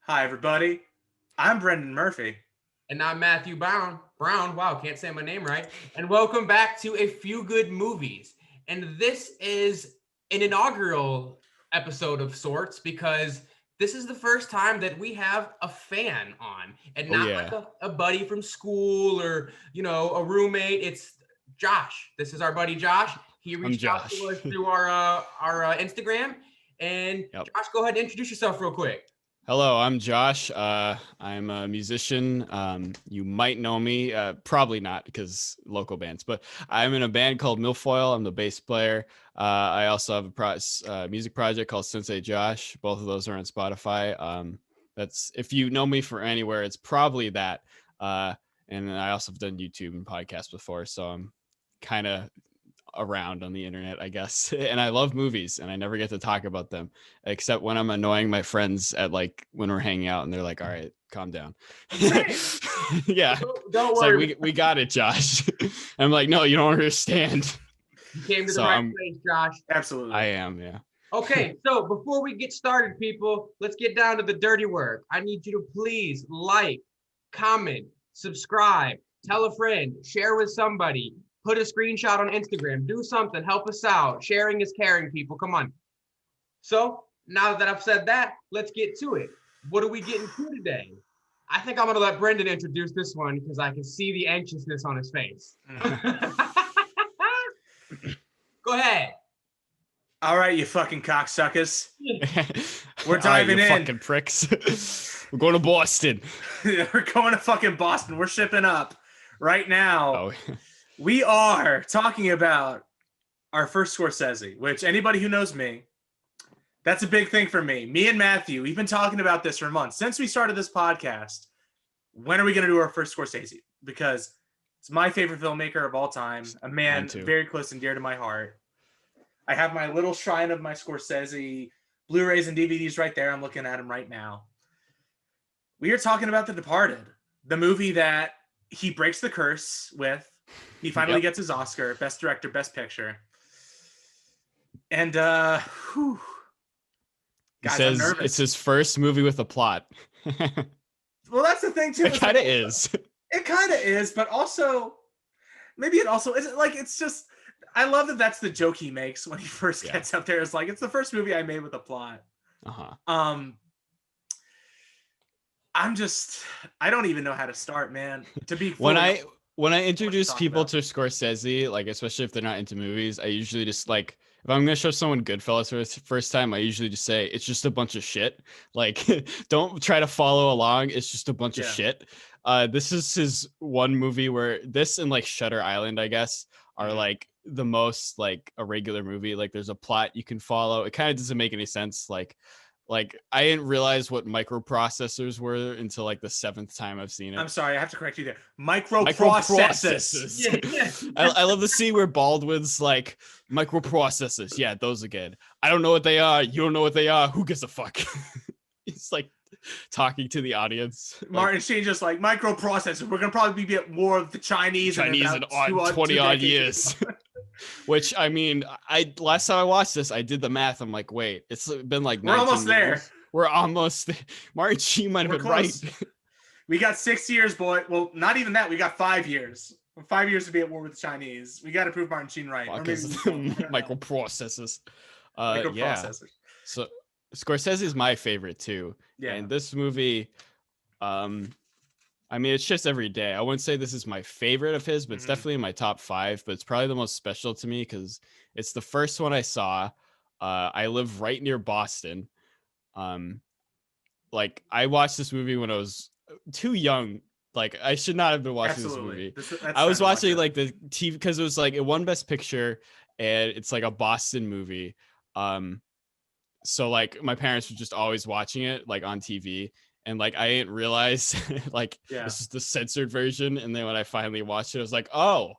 Hi, everybody. I'm Brendan Murphy. And I'm Matthew Brown. Wow, can't say my name right. And welcome back to A Few Good Movies. And this is an inaugural episode of sorts because this is the first time that we have a fan on and Oh not yeah, like a buddy from school or, a roommate. It's Josh. This is our buddy Josh. He I'm reached out to Josh. us through our Instagram. And Yep. Josh, go ahead and introduce yourself real quick. Hello, I'm Josh. I'm a musician. You might know me, probably not because local bands, but I'm in a band called Milfoil. I'm the bass player. I also have a music project called Sensei Josh. Both of those are on Spotify. That's if you know me from anywhere, it's probably that. And I also have done YouTube and podcasts before, so I'm kind of around on the internet, I guess. And I love movies and I never get to talk about them except when I'm annoying my friends at like when we're hanging out and they're like, all right, calm down. Yeah. Don't It's worry. like we got it, Josh. I'm like, no, you don't understand. You came to the So right place, Josh. Absolutely. I am, yeah. Okay, so before we get started, people, let's get down to the dirty work. I need you to please like, comment, subscribe, tell a friend, share with somebody, put a screenshot on Instagram, do something, help us out. Sharing is caring, people. Come on. So now that I've said that, let's get to it. What are we getting to today? I think I'm going to let Brendan introduce this one because I can see the anxiousness on his face. Go ahead. All right, you fucking cocksuckers. We're All right, diving you in. fucking pricks. We're going to Boston. We're going to fucking Boston. We're shipping up right now. Oh, We are talking about our first Scorsese, which anybody who knows me, that's a big thing for me. Me and Matthew, we've been talking about this for months. Since we started this podcast, when are we going to do our first Scorsese? Because it's my favorite filmmaker of all time, a man very close and dear to my heart. I have my little shrine of my Scorsese Blu-rays and DVDs right there. I'm looking at them right now. We are talking about The Departed, the movie that he breaks the curse with. He finally gets his Oscar, Best Director, Best Picture. And, whew. Guys, he I'm says nervous. it's his first movie with a plot. Well, that's the thing, too. It kind of is. It kind of is, but also, maybe it also isn't. Like, it's just, I love that that's the joke he makes when he first gets up there. It's like, it's the first movie I made with a plot. Uh-huh. I don't even know how to start, man. To be when I introduce people to Scorsese, like especially if they're not into movies, I usually just like if I'm gonna show someone Goodfellas for the first time, I usually just say it's just a bunch of shit. Like, don't try to follow along. It's just a bunch of shit. This is his one movie where this and like Shutter Island, I guess, are like the most like a regular movie. Like, there's a plot you can follow. It kind of doesn't make any sense. Like I didn't realize what microprocessors were until like the 7th time I've seen it. I'm sorry, I have to correct you there. Microprocessors. I love to see where Baldwin's like microprocessors. Yeah, those again. I don't know what they are. You don't know what they are. Who gives a fuck? He's like talking to the audience. Martin Sheen just like microprocessors. We're gonna probably be at war with the Chinese in 20 odd years. Which, I mean, last time I watched this, I did the math. I'm like, wait, it's been like 19 We're almost years. there. We're almost there. Martin Sheen might have been close. right. We got 6 years, boy. Well, not even that. We got 5 years. 5 years to be at war with the Chinese. We got to prove Martin Sheen right. Microprocessors. Yeah. So Scorsese is my favorite too. Yeah. And this movie, I mean, it's just every day. I wouldn't say this is my favorite of his, but it's definitely in my top 5. But it's probably the most special to me because it's the first one I saw. I live right near Boston. Like, I watched this movie when I was too young. Like, I should not have been watching this movie. I was watching like the TV because it was like it won Best Picture, and it's like a Boston movie. So like my parents were just always watching it like on TV. And like I didn't realize like this is the censored version. And then when I finally watched it, I was like, oh,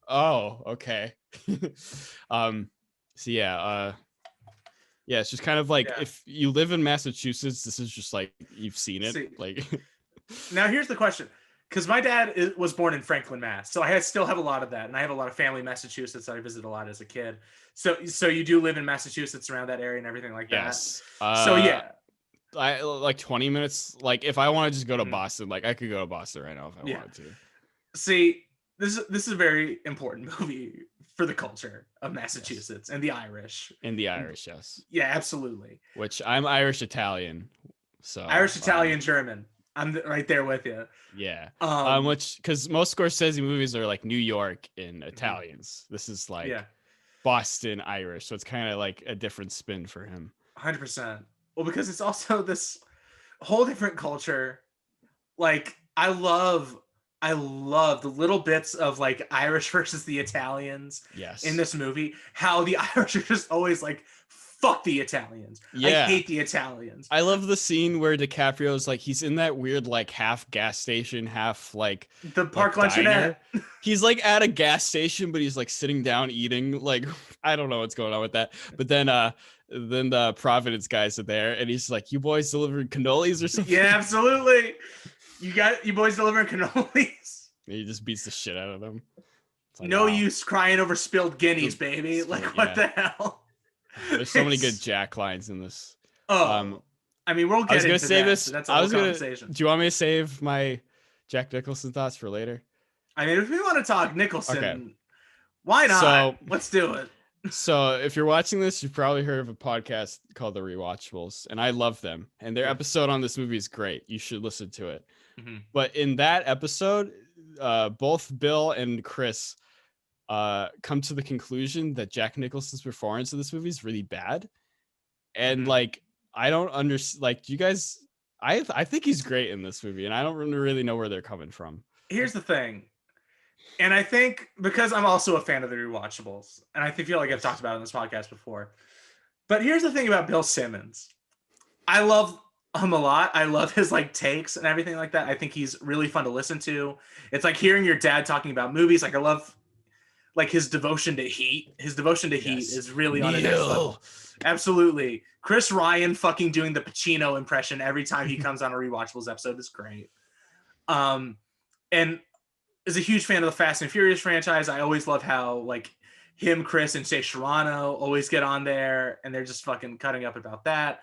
okay. So yeah, it's just kind of like if you live in Massachusetts, this is just like you've seen it. Like, now here's the question, because my dad was born in Franklin, Mass, so I still have a lot of that, and I have a lot of family in Massachusetts that I visit a lot as a kid. So you do live in Massachusetts around that area and everything like that. Yes. So yeah. like 20 minutes. Like if I want to just go to Mhm. Boston, like I could go to Boston right now if I Yeah. wanted to. See, this is a very important movie for the culture of Massachusetts and the Irish. In the Irish, yes. Yeah, absolutely. Which I'm Irish Italian, so Irish, Italian, German. I'm right there with you. yeah. Um, Which because most Scorsese movies are like New York in Mhm. Italians. This is like yeah, Boston Irish, so it's kind of like a different spin for him. 100%. Well, because it's also this whole different culture. Like I love the little bits of like Irish versus the Italians Yes. in this movie. How the Irish are just always like, fuck the Italians. I Yeah. hate the Italians. I love the scene where DiCaprio's like he's in that weird like half gas station, half like The park luncheonette. diner. He's like at a gas station, but he's like sitting down eating. Like I don't know what's going on with that. But then the Providence guys are there, and he's like, "You boys delivering cannolis or something?" Yeah, absolutely. You boys delivering cannolis. And he just beats the shit out of them. It's like, No wow. use crying over spilled guineas, baby. Spilled- Like what the hell? There's so many good It's- Jack lines in this. Oh, I mean, we'll I get was gonna into say that. this. That's a I whole was gonna. conversation. Do you want me to save my Jack Nicholson thoughts for later? I mean, if we want to talk Nicholson, Okay. why not? So- Let's do it. So if you're watching this, you've probably heard of a podcast called The Rewatchables, and I love them. And their Yeah. episode on this movie is great. You should listen to it. Mhm. But in that episode, both Bill and Chris come to the conclusion that Jack Nicholson's performance in this movie is really bad. And Mhm. like, I don't understand. Like, do you guys? I think he's great in this movie, and I don't really know where they're coming from. Here's the thing. And I think because I'm also a fan of the rewatchables, and I feel like I've talked about it on this podcast before. But here's the thing about Bill Simmons. I love him a lot. I love his like takes and everything like that. I think he's really fun to listen to. It's like hearing your dad talking about movies. Like I love like his devotion to Heat. His devotion to Heat Yes. is really on a next level. Absolutely. Chris Ryan fucking doing the Pacino impression every time he comes on a rewatchables episode is great. And is a huge fan of the Fast and Furious franchise. I always love how like him, Chris, and Shea Serrano always get on there and they're just fucking cutting up about that.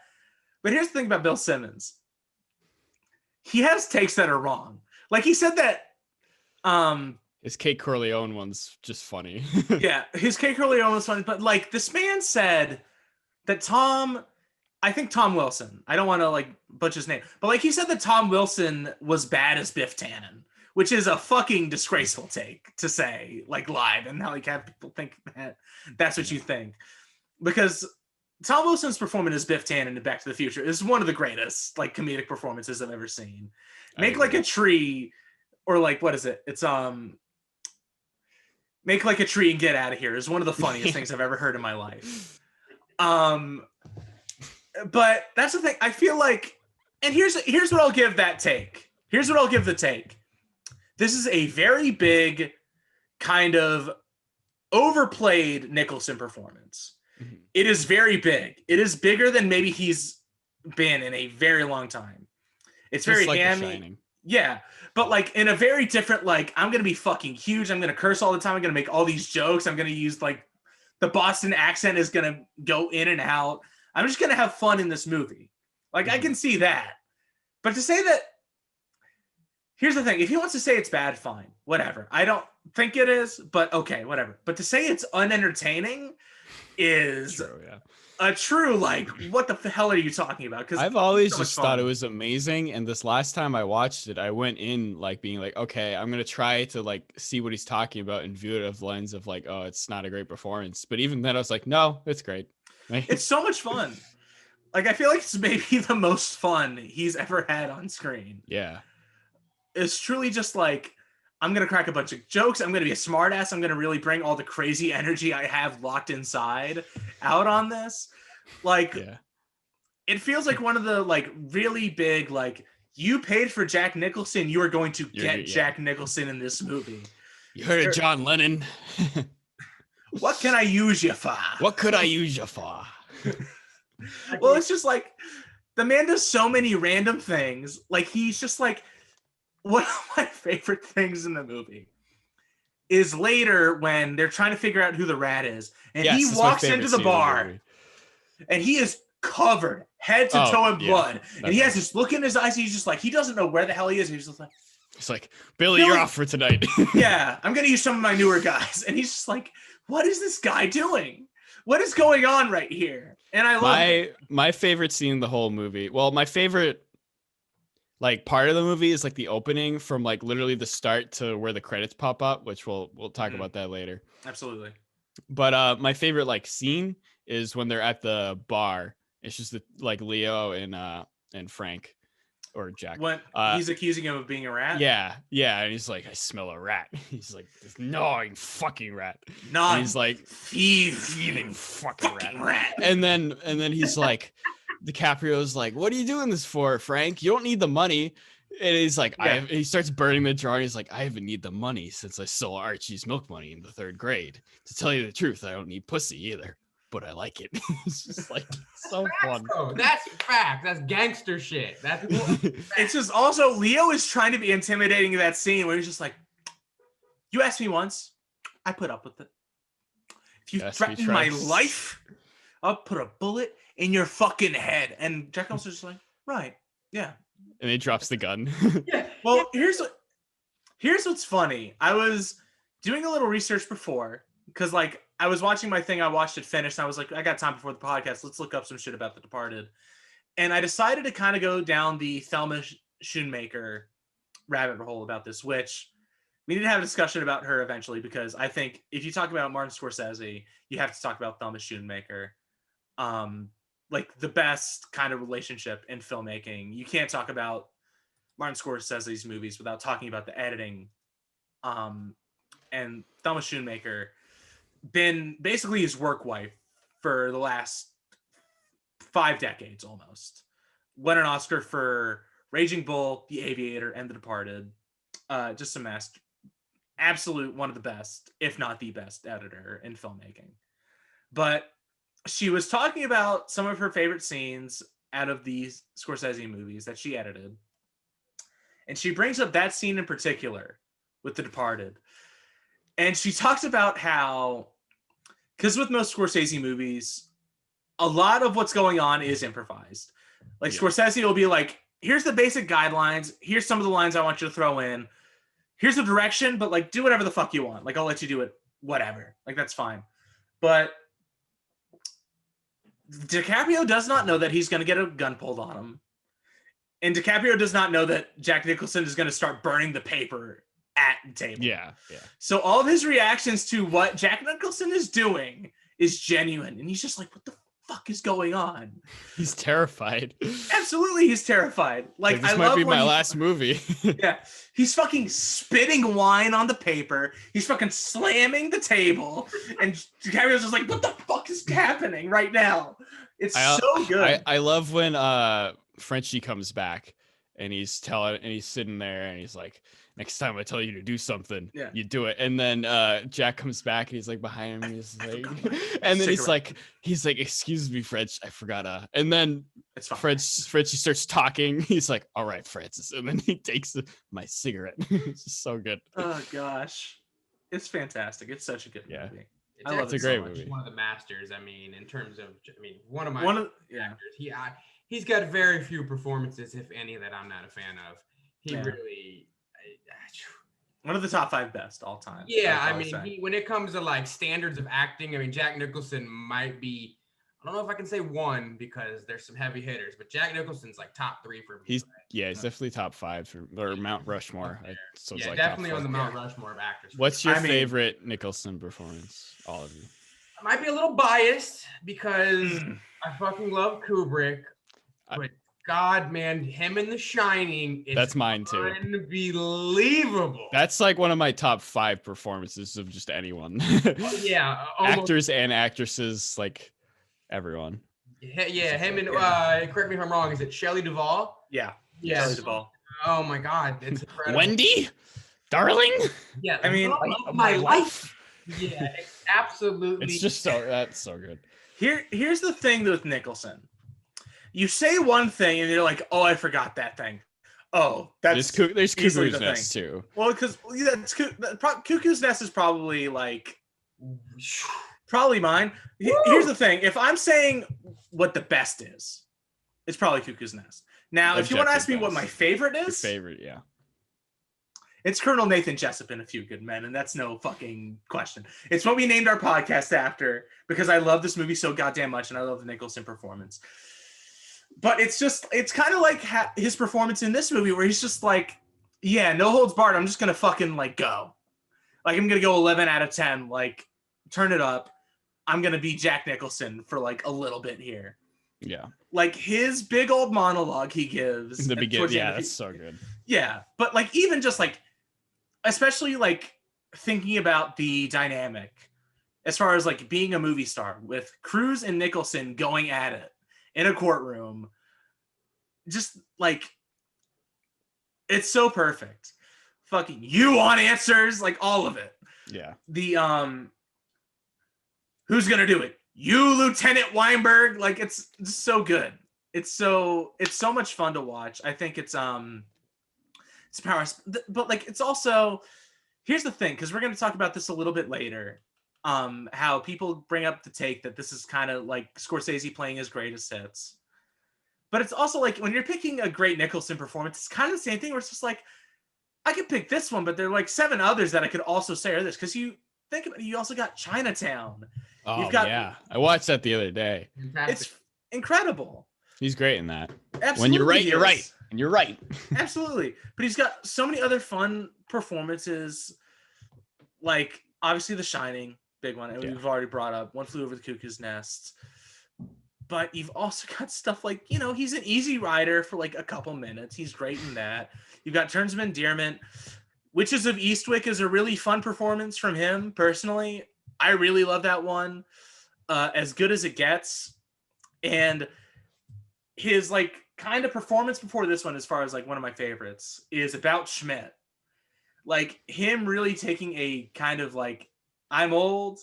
But here's the thing about Bill Simmons. He has takes that are wrong. Like he said that His Kate Corleone one's just funny. yeah, his Kate Corleone was funny, but like this man said that I think Tom Wilson, I don't want to like butcher his name, but like he said that Tom Wilson was bad as Biff Tannen, which is a fucking disgraceful take to say like live and how like have people think that that's what you think. Because Tom Wilson's performance as Biff Tannen in Back to the Future is one of the greatest like comedic performances I've ever seen. Make like a tree or like what is it? It's Make like a tree and get out of here is one of the funniest things I've ever heard in my life. But that's the thing. I feel like, and here's what I'll give that take. Here's what I'll give the take. This is a very big kind of overplayed Nicholson performance. Mhm. It is very big. It is bigger than maybe he's been in a very long time. It's very Just like The hammy. Shining. Yeah, but like in a very different, like I'm gonna be fucking huge. I'm gonna curse all the time. I'm gonna make all these jokes. I'm gonna use like the Boston accent is gonna go in and out. I'm just gonna have fun in this movie. Like I can see that. But to say that, here's the thing: if he wants to say it's bad, fine, whatever. I don't think it is, but okay, whatever. But to say it's unentertaining is True, yeah. a true like, what the hell are you talking about? Because I've always so much just thought it fun. was amazing, and this last time I watched it, I went in like being like, okay, I'm gonna try to like see what he's talking about and view it of lens of like, oh, it's not a great performance. But even then, I was like, no, it's great. It's so much fun. Like I feel like it's maybe the most fun he's ever had on screen. Yeah, It's truly just like, I'm gonna crack a bunch of jokes. I'm gonna be a smartass. I'm gonna really bring all the crazy energy I have locked inside out on this. Like yeah. it feels like one of the like really big like, you paid for Jack Nicholson, you are going to get Yeah. Jack Nicholson in this movie. You heard of John Lennon? What can I use you for? What could I use you for? Well, it's just like the man does so many random things. Like he's just like, one of my favorite things in the movie is later when they're trying to figure out who the rat is, and Yes, he it's my walks favorite into the scene in the bar movie. and he is covered head to toe in blood. And he has That's- this look in his eyes. He's just like, he doesn't know where the hell he is. He's just like, It's like, Billy, you're off for tonight. yeah, I'm going to use some of my newer guys. And he's just like, what is this guy doing? What is going on right here? And I love my favorite scene in the whole movie. Well, my favorite like part of the movie is like the opening from like literally the start to where the credits pop up, which we'll talk about that later. Absolutely. But my favorite like scene is when they're at the bar. It's just like Leo and Frank or Jack. When he's accusing him of being a rat. Yeah, and he's like, I smell a rat. He's like, this gnawing fucking rat. Not. And he's like, thieving fucking rat. And then he's like, DiCaprio's like, what are you doing this for, Frank? You don't need the money. And he's like, he starts burning the drawing. He's like, I haven't need the money since I stole Archie's milk money in the 3rd grade. To tell you the truth, I don't need pussy either, but I like it. It's just like so fun. That's fact. That's gangster shit. That's it's just also Leo is trying to be intimidating in that scene where he's just like, you asked me once, I put up with it. If you threaten my life, I'll put a bullet in your fucking head. And Jack Nicholson's just like, right, yeah. And he drops the gun. Yeah. Well, here's what's funny. I was doing a little research before because like I was watching my thing. I watched it finished. And I was like, I got time before the podcast. Let's look up some shit about The Departed. And I decided to kind of go down the Thelma Schoonmaker rabbit hole about this, which we need to have a discussion about her eventually because I think if you talk about Martin Scorsese, you have to talk about Thelma Schoonmaker. Like the best kind of relationship in filmmaking. You can't talk about Martin Scorsese's movies without talking about the editing. And Thelma Schoonmaker been basically his work wife for the last 5 decades almost. Won an Oscar for Raging Bull, The Aviator, and The Departed. Just a master. Absolute one of the best, if not the best editor in filmmaking. But she was talking about some of her favorite scenes out of these Scorsese movies that she edited. And she brings up that scene in particular with The Departed. And she talks about how, because with most Scorsese movies, a lot of what's going on is improvised. Like Scorsese will be like, here's the basic guidelines. Here's some of the lines I want you to throw in. Here's the direction, but like do whatever the fuck you want. Like I'll let you do it, whatever. Like that's fine. But DiCaprio does not know that he's going to get a gun pulled on him. And DiCaprio does not know that Jack Nicholson is going to start burning the paper at the table. Yeah. So all of his reactions to what Jack Nicholson is doing is genuine. And he's just like, what the fuck is going on? He's terrified. Absolutely, he's terrified. Like this might be my last movie. Yeah. He's fucking spitting wine on the paper. He's fucking slamming the table. And DiCaprio's just like, what the fuck is happening right now? It's so good. I love when Frenchie comes back and he's sitting there and he's like, next time I tell you to do something, you do it. And then Jack comes back and he's like behind him. He's like, and then he's like, excuse me, French, I forgot. And then Frenchie starts talking. He's like, all right, Francis. And then he takes my cigarette. It's just so good. Oh gosh, it's fantastic. It's such a good movie. I love it. It's a great movie. One of the masters. I mean, in terms of, one of actors. He's got very few performances, if any, that I'm not a fan of. He really. One of the top 5 best all time. Yeah, I mean, when it comes to like standards of acting, I mean, Jack Nicholson might be, I don't know if I can say 1 because there's some heavy hitters, but Jack Nicholson's like top 3 for me. He's definitely top 5 or Mount Rushmore. So yeah, like definitely on the Mount Rushmore of actors. What's your favorite Nicholson performance? All of you. I might be a little biased because I fucking love Kubrick, but God, man, him in The Shining is that's mine too. Unbelievable. That's like one of my top 5 performances of just anyone. Yeah, actors and actresses, like everyone. Yeah, him and correct me if I'm wrong. Is it Shelley Duvall? Yeah. Shelley Duvall. Oh my God, it's incredible. Wendy, darling. Yeah, I mean, my life. Yeah, absolutely. It's just that's so good. Here's the thing with Nicholson. You say one thing and you're like, oh, I forgot that thing. Oh, that's there's Cuckoo's Nest too. Well, because Cuckoo's Nest is probably mine. Here's the thing: if I'm saying what the best is. It's probably Cuckoo's Nest. Now, if you want to ask me what my favorite is, your favorite, yeah, it's Colonel Nathan Jessup in A Few Good Men, and that's no fucking question. It's what we named our podcast after because I love this movie so goddamn much, and I love the Nicholson performance. But it's kind of like his performance in this movie where he's just like, yeah, no holds barred. I'm just going to fucking like go. Like, I'm going to go 11 out of 10. Like, turn it up. I'm going to be Jack Nicholson for like a little bit here. Yeah. Like his big old monologue he gives. In the beginning. Yeah, that's so good. Yeah. But like, even just like, especially like thinking about the dynamic as far as like being a movie star with Cruise and Nicholson going at it in a courtroom, just like, it's so perfect. Fucking you want answers, like all of it. Yeah. The who's gonna do it? You, Lieutenant Weinberg. Like it's so good. It's so much fun to watch. I think it's power, but like it's also, here's the thing, because we're gonna talk about this a little bit later. How people bring up the take that this is kind of like Scorsese playing his greatest hits. But it's also like when you're picking a great Nicholson performance, it's kind of the same thing where it's just like, I could pick this one, but there are like 7 others that I could also say are this. Because you think about it, you also got Chinatown. Oh, yeah. I watched that the other day. It's incredible. He's great in that. Absolutely. When you're right, you're right. And you're right. Absolutely. But he's got so many other fun performances. Like, obviously, The Shining, big one. And we've already brought up One Flew Over the Cuckoo's Nest. But you've also got stuff like, you know, he's an easy rider for like a couple minutes. He's great in that. You've got Terms of Endearment. Witches of Eastwick is a really fun performance from him, personally. I really love that one. As Good as It Gets. And his like kind of performance before this one, as far as like one of my favorites, is About Schmidt. Like him really taking a kind of like, I'm old,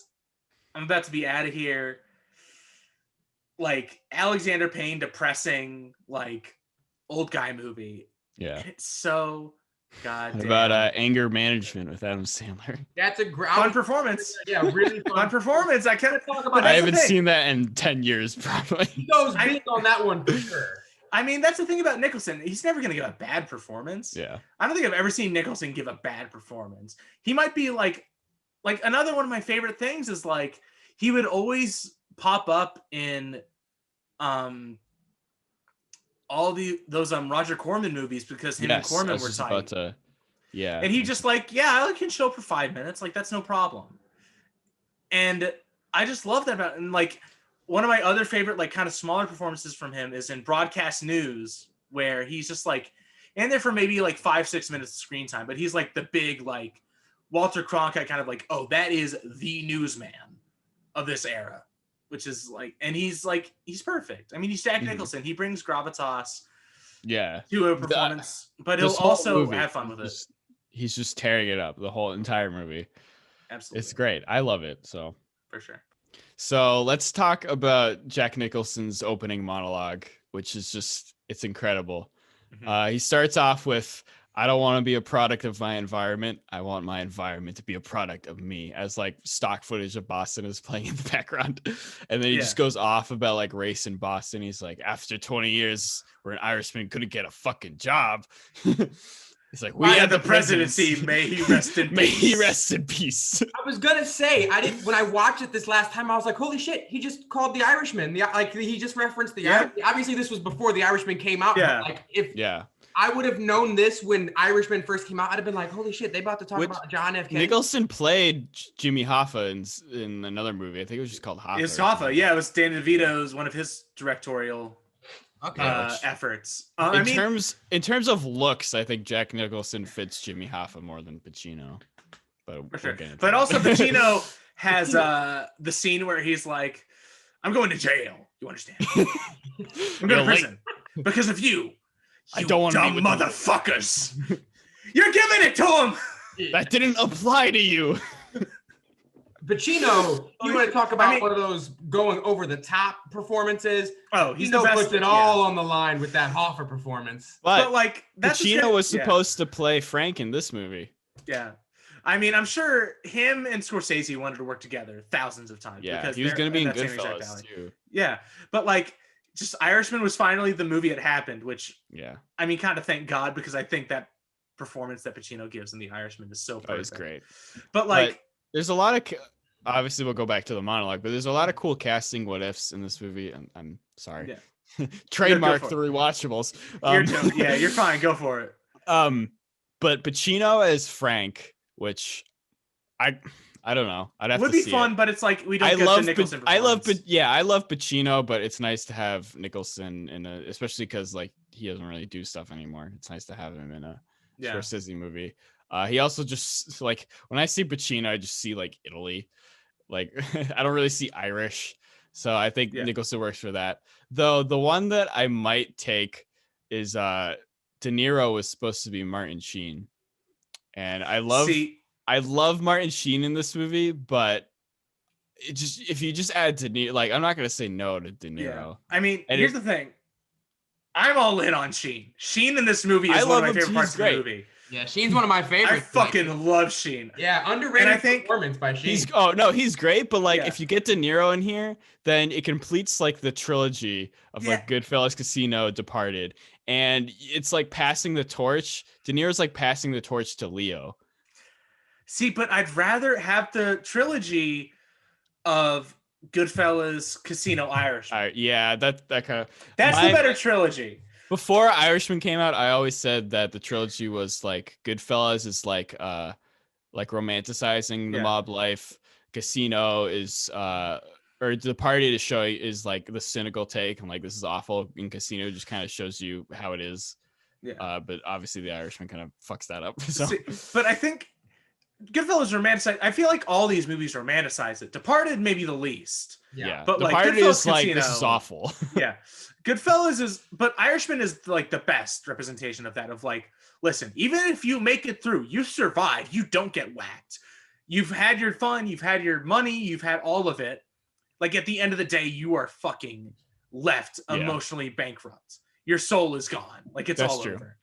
I'm about to be out of here, like Alexander Payne depressing like old guy movie. Yeah. And it's so goddamn. About anger management with Adam Sandler. That's a fun performance. Yeah, really fun performance. I can't talk about. I haven't seen that in 10 years probably. He goes big on that one for sure. I mean, that's the thing about Nicholson. He's never going to give a bad performance. Yeah. I don't think I've ever seen Nicholson give a bad performance. He might be like another one of my favorite things is like he would always pop up in all those Roger Corman movies because him and Corman were tight. Yeah. And he just like, yeah, I can show up for 5 minutes. Like, that's no problem. And I just love that about, and like one of my other favorite, like kind of smaller performances from him is in Broadcast News, where he's just like in there for maybe like 5-6 minutes of screen time, but he's like the big, like Walter Cronkite kind of like, oh, that is the newsman of this era, which is like, and he's perfect. I mean, he's Jack Nicholson. He brings gravitas to a performance, but he'll also have fun with it. He's just tearing it up the whole entire movie. Absolutely. It's great. I love it. So for sure. So let's talk about Jack Nicholson's opening monologue, which is just, it's incredible. Mm-hmm. He starts off with, I don't want to be a product of my environment. I want my environment to be a product of me, as like stock footage of Boston is playing in the background. And then he just goes off about like race in Boston. He's like, after 20 years where an Irishman couldn't get a fucking job. He's like, we had the presidency. May he rest in peace. May he rest in peace. I was gonna say, when I watched it this last time, I was like, holy shit, he just called the Irishman. He just referenced the Irishman. Obviously, this was before the Irishman came out. Yeah. But like, I would have known this when Irishman first came out, I'd have been like, holy shit, they about to talk about John F. Kennedy. Nicholson played Jimmy Hoffa in another movie. I think it was just called Hoffa. It's Hoffa. Yeah, it was Dan DeVito's, one of his directorial efforts. In terms of looks, I think Jack Nicholson fits Jimmy Hoffa more than Pacino. But sure. But also Pacino has the scene where he's like, I'm going to jail. You understand? I'm going to prison because of you. I don't want to be with motherfuckers. You're giving it to him. That didn't apply to you. Pacino, you want to talk about one of those going over the top performances? Oh, he's the best. Puts it all on the line with that Hoffa performance. But like, Pacino was supposed to play Frank in this movie. Yeah. I mean, I'm sure him and Scorsese wanted to work together thousands of times. Yeah, because he was going to be in Goodfellas too. Yeah, but like, just Irishman was finally the movie that happened, which Yeah. I mean, kind of thank God, because I think that performance that Pacino gives in The Irishman is so perfect. Oh, it's great. But like, there's a lot of obviously we'll go back to the monologue, but there's a lot of cool casting what ifs in this movie. I'm sorry. Yeah. Trademark No, the rewatchables. Yeah, you're fine. Go for it. But Pacino as Frank, which I don't know. I'd have would to be see fun, it. but it's like we don't get the Nicholson I love performance. Pacino, but it's nice to have Nicholson especially because like he doesn't really do stuff anymore. It's nice to have him in a Scorsese movie. He also just like when I see Pacino, I just see like Italy. Like I don't really see Irish. So I think Nicholson works for that. Though the one that I might take is De Niro was supposed to be Martin Sheen. And I love Martin Sheen in this movie, but if you just add De Niro, like I'm not gonna say no to De Niro. Yeah. I mean, here's the thing. I'm all in on Sheen. Sheen in this movie is one of my favorite parts of the movie. Yeah, Sheen's one of my favorites. I fucking love Sheen. Yeah, underrated performance by Sheen. He's great, but like if you get De Niro in here, then it completes like the trilogy of like Goodfellas, Casino, Departed, and it's like passing the torch. De Niro's like passing the torch to Leo. See, but I'd rather have the trilogy of Goodfellas, Casino, Irishman. Yeah, that's the better trilogy. Before Irishman came out, I always said that the trilogy was like Goodfellas is like romanticizing the mob life. Casino is or Departed is showing is like the cynical take and like this is awful. And Casino just kind of shows you how it is. Yeah. But obviously the Irishman kind of fucks that up. So. See, but I think Goodfellas romanticize. I feel like all these movies romanticize it. Departed maybe the least. Yeah. But Departed like Goodfellas, is like Casino, this is awful. Yeah. Goodfellas is, but Irishman is like the best representation of that. Of like, listen, even if you make it through, you survive, you don't get whacked. You've had your fun, you've had your money, you've had all of it. Like at the end of the day, you are fucking left emotionally bankrupt. Your soul is gone. Like it's all over.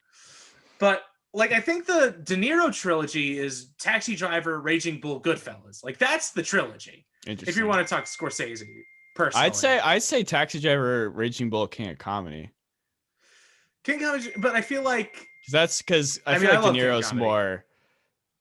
But like I think the De Niro trilogy is Taxi Driver, Raging Bull, Goodfellas. Like that's the trilogy. If you want to talk Scorsese. Personally. I'd say Taxi Driver, Raging Bull, King of Comedy. King of Comedy, but I feel like that's because I feel like De Niro's more.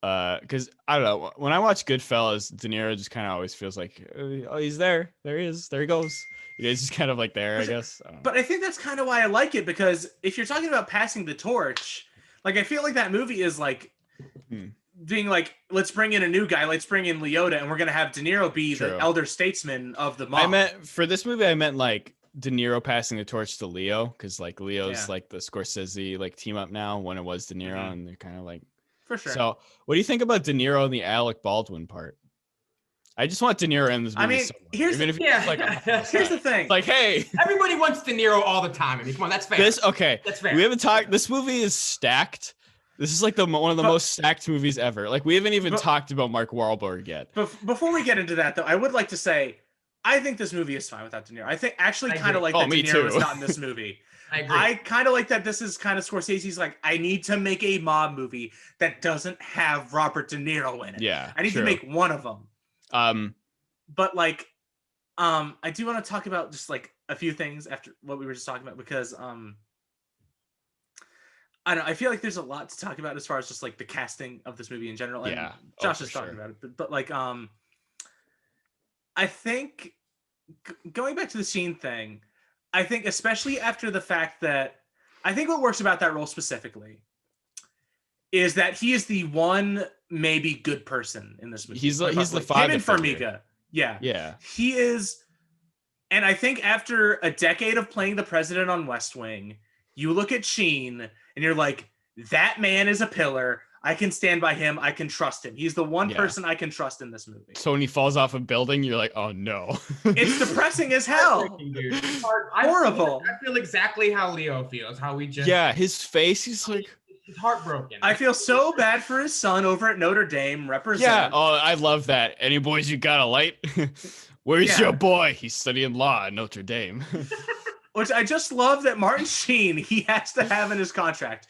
Because I don't know, when I watch Goodfellas, De Niro just kind of always feels like, oh, he's there. There he is. There he goes. He's just kind of like there, I guess. But I think that's kind of why I like it, because if you're talking about passing the torch, like I feel like that movie is like being like, let's bring in a new guy, let's bring in Leota, and we're gonna have De Niro be the elder statesman of the mob. For this movie, I meant like De Niro passing the torch to Leo, because like Leo's like the Scorsese like team up now when it was De Niro, and they're kind of like for sure. So, what do you think about De Niro and the Alec Baldwin part? I just want De Niro in this movie. I mean, here's the thing. Like, hey, everybody wants De Niro all the time. I mean, come on, that's fair. That's fair. We haven't talked. This movie is stacked. This is like one of the most stacked movies ever. Like we haven't even talked about Mark Wahlberg yet. But before we get into that, though, I would like to say I think this movie is fine without De Niro. I think actually kind of like that De Niro is not in this movie. I kind of like that this is kind of Scorsese's like, I need to make a mob movie that doesn't have Robert De Niro in it. Yeah, I need to make one of them. But like, I do want to talk about just like a few things after what we were just talking about, because I don't know, I feel like there's a lot to talk about as far as just like the casting of this movie in general. And Josh is talking about it, but like, I think going back to the Sheen thing, I think especially after the fact that I think what works about that role specifically is that he is the one maybe good person in this movie. He's the father. Him and Farmiga. Yeah. He is. And I think after a decade of playing the president on West Wing, you look at Sheen and you're like, that man is a pillar. I can stand by him. I can trust him. He's the one person I can trust in this movie. So when he falls off a building, you're like, oh no. It's depressing as hell. Dude. Horrible. I feel exactly how Leo feels. How we just his face. He's like heartbroken. I feel so bad for his son over at Notre Dame. Represent. Yeah. Oh, I love that. Any boys you got a light? Where's your boy? He's studying law at Notre Dame. Which I just love that Martin Sheen, he has to have in his contract.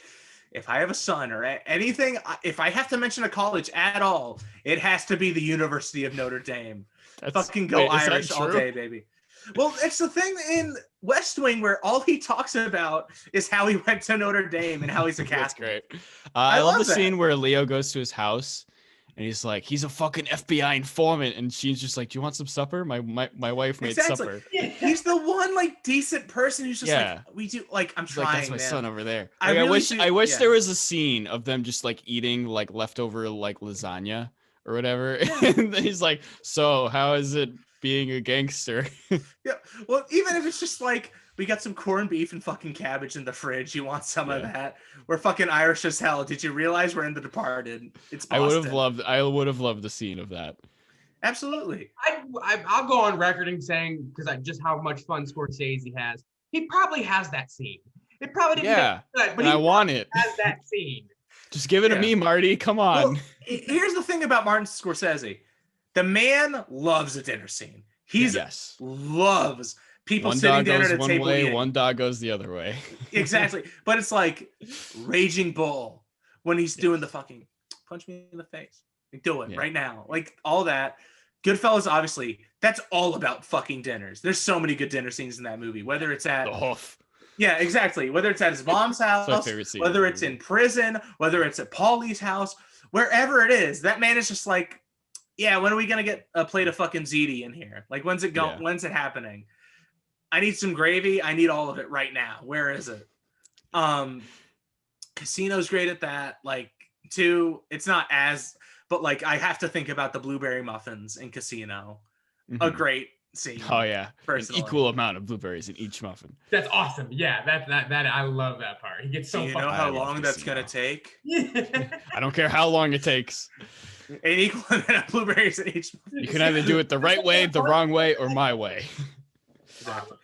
If I have a son or anything, if I have to mention a college at all, it has to be the University of Notre Dame. Fucking go Irish all day, baby. Well, it's the thing West Wing, where all he talks about is how he went to Notre Dame and how he's a That's Catholic. great. I love the that. scene where Leo goes to his house and he's like, he's a fucking FBI informant. And she's just like, do you want some supper? My wife made supper. He's the one like decent person who's just like, we do like, I'm He's trying. Like, that's my man. son over there. I wish there was a scene of them just like eating like leftover like lasagna or whatever. Yeah. And then he's like, so how is it being a gangster? Yeah. Well, even if it's just like, we got some corned beef and fucking cabbage in the fridge. You want some of that? We're fucking Irish as hell. Did you realize we're in The Departed? It's Boston. I would have loved the scene of that. Absolutely. I'll go on record and saying, because just how much fun Scorsese has. He probably has that scene. It probably didn't get good, but I want it. Has that scene. Just give it to me, Marty. Come on. Well, here's the thing about Martin Scorsese. The man loves a dinner scene. He loves people sitting down at a table. One dog goes the other way. Exactly. But it's like Raging Bull when he's doing the fucking punch me in the face. Like, do it right now. Like all that. Goodfellas, obviously, that's all about fucking dinners. There's so many good dinner scenes in that movie, whether it's at the Huff. Yeah, exactly. Whether it's at his mom's house, whether it's in prison, whether it's at Paulie's house, wherever it is, that man is just like, yeah, when are we gonna get a plate of fucking ziti in here? Like, when's it going? When's it happening? I need some gravy. I need all of it right now. Where is it? Casino's great at that. Like, too, it's not as, but like, I have to think about the blueberry muffins in Casino. Mm-hmm. A great scene. Oh yeah, personally. An equal amount of blueberries in each muffin. That's awesome. Yeah, that I love that part. He gets so. Do you know how long that's gonna take? I don't care how long it takes. An equal amount of blueberries in each muffin. You can either do it the right way, the wrong way, or my way. Exactly.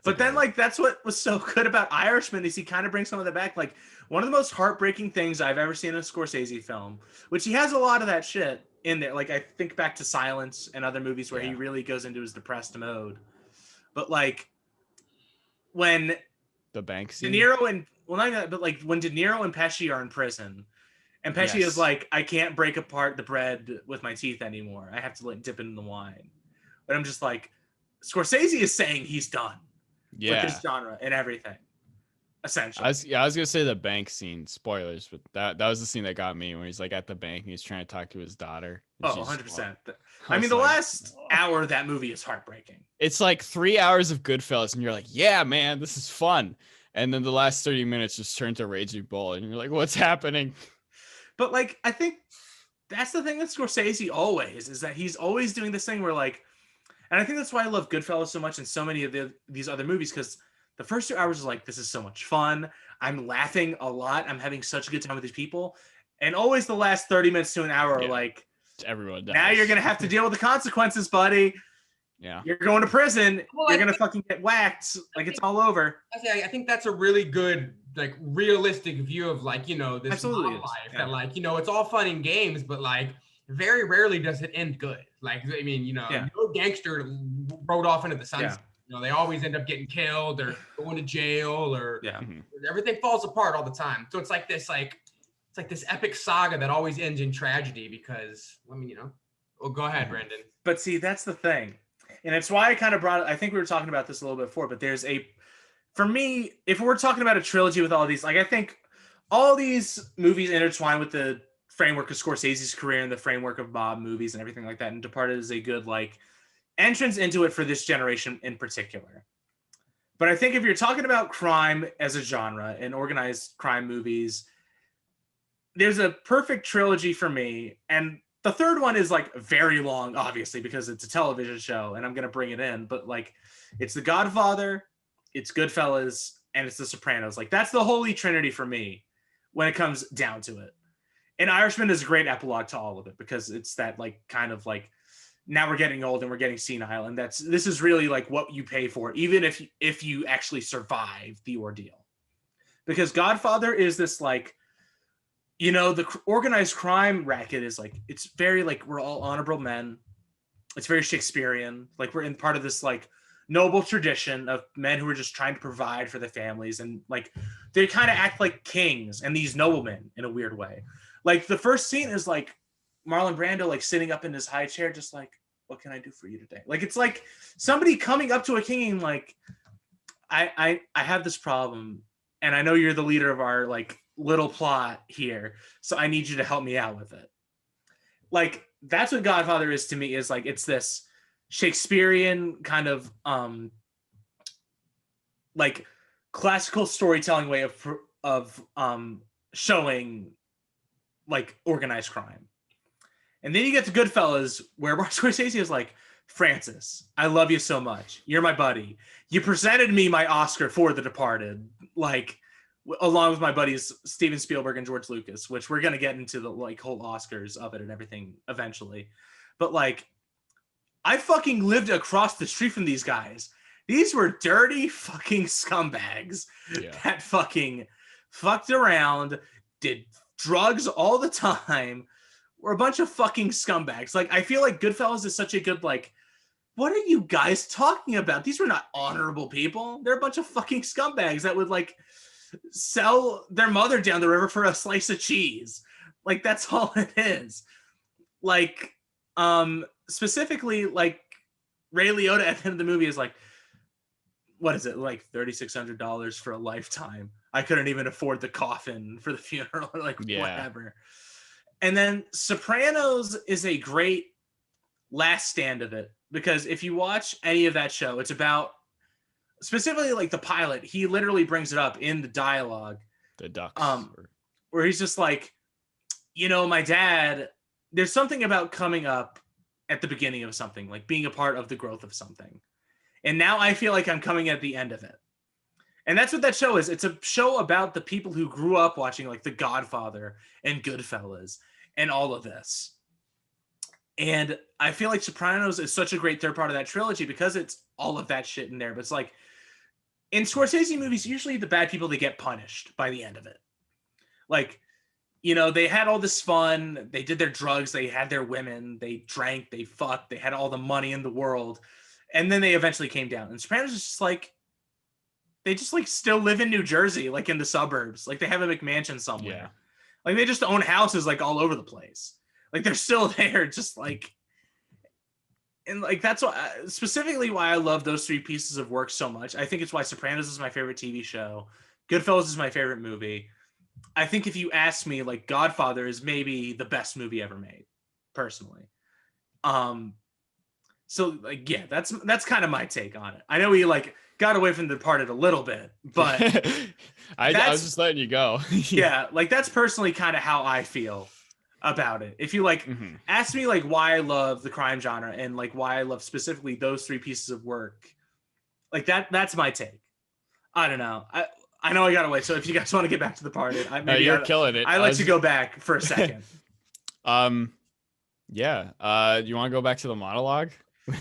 But then, like, that's what was so good about Irishman is he kind of brings some of that back. Like, one of the most heartbreaking things I've ever seen in a Scorsese film, which he has a lot of that shit in there. Like, I think back to Silence and other movies where he really goes into his depressed mode. But like, when the bank scene, De Niro and like when De Niro and Pesci are in prison, and Pesci is like, I can't break apart the bread with my teeth anymore. I have to like dip it in the wine. But I'm just like, Scorsese is saying he's done with this genre and everything. Essentially. I was gonna say the bank scene, spoilers, but that was the scene that got me when he's like at the bank and he's trying to talk to his daughter. 100%. I mean, the last hour of that movie is heartbreaking. It's like 3 hours of Goodfellas and you're like, yeah, man, this is fun. And then the last 30 minutes just turn to Raging Bull and you're like, what's happening? But like, I think that's the thing with Scorsese always, is that he's always doing this thing where like, and I think that's why I love Goodfellas so much and so many of these other movies, because the first 2 hours is like, this is so much fun. I'm laughing a lot. I'm having such a good time with these people. And always the last 30 minutes to an hour are like, everyone dies. Now you're going to have to deal with the consequences, buddy. Yeah. You're going to prison. You're going to fucking get whacked. Like, it's all over. I think that's a really good, like, realistic view of, like, you know, this life. That, like, you know, it's all fun and games, but, like, very rarely does it end good. Like, I mean, you know, no gangster rode off into the sunset. Yeah. You know, they always end up getting killed or going to jail or everything falls apart all the time. So it's like this, it's like this epic saga that always ends in tragedy because, I mean, you know, well, go ahead, Brendan. But see, that's the thing. And it's why I kind of brought it. I think we were talking about this a little bit before, but there's for me, if we're talking about a trilogy with all these, like, I think all these movies intertwine with the framework of Scorsese's career and the framework of mob movies and everything like that. And Departed is a good, like, entrance into it for this generation in particular. But I think if you're talking about crime as a genre and organized crime movies, there's a perfect trilogy for me. And the third one is like very long, obviously, because it's a television show and I'm going to bring it in. But like, it's The Godfather, it's Goodfellas, and it's The Sopranos. Like, that's the holy trinity for me when it comes down to it. And Irishman is a great epilogue to all of it because it's that, like, kind of like, now we're getting old and we're getting senile, and this is really like what you pay for, even if you actually survive the ordeal. Because Godfather is this, like, you know, the organized crime racket is like, it's very like, we're all honorable men. It's very Shakespearean. Like, we're in part of this like noble tradition of men who are just trying to provide for the families, and like they kind of act like kings and these noblemen in a weird way. Like, the first scene is like Marlon Brando, like, sitting up in his high chair, just like, what can I do for you today? Like, it's like somebody coming up to a king and like, I have this problem, and I know you're the leader of our like little plot here, so I need you to help me out with it. Like that's what Godfather is to me, is like it's this Shakespearean kind of like classical storytelling way of showing like organized crime. And then you get to Goodfellas, where Martin Scorsese is like, Francis, I love you so much. You're my buddy. You presented me my Oscar for The Departed, like along with my buddies Steven Spielberg and George Lucas, which we're gonna get into the like whole Oscars of it and everything eventually. But like, I fucking lived across the street from these guys. These were dirty fucking scumbags that fucking fucked around, did drugs all the time. We're a bunch of fucking scumbags. Like, I feel like Goodfellas is such a good, like, what are you guys talking about? These were not honorable people. They're a bunch of fucking scumbags that would, like, sell their mother down the river for a slice of cheese. Like, that's all it is. Like, specifically, like, Ray Liotta at the end of the movie is like, what is it, like $3,600 for a lifetime? I couldn't even afford the coffin for the funeral, or like whatever. And then Sopranos is a great last stand of it, because if you watch any of that show, it's about specifically like the pilot. He literally brings it up in the dialogue, the ducks, where he's just like, you know, my dad, there's something about coming up at the beginning of something, like being a part of the growth of something. And now I feel like I'm coming at the end of it. And that's what that show is. It's a show about the people who grew up watching like The Godfather and Goodfellas and all of this. And I feel like Sopranos is such a great third part of that trilogy because it's all of that shit in there. But it's like, in Scorsese movies, usually the bad people, they get punished by the end of it. Like, you know, they had all this fun. They did their drugs. They had their women. They drank. They fucked. They had all the money in the world. And then they eventually came down. And Sopranos is just like, they just like still live in New Jersey, like in the suburbs. Like they have a McMansion somewhere. Yeah. Like they just own houses like all over the place. Like they're still there, just like, and like that's why, specifically why I love those three pieces of work so much. I think it's why Sopranos is my favorite TV show. Goodfellas is my favorite movie. I think if you ask me, like Godfather is maybe the best movie ever made, personally. So like, yeah, that's kind of my take on it. I know we like got away from The Departed a little bit, but I was just letting you go. Yeah, like that's personally kind of how I feel about it. If you like ask me like why I love the crime genre and like why I love specifically those three pieces of work, like that's my take. I don't know. I know I got away. So if you guys want to get back to The Departed, you're killing it. I let you go back for a second. Yeah. You want to go back to the monologue?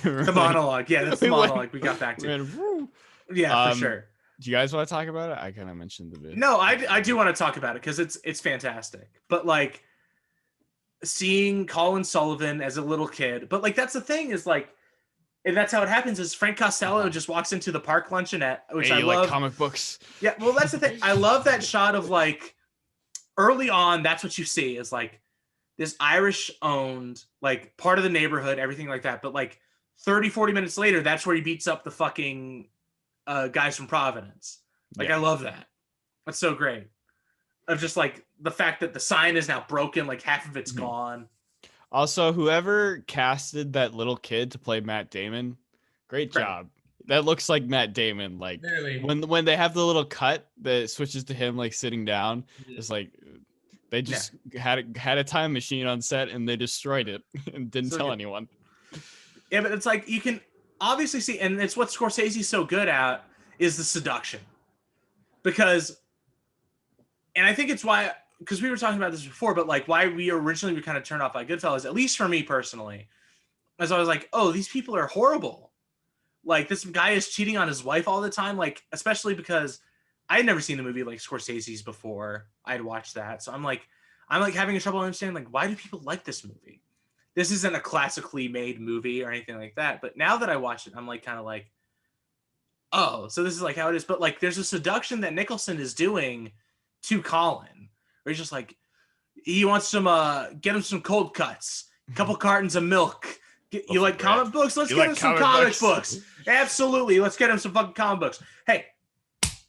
The monologue. Yeah, that's the monologue we got back to. Yeah, for sure. Do you guys want to talk about it? I kind of mentioned the bit. No, I do want to talk about it because it's fantastic. But like seeing Colin Sullivan as a little kid, but like that's the thing is like, and that's how it happens is Frank Costello just walks into the park luncheonette, which I love. Like comic books. Yeah, well that's the thing. I love that shot of like early on, that's what you see is like this Irish owned like part of the neighborhood, everything like that. But like 30-40 minutes later, that's where he beats up the fucking guys from Providence. Like, I love that. That's so great. Of just like the fact that the sign is now broken, like half of it's gone. Also, whoever casted that little kid to play Matt Damon, great job. That looks like Matt Damon. Like when they have the little cut that switches to him like sitting down, it's like they just had a time machine on set and they destroyed it and didn't tell anyone. Yeah, but it's like you can obviously see, and it's what Scorsese's so good at is the seduction. Because, and I think it's why, because we were talking about this before, but like why we originally were kind of turned off by Goodfellas, at least for me personally, as I was like, oh, these people are horrible. Like this guy is cheating on his wife all the time, like especially because I had never seen a movie like Scorsese's before. I had watched that, so I'm like having a trouble understanding like why do people like this movie? This isn't a classically made movie or anything like that. But now that I watch it, I'm like kind of like, oh, so this is like how it is. But like there's a seduction that Nicholson is doing to Colin, where he's just like, he wants some get him some cold cuts, a couple cartons of milk. You like comic books? Let's get him some comic books. Absolutely. Let's get him some fucking comic books. Hey,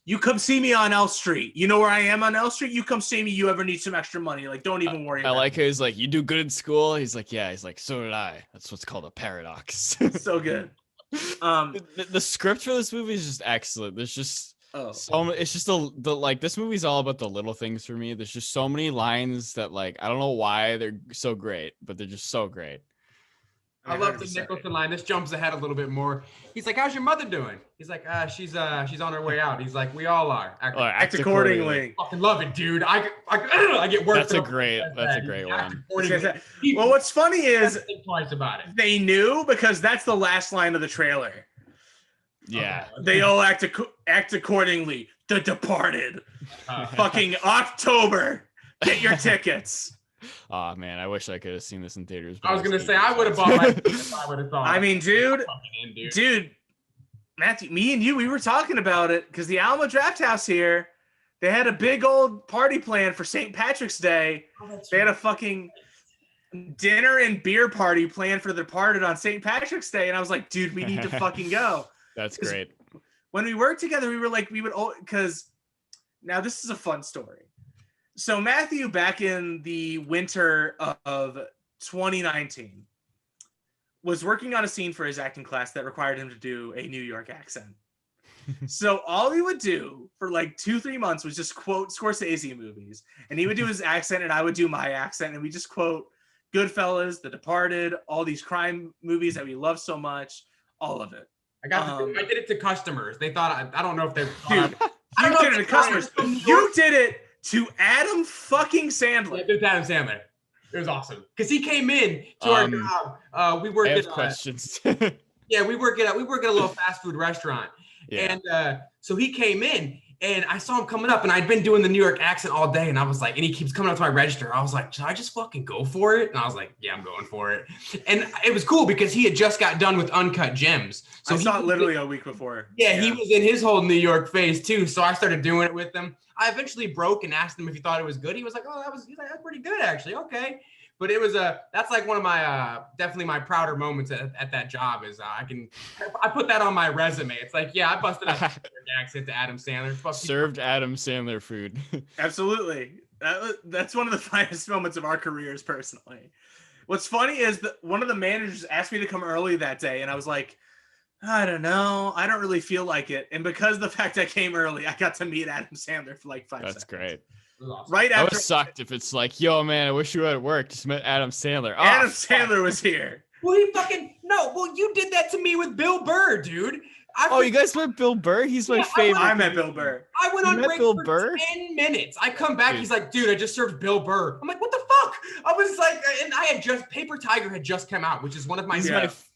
you come see me on L Street. You know where I am on L Street? You come see me. You ever need some extra money? Like, don't even worry I about like it. he's like, you do good in school. He's like, yeah. He's like, so did I. That's what's called a paradox. So good. The script for this movie is just excellent. There's just Oh. it's just the like this movie's all about the little things for me. There's just so many lines that like I don't know why they're so great, but they're just so great. I love the Nicholson line. This jumps ahead a little bit more. He's like, "How's your mother doing?" He's like, she's on her way out." He's like, "We all are." Act accordingly. Fucking love it, dude. I get worked. That's a great one. Well, what's funny is think twice about it. they knew because that's the last line of the trailer. Yeah. Okay. They all act accordingly. The Departed. Fucking October. Get your tickets. Oh man, I wish I could have seen this in theaters. I was gonna say I would have bought my if I would have thought. I mean, dude, Matthew, me and you, we were talking about it because the Alamo Draft House here, they had a big old party plan for St. Patrick's Day. They had a fucking dinner and beer party planned for The Departed on St. Patrick's Day, and I was like, dude, we need to fucking go. That's great. When we worked together, we were like, because now this is a fun story. So Matthew, back in the winter of 2019, was working on a scene for his acting class that required him to do a New York accent. So all he would do for like 2-3 months was just quote Scorsese movies. And he would do his accent and I would do my accent. And we just quote Goodfellas, The Departed, all these crime movies that we love so much, all of it. I did it to customers. They thought, I don't know if they Dude, you did it to customers. You did it to Adam fucking Sandler. Yeah, it was Adam Sandler. It was awesome because he came in to our job. We work I at have questions. yeah, we work at a little fast food restaurant, Yeah. and so he came in and I saw him coming up, and I'd been doing the New York accent all day, and I was like, and he keeps coming up to my register. I was like, should I just fucking go for it? And I was like, yeah, I'm going for it. And it was cool because he had just got done with Uncut Gems. So I saw it literally a week before. Yeah, he was in his whole New York phase too. So I started doing it with him. I eventually broke and asked him if he thought it was good. He was like, "Oh, that's pretty good actually." Okay, but it was that's like one of my definitely my prouder moments at that job is I put that on my resume. It's like, yeah, I busted out the accent to Adam Sandler. Served Adam Sandler food. Absolutely, that's one of the finest moments of our careers personally. What's funny is that one of the managers asked me to come early that day, and I was like, I don't know. I don't really feel like it. And because of the fact I came early, I got to meet Adam Sandler for like 5 seconds. That's great. Awesome. Right I after was sucked if it's like, yo, man, I wish you were at work. Just met Adam Sandler. Oh, Adam Sandler was here. Well, you did that to me with Bill Burr, dude. You guys met Bill Burr? He's my favorite. I met Bill Burr. I went You on met break Bill for Burr? 10 minutes. I come back. Dude. He's like, dude, I just served Bill Burr. I'm like, what the fuck? I was like, and I had just Paper Tiger had just come out, which is one of my.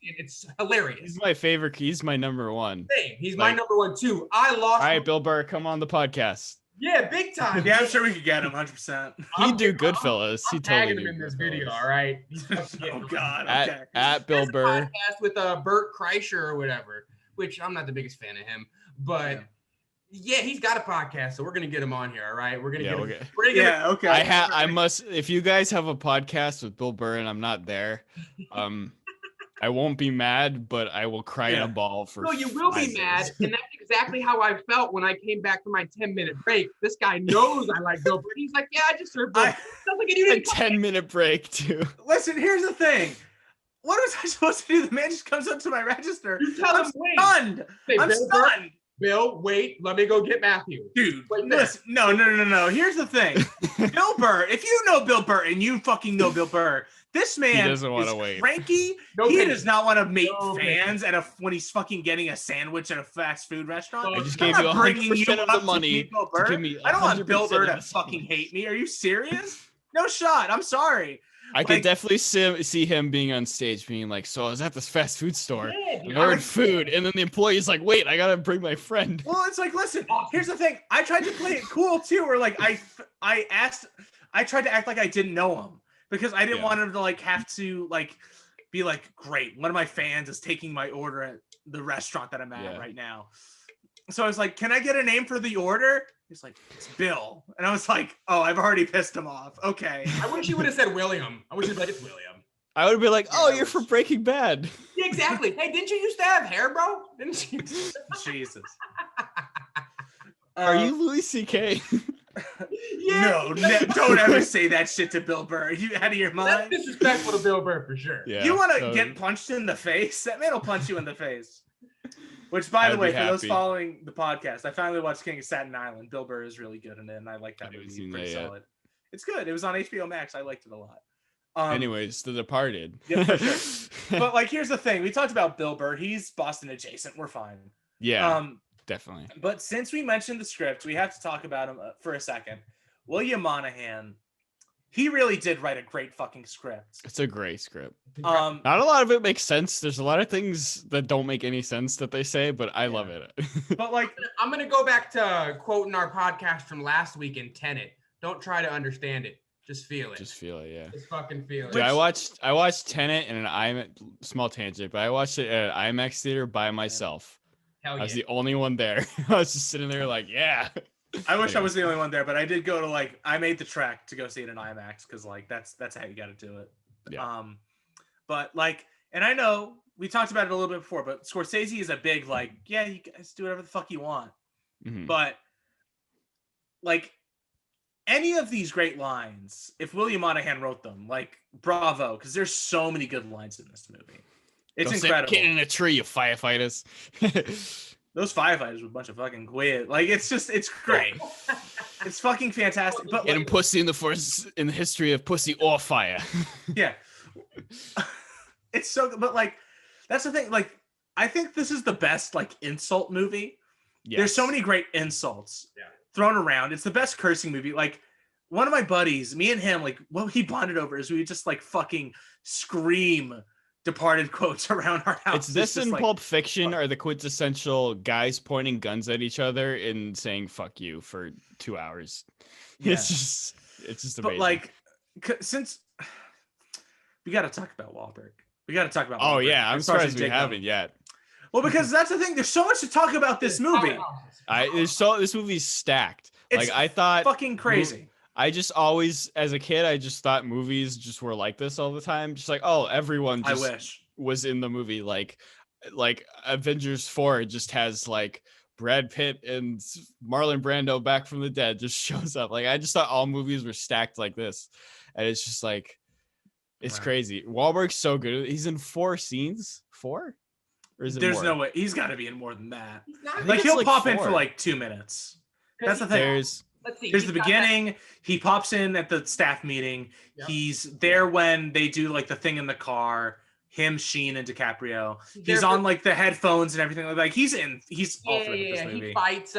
It's hilarious. He's my favorite. He's my number one. Same. He's my number one too. I lost. All right, Bill Burr, come on the podcast. Yeah, big time. Yeah, I'm sure we could get him 100%. He'd do Goodfellas. I'm He'd tagging totally him in do this Goodfellas. video. All right. Oh God. Okay. At Bill Burr. Podcast with Bert Kreischer or whatever, which I'm not the biggest fan of him, but yeah, he's got a podcast, so we're gonna get him on here. All right, we're gonna get him. We're gonna get him. Okay. I must. If you guys have a podcast with Bill Burr and I'm not there, I won't be mad, but I will cry in a ball for. No, you will be mad, and that's exactly how I felt when I came back from my 10-minute break. This guy knows I like Bill Burr. He's like, yeah, I just served Bill. Sounds like a 10-minute break too. Listen, here's the thing. What was I supposed to do? The man just comes up to my register. You tell him, wait. Stunned. Say, I'm Bill, stunned. Bill, wait. Let me go get Matthew. Dude, Wait, listen. No. Here's the thing. Bill Burr, if you know Bill Burr and you fucking know Bill Burr, this man doesn't want to is wait. cranky. No he pity. does not want to meet No fans when he's fucking getting a sandwich at a fast food restaurant. I just I'm gave you not bringing 100% you of up the to money meet Bill to Burr. give me I don't want Bill 100% Burr of to the fucking sandwich. hate me. Are you serious? No shot. I'm sorry. I could definitely see him being on stage being like, so I was at this fast food store and ordered food, and then the employee's like, wait, I gotta bring my friend. Well, it's like, listen, here's the thing. I tried to play it cool too, where like I tried to act like I didn't know him because I didn't want him to like have to like be like, great, one of my fans is taking my order at the restaurant that I'm at right now. So I was like, can I get a name for the order? He's like, it's Bill. And I was like, oh, I've already pissed him off. Okay. I wish you would have said William. I wish you'd like, it's William. I would be like, oh, you're from Breaking Bad. Yeah, exactly. Hey, didn't you used to have hair, bro? Didn't you? Jesus. Are you Louis C.K.? No, don't ever say that shit to Bill Burr. Are you out of your That's mind? disrespectful to Bill Burr for sure. Yeah. You want to so- get punched in the face? That man will punch you in the face. Which, by the I'd way, be for those happy. following the podcast, I finally watched King of Staten Island. Bill Burr is really good in it, and I like that I haven't movie. seen Pretty that yet. solid. It's good. It was on HBO Max. I liked it a lot. Anyways, The Departed. Yeah, for sure. But like, here's the thing: we talked about Bill Burr. He's Boston adjacent. We're fine. Yeah, definitely. But since we mentioned the script, we have to talk about him for a second. William Monahan. He really did write a great fucking script. It's a great script. Um, Not a lot of it makes sense. There's a lot of things that don't make any sense that they say, but I love it. but like, I'm gonna go back to quoting our podcast from last week in Tenet. Don't try to understand it. Just feel it. Just feel it, yeah. Just fucking feel it. Dude, I watched Tenet in an IMAX, small tangent, but I watched it at an IMAX theater by myself. Hell I yeah. was the only one there. I was just sitting there like, yeah. I wish Yeah. I was the only one there, but I did go to like, I made the trek to go see it in IMAX because like that's how you got to do it. Yeah. But like, and I know we talked about it a little bit before, but Scorsese is a big like, yeah, you guys do whatever the fuck you want. Mhm. But like, any of these great lines, if William Monahan wrote them, like, bravo, because there's so many good lines in this movie. It's Don't incredible. Sit in a tree, you firefighters. Those firefighters were a bunch of fucking quid. Like, it's great. It's fucking fantastic. But Getting pussy in the history of pussy or fire. yeah, it's so good. But like, that's the thing. Like, I think this is the best like insult movie. Yes. There's so many great insults thrown around. It's the best cursing movie. Like, one of my buddies, me and him, like, what he bonded over is we would just like fucking scream Departed quotes around our house. It's this just and like, Pulp Fiction are the quintessential guys pointing guns at each other and saying "fuck you" for 2 hours. Yeah. It's just amazing. But like, since we got to talk about Wahlberg, we got to talk about. Oh Wahlberg yeah, I'm and Sergeant surprised we Jacob. haven't yet. Well, because that's the thing. There's so much to talk about this movie. This movie's stacked. It's Like I thought, fucking crazy. I just always, as a kid, I just thought movies just were like this all the time. Just like, oh, everyone I just wish. was in the movie. Like Avengers 4 just has like Brad Pitt and Marlon Brando back from the dead just shows up. Like I just thought all movies were stacked like this, and it's just like it's Right. crazy. Wahlberg's so good. He's in 4 scenes. 4? Or is it There's more? no way. He's got to be in more than that. He's not think Like it's he'll like pop in 4. for like 2 minutes. That's the thing. There's Let's see. There's he's the got that- beginning. He pops in at the staff meeting. Yep. He's there when they do like the thing in the car. Him, Sheen, and DiCaprio. there He's for- on like the headphones and everything. Like he's all Yeah, through this yeah, movie. he fights.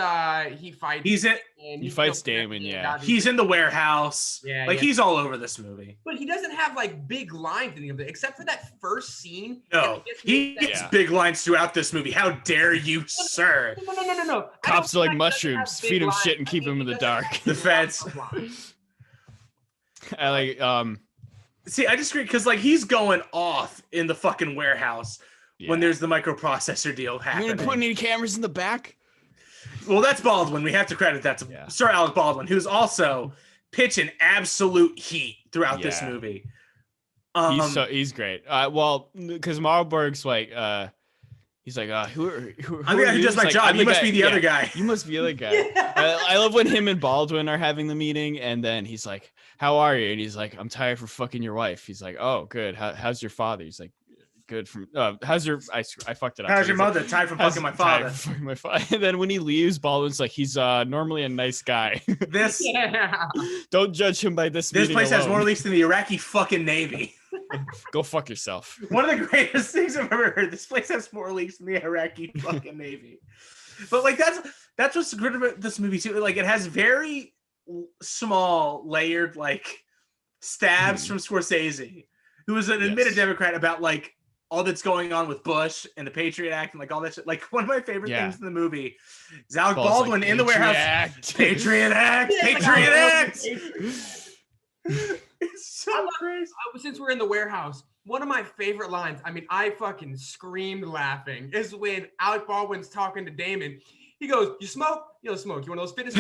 He fights. He's in. and He he's fights still Damon, connected, yeah. obviously. He's in the warehouse. Yeah, like yeah. he's all over this movie. But he doesn't have like big lines in any of it, except for that first scene. No, and he gets gets Yeah. big lines throughout this movie. How dare you, sir? No. I don't cops feel are like he doesn't have mushrooms. big Feed him lines. shit and I keep mean, him in he the doesn't dark. have The big feds. lines. I like See, I disagree because like he's going off in the fucking warehouse when yeah. there's the microprocessor deal You're happening. gonna put any cameras in the back? Well, that's Baldwin. We have to credit that to Yeah. Sir Alec Baldwin, who's also pitching absolute heat throughout this Yeah. movie. He's great. Well, because Marlberg's like he's like who I'm the guy who you? does He's my like, job. "I'm You must guy- be the yeah, other guy. You must be the other guy. Yeah. I love when him and Baldwin are having the meeting, and then he's like, "How are you?" And he's like, "I'm tired for fucking your wife." He's like, "Oh, good. How's your father?" He's like, "Good from." How's your? I fucked it up. How's So your he's like, mother? Tied from "How's- fucking my tired father. from fucking my father." And then when he leaves, Baldwin's like, "He's normally a nice guy. This Yeah. Don't judge him by this." this meeting place has alone. more leaks than the Iraqi fucking Navy. Go fuck yourself. One of the greatest things I've ever heard. This place has more leaks than the Iraqi fucking Navy. But like that's what's good about this movie too. Like it has very small layered like stabs from Scorsese, who is an admitted Yes. Democrat, about like all that's going on with Bush and the Patriot Act and like all that shit. Like one of my favorite Yeah. things in the movie is Alec Bald's Baldwin like, in the warehouse. Act. Patriot Act, Yeah, it's Patriot like, Act. It's I so love- crazy. Since we're in the warehouse, one of my favorite lines, I mean, I fucking screamed laughing, is when Alec Baldwin's talking to Damon. He goes, "You smoke? You don't smoke. You want those fitness?"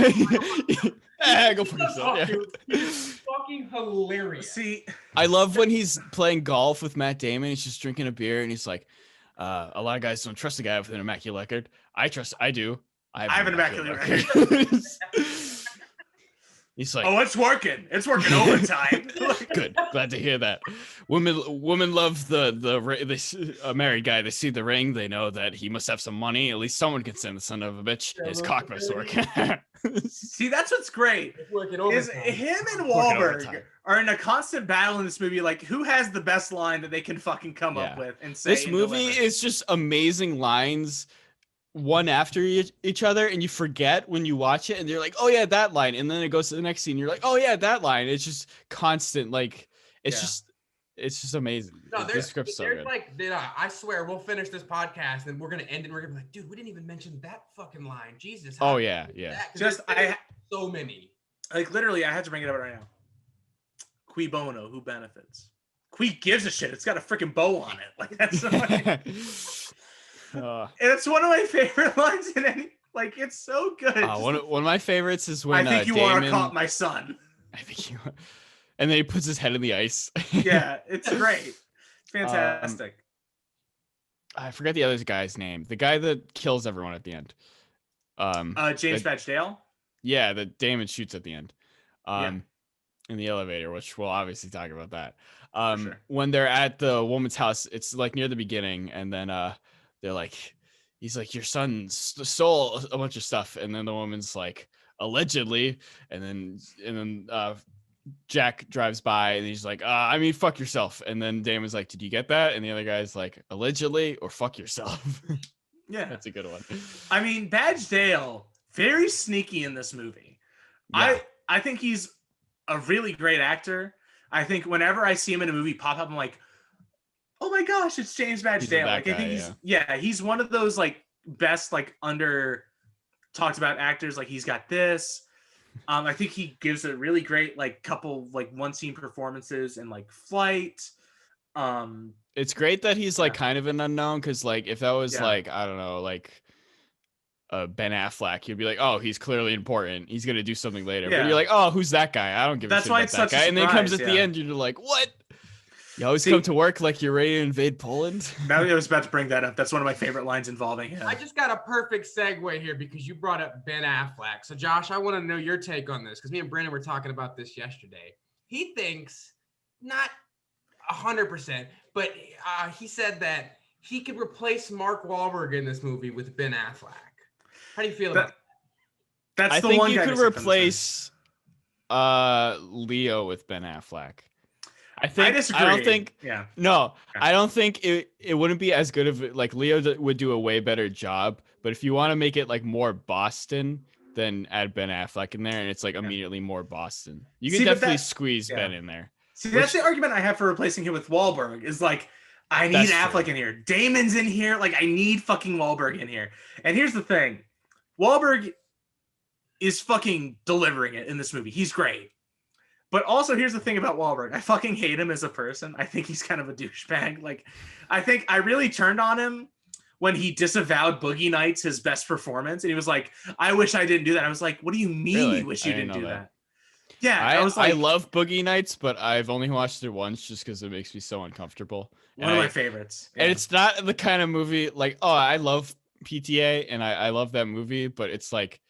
Go for yourself. Yeah. It's fucking hilarious. See, I love when he's playing golf with Matt Damon. He's just drinking a beer and he's like, a lot of guys don't trust a guy with an immaculate record. I do. I have an immaculate record. He's like, oh, it's working. It's working overtime. good. Glad to hear that. Women love a married guy. They see the ring. They know that he must have some money. At least someone can send the son of a bitch. His cock must work. See, that's what's great. It's working Is overtime. him and Working Wahlberg overtime. are in a constant battle in this movie. Like, who has the best line that they can fucking come up with and say? This and movie deliver? is just amazing lines, one after each other, and you forget when you watch it, and you're like, oh yeah, that line, and then it goes to the next scene, you're like, oh yeah, that line. It's just constant, like it's just amazing. No, This script's so there's good. like, I swear, we'll finish this podcast and we're gonna end it. And we're gonna be like, dude, we didn't even mention that fucking line. Jesus. Oh yeah, yeah. That? 'Cause Just there's so many. like literally, I had to bring it up right now. Qui bono, who benefits? Qui gives a shit. It's got a freaking bow on it. Like that's. And it's one of my favorite lines in any. Like it's so good. One of my favorites is when I think you Damon, want to call my son. I think you. And then he puts his head in the ice. Yeah, it's great. It's fantastic. I forget the other guy's name. The guy that kills everyone at the end. James Badge Dale. Yeah, that Damon shoots at the end. In the elevator, which we'll obviously talk about that. Sure. When they're at the woman's house, it's like near the beginning, and then they're like, he's like, your son stole a bunch of stuff, and then the woman's like, allegedly, and then Jack drives by and he's like, I mean, fuck yourself. And then Damon's like, did you get that? And the other guy's like, allegedly or fuck yourself. Yeah, that's a good one. I mean, Badge Dale, very sneaky in this movie. Yeah. I think he's a really great actor. I think whenever I see him in a movie pop up, I'm like, oh my gosh, it's James Badge Dale. Like, I think he's one of those like best like under talked about actors. Like he's got this. I think he gives a really great like couple like one scene performances in like Flight. It's great that he's like kind of an unknown, because like if that was like, I don't know, like Ben Affleck, you'd be like, oh, he's clearly important, he's gonna do something later. But you're like, oh, who's that guy? I don't give a shit about that guy. And then he comes at the end, you're like, what? You always come to work like you're ready to invade Poland. I was about to bring that up. That's one of my favorite lines involving him. I just got a perfect segue here because you brought up Ben Affleck. So Josh, I want to know your take on this because me and Brandon were talking about this yesterday. He thinks, not 100%, but he said that he could replace Mark Wahlberg in this movie with Ben Affleck. How do you feel about that? I think you could replace Leo with Ben Affleck. I disagree. I don't think. Yeah. No, I don't think it wouldn't be as good of like Leo would do a way better job. But if you want to make it like more Boston, then add Ben Affleck in there, and it's like immediately more Boston. You can definitely squeeze Ben in there. See, that's the argument I have for replacing him with Wahlberg. Is like I need Affleck in here. Damon's in here. Like I need fucking Wahlberg in here. And here's the thing, Wahlberg is fucking delivering it in this movie. He's great. But also, here's the thing about Wahlberg. I fucking hate him as a person. I think he's kind of a douchebag. Like, I think I really turned on him when he disavowed Boogie Nights his best performance. And he was like, I wish I didn't do that. I was like, what do you mean you wish you didn't do that? Yeah, I love Boogie Nights, but I've only watched it once just because it makes me so uncomfortable. One of my favorites. And it's not the kind of movie like, oh, I love PTA and I love that movie, but it's like,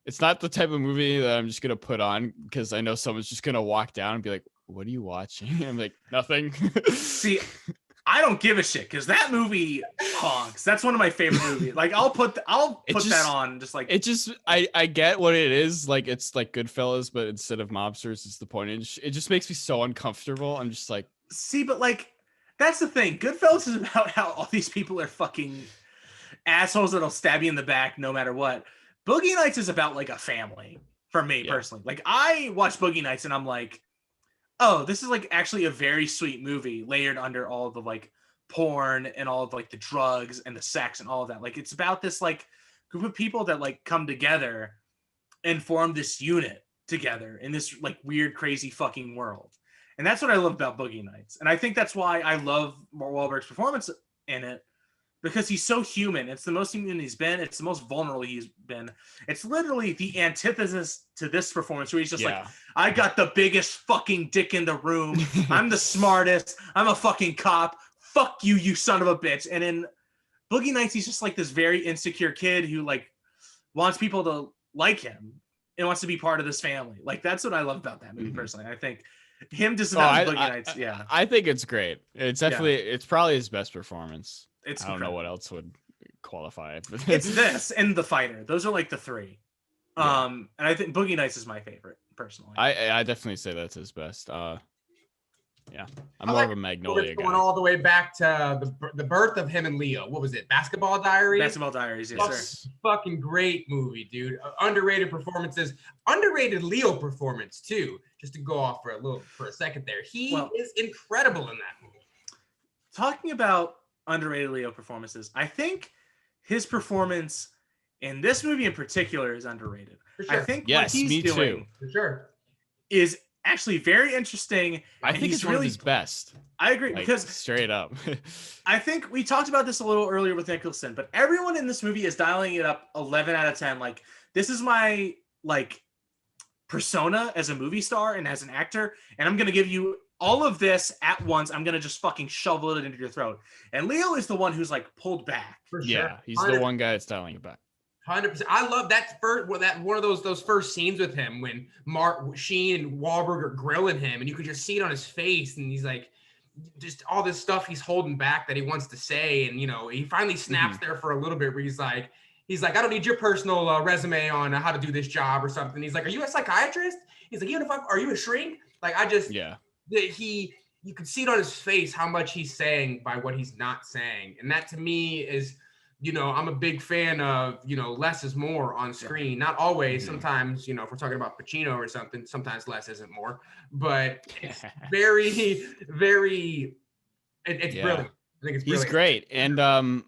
it's not the type of movie that I'm just going to put on because I know someone's just going to walk down and be like, what are you watching? And I'm like, nothing. See, I don't give a shit because that movie honks. That's one of my favorite movies. Like I'll put that on just like. It just, I get what it is. Like it's like Goodfellas, but instead of mobsters, it's the point. It just makes me so uncomfortable. I'm just like. See, but like, that's the thing. Goodfellas is about how all these people are fucking assholes that'll stab you in the back no matter what. Boogie Nights is about like a family for me personally. Like I watch Boogie Nights and I'm like, oh, this is like actually a very sweet movie layered under all the like porn and all of like the drugs and the sex and all of that. Like it's about this like group of people that like come together and form this unit together in this like weird, crazy fucking world. And that's what I love about Boogie Nights. And I think that's why I love Mark Wahlberg's performance in it. Because he's so human. It's the most human he's been. It's the most vulnerable he's been. It's literally the antithesis to this performance where he's just like, I got the biggest fucking dick in the room. I'm the smartest. I'm a fucking cop. Fuck you, you son of a bitch. And in Boogie Nights, he's just like this very insecure kid who like wants people to like him and wants to be part of this family. Like that's what I love about that movie Mhm. personally. I think him disavowing Boogie Nights. Yeah, I think it's great. It's definitely, it's probably his best performance. it's I don't know incredible. what else would qualify it. It's this and The Fighter. Those are like the three. Yeah. And I think Boogie Nights is my favorite personally. I definitely say that's his best. Yeah, I'm I more like of a It's Magnolia going guy. all the way back to the birth of him and Leo. What was it? Basketball Diaries. Basketball Diaries, yes, sir. Fucking great movie, dude. Underrated performances. Underrated Leo performance too. Just to go off for a second there. He is incredible in that movie. Talking about underrated Leo performances, I think his performance in this movie in particular is underrated. For sure. I think Yes, what he's me doing too. For sure. is actually very interesting. I and think he's it's one of his best. I agree Like, because straight up. I think we talked about this a little earlier with Nicholson, but everyone in this movie is dialing it up 11 out of 10. Like, this is my like persona as a movie star and as an actor, and I'm gonna give you all of this at once. I'm gonna just fucking shovel it into your throat. And Leo is the one who's like pulled back. For sure. Yeah, he's the one guy that's dialing it back. 100%. I love that one of those first scenes with him when Sheen and Wahlberg are grilling him, and you could just see it on his face, and he's like, just all this stuff he's holding back that he wants to say, and he finally snaps there for a little bit where he's like, I don't need your personal resume on how to do this job or something. He's like, are you a psychiatrist? He's like, are you a shrink? Like, you could see it on his face how much he's saying by what he's not saying, and that to me is. I'm a big fan of, less is more on screen. Not always. Sometimes, if we're talking about Pacino or something, sometimes less isn't more. But it's very, very, it's brilliant. I think it's brilliant. He's great. And I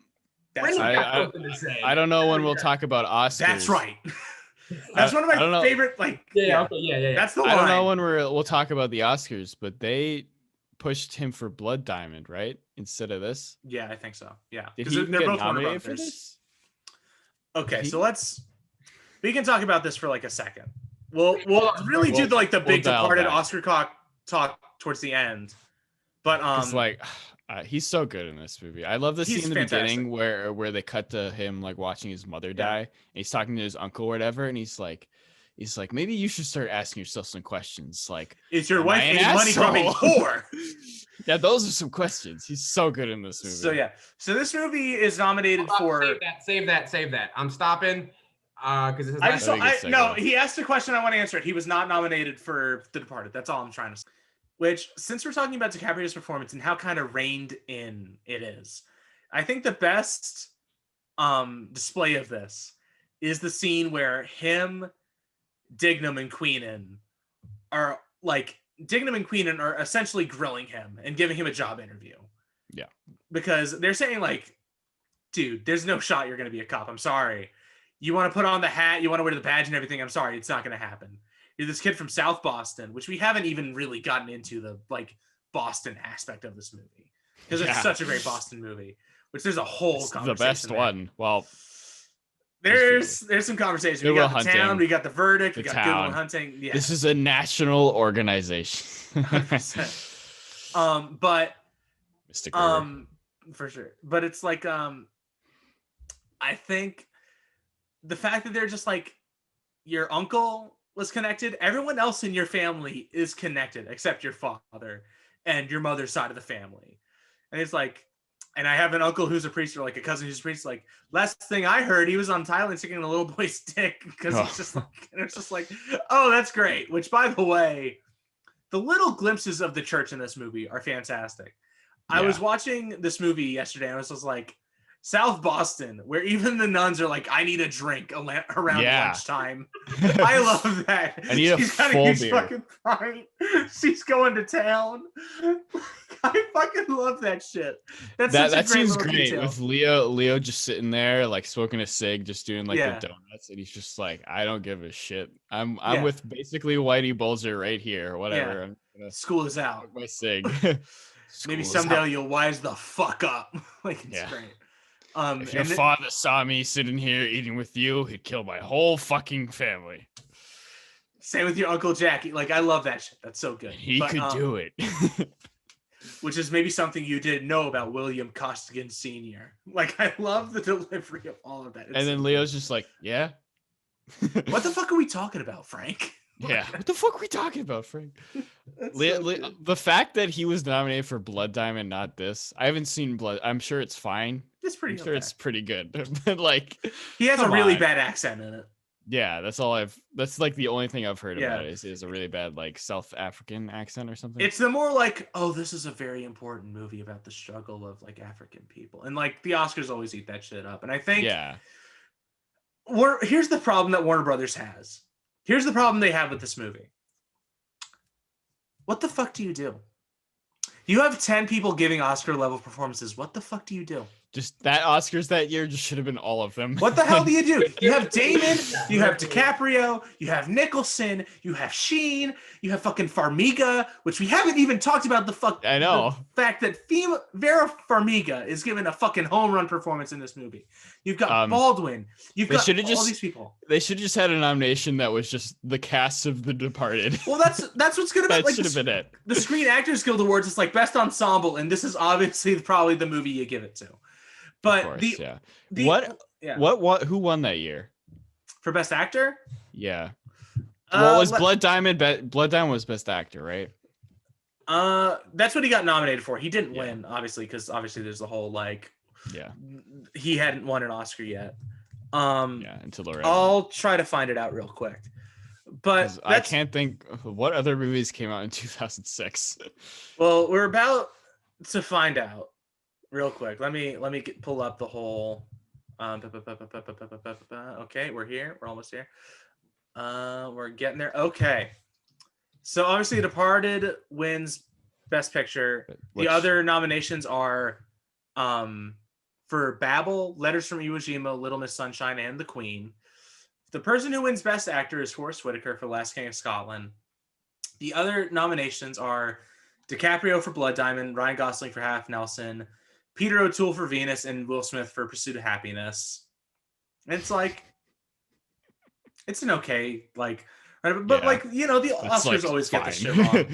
don't know when we'll talk about Oscars. That's right. That's one of my favorite, like, yeah. That's the line. I don't know when we'll talk about the Oscars, but they pushed him for Blood Diamond, right? Instead of this. Yeah, I think so. Yeah. Did he they're get both nominated for this? Okay, so we can talk about this for like a second. We'll really do the big Departed Oscar talk towards the end. But he's so good in this movie. I love the scene in the beginning where they cut to him like watching his mother die, and he's talking to his uncle or whatever, and he's like, maybe you should start asking yourself some questions. Like, is your wife a money grubbing whore? Yeah, those are some questions. He's so good in this movie. So this movie is nominated for. Save that. I'm stopping because no. He asked a question. I want to answer it. He was not nominated for The Departed. That's all I'm trying to say. Which, since we're talking about DiCaprio's performance and how kind of reined in it is, I think the best display of this is the scene where him, Dignam, and Queenan are essentially grilling him and giving him a job interview. Yeah. Because they're saying like, dude, there's no shot you're going to be a cop. I'm sorry. You want to put on the hat, you want to wear the badge and everything. I'm sorry. It's not going to happen. You're this kid from South Boston, which we haven't even really gotten into the like Boston aspect of this movie because it's such a great Boston movie, which there's a whole conversation. The best one. Well, there's some conversation. We got the town, we got the verdict, we got Good Will Hunting. Yeah. This is a national organization. 100%. But Mr. Gerber. For sure. But it's like I think the fact that they're just like your uncle was connected, everyone else in your family is connected except your father and your mother's side of the family. And it's like, and I have an uncle who's a priest or like a cousin who's a priest. Like last thing I heard, he was on Thailand sticking a little boy's dick because he's just like, and it's just like, oh, that's great. Which, by the way, the little glimpses of the church in this movie are fantastic. I was watching this movie yesterday and I was just like, South Boston, where even the nuns are like, I need a drink around lunchtime. I love that. I need a full beer. Fucking pint. She's going to town. I fucking love that shit. That seems great detail. With Leo just sitting there, like smoking a cig, just doing like the donuts, and he's just like, I don't give a shit. I'm with basically Whitey Bulger right here, whatever. I'm gonna School is out. My cig. Maybe someday you'll wise the fuck up. Like it's great. If your father saw me sitting here eating with you, he'd kill my whole fucking family. Same with your Uncle Jackie. Like, I love that shit. That's so good. He could do it. Which is maybe something you didn't know about William Costigan Sr. Like, I love the delivery of all of that. And then Leo's just like, yeah, What the fuck are we talking about, Frank? Yeah. What the fuck are we talking about, Frank? That's so good. The fact that he was nominated for Blood Diamond, not this. I haven't seen Blood. I'm sure it's fine. It's pretty I'm sure okay. it's pretty good. But like, He has a come really on. bad accent in it. Yeah, that's like the only thing I've heard Yeah. about it is a really bad like South African accent or something. It's the more like, oh, this is a very important movie about the struggle of like African people. And like the Oscars always eat that shit up. And I think here's the problem that Warner Brothers has. Here's the problem they have with this movie. What the fuck do you do? You have 10 people giving Oscar level performances. What the fuck do you do? Just that Oscars that year just should have been all of them. What the hell do you do? You have Damon, you have DiCaprio, you have Nicholson, you have Sheen, you have fucking Farmiga, which we haven't even talked about the fact that Vera Farmiga is given a fucking home run performance in this movie. You've got Baldwin. You've got all these people. They should have just had a nomination that was just the cast of The Departed. Well, that's what's good about that should have been it. The Screen Actors Guild Awards is like best ensemble, and this is obviously probably the movie you give it to. But who won that year for best actor? Yeah, what was Blood Diamond? Blood Diamond was best actor, right? That's what he got nominated for. He didn't win, obviously, because obviously there's the whole like, he hadn't won an Oscar yet. Until the I'll try to find it out real quick. But I can't think what other movies came out in 2006. Well, we're about to find out. Real quick, let me pull up the whole. Okay, we're here. We're almost here. We're getting there. Okay, so obviously, Departed wins Best Picture. The other nominations are, for Babel, Letters from Iwo Jima, Little Miss Sunshine, and The Queen. The person who wins Best Actor is Forest Whitaker for Last King of Scotland. The other nominations are DiCaprio for Blood Diamond, Ryan Gosling for Half Nelson, Peter O'Toole for Venus, and Will Smith for Pursuit of Happiness. And it's like, it's an okay, like, but like, you know, the Oscars always get this shit wrong.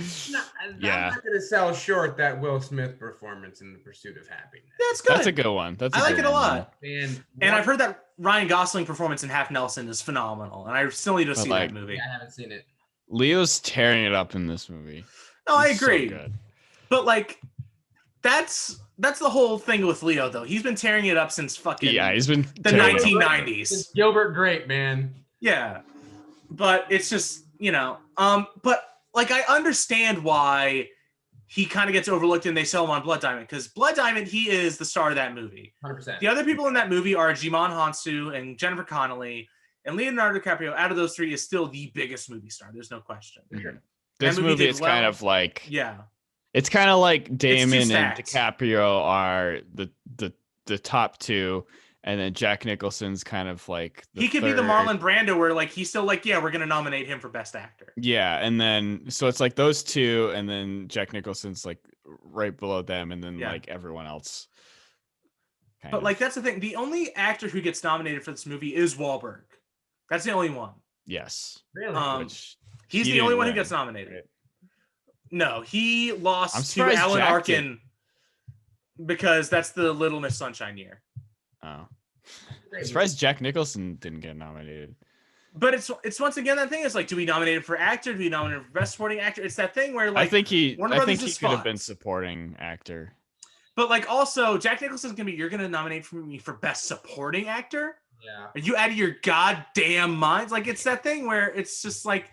I'm not gonna sell short that Will Smith performance in The Pursuit of Happiness. That's good. That's a good one. I like it a lot. And I've heard that Ryan Gosling performance in Half Nelson is phenomenal, and I still need to see that movie. I haven't seen it. Leo's tearing it up in this movie. No, I agree. So good. But like, that's the whole thing with Leo, though. He's been tearing it up since fucking he's been the 1990s. Since Gilbert Grape, man. Yeah, but it's just, you know, but like, I understand why he kind of gets overlooked and they sell him on Blood Diamond, because Blood Diamond, he is the star of that movie. 100%. The other people in that movie are Jimon Hansu and Jennifer Connelly, and Leonardo DiCaprio. Out of those three, is still the biggest movie star. There's no question. Mm-hmm. This movie is kind of like, it's kind of like Damon and DiCaprio are the top two, and then Jack Nicholson's kind of like he could be the Marlon Brando, where like he's still like, we're gonna nominate him for Best Actor. Yeah, and then so it's like those two, and then Jack Nicholson's like right below them, and then like everyone else. But like, that's the thing. The only actor who gets nominated for this movie is Wahlberg. That's the only one. Yes. Really? He's the only one who gets nominated. Right? No, he lost to Alan Arkin because that's the Little Miss Sunshine year. Oh. I'm surprised Jack Nicholson didn't get nominated. But it's once again that thing is like, do we nominate him for actor? Do we nominate him for best supporting actor? It's that thing where like, I think he could have been supporting actor. But like, also Jack Nicholson's you're gonna nominate me for best supporting actor? Yeah. Are you out of your goddamn minds? Like, it's that thing where it's just like,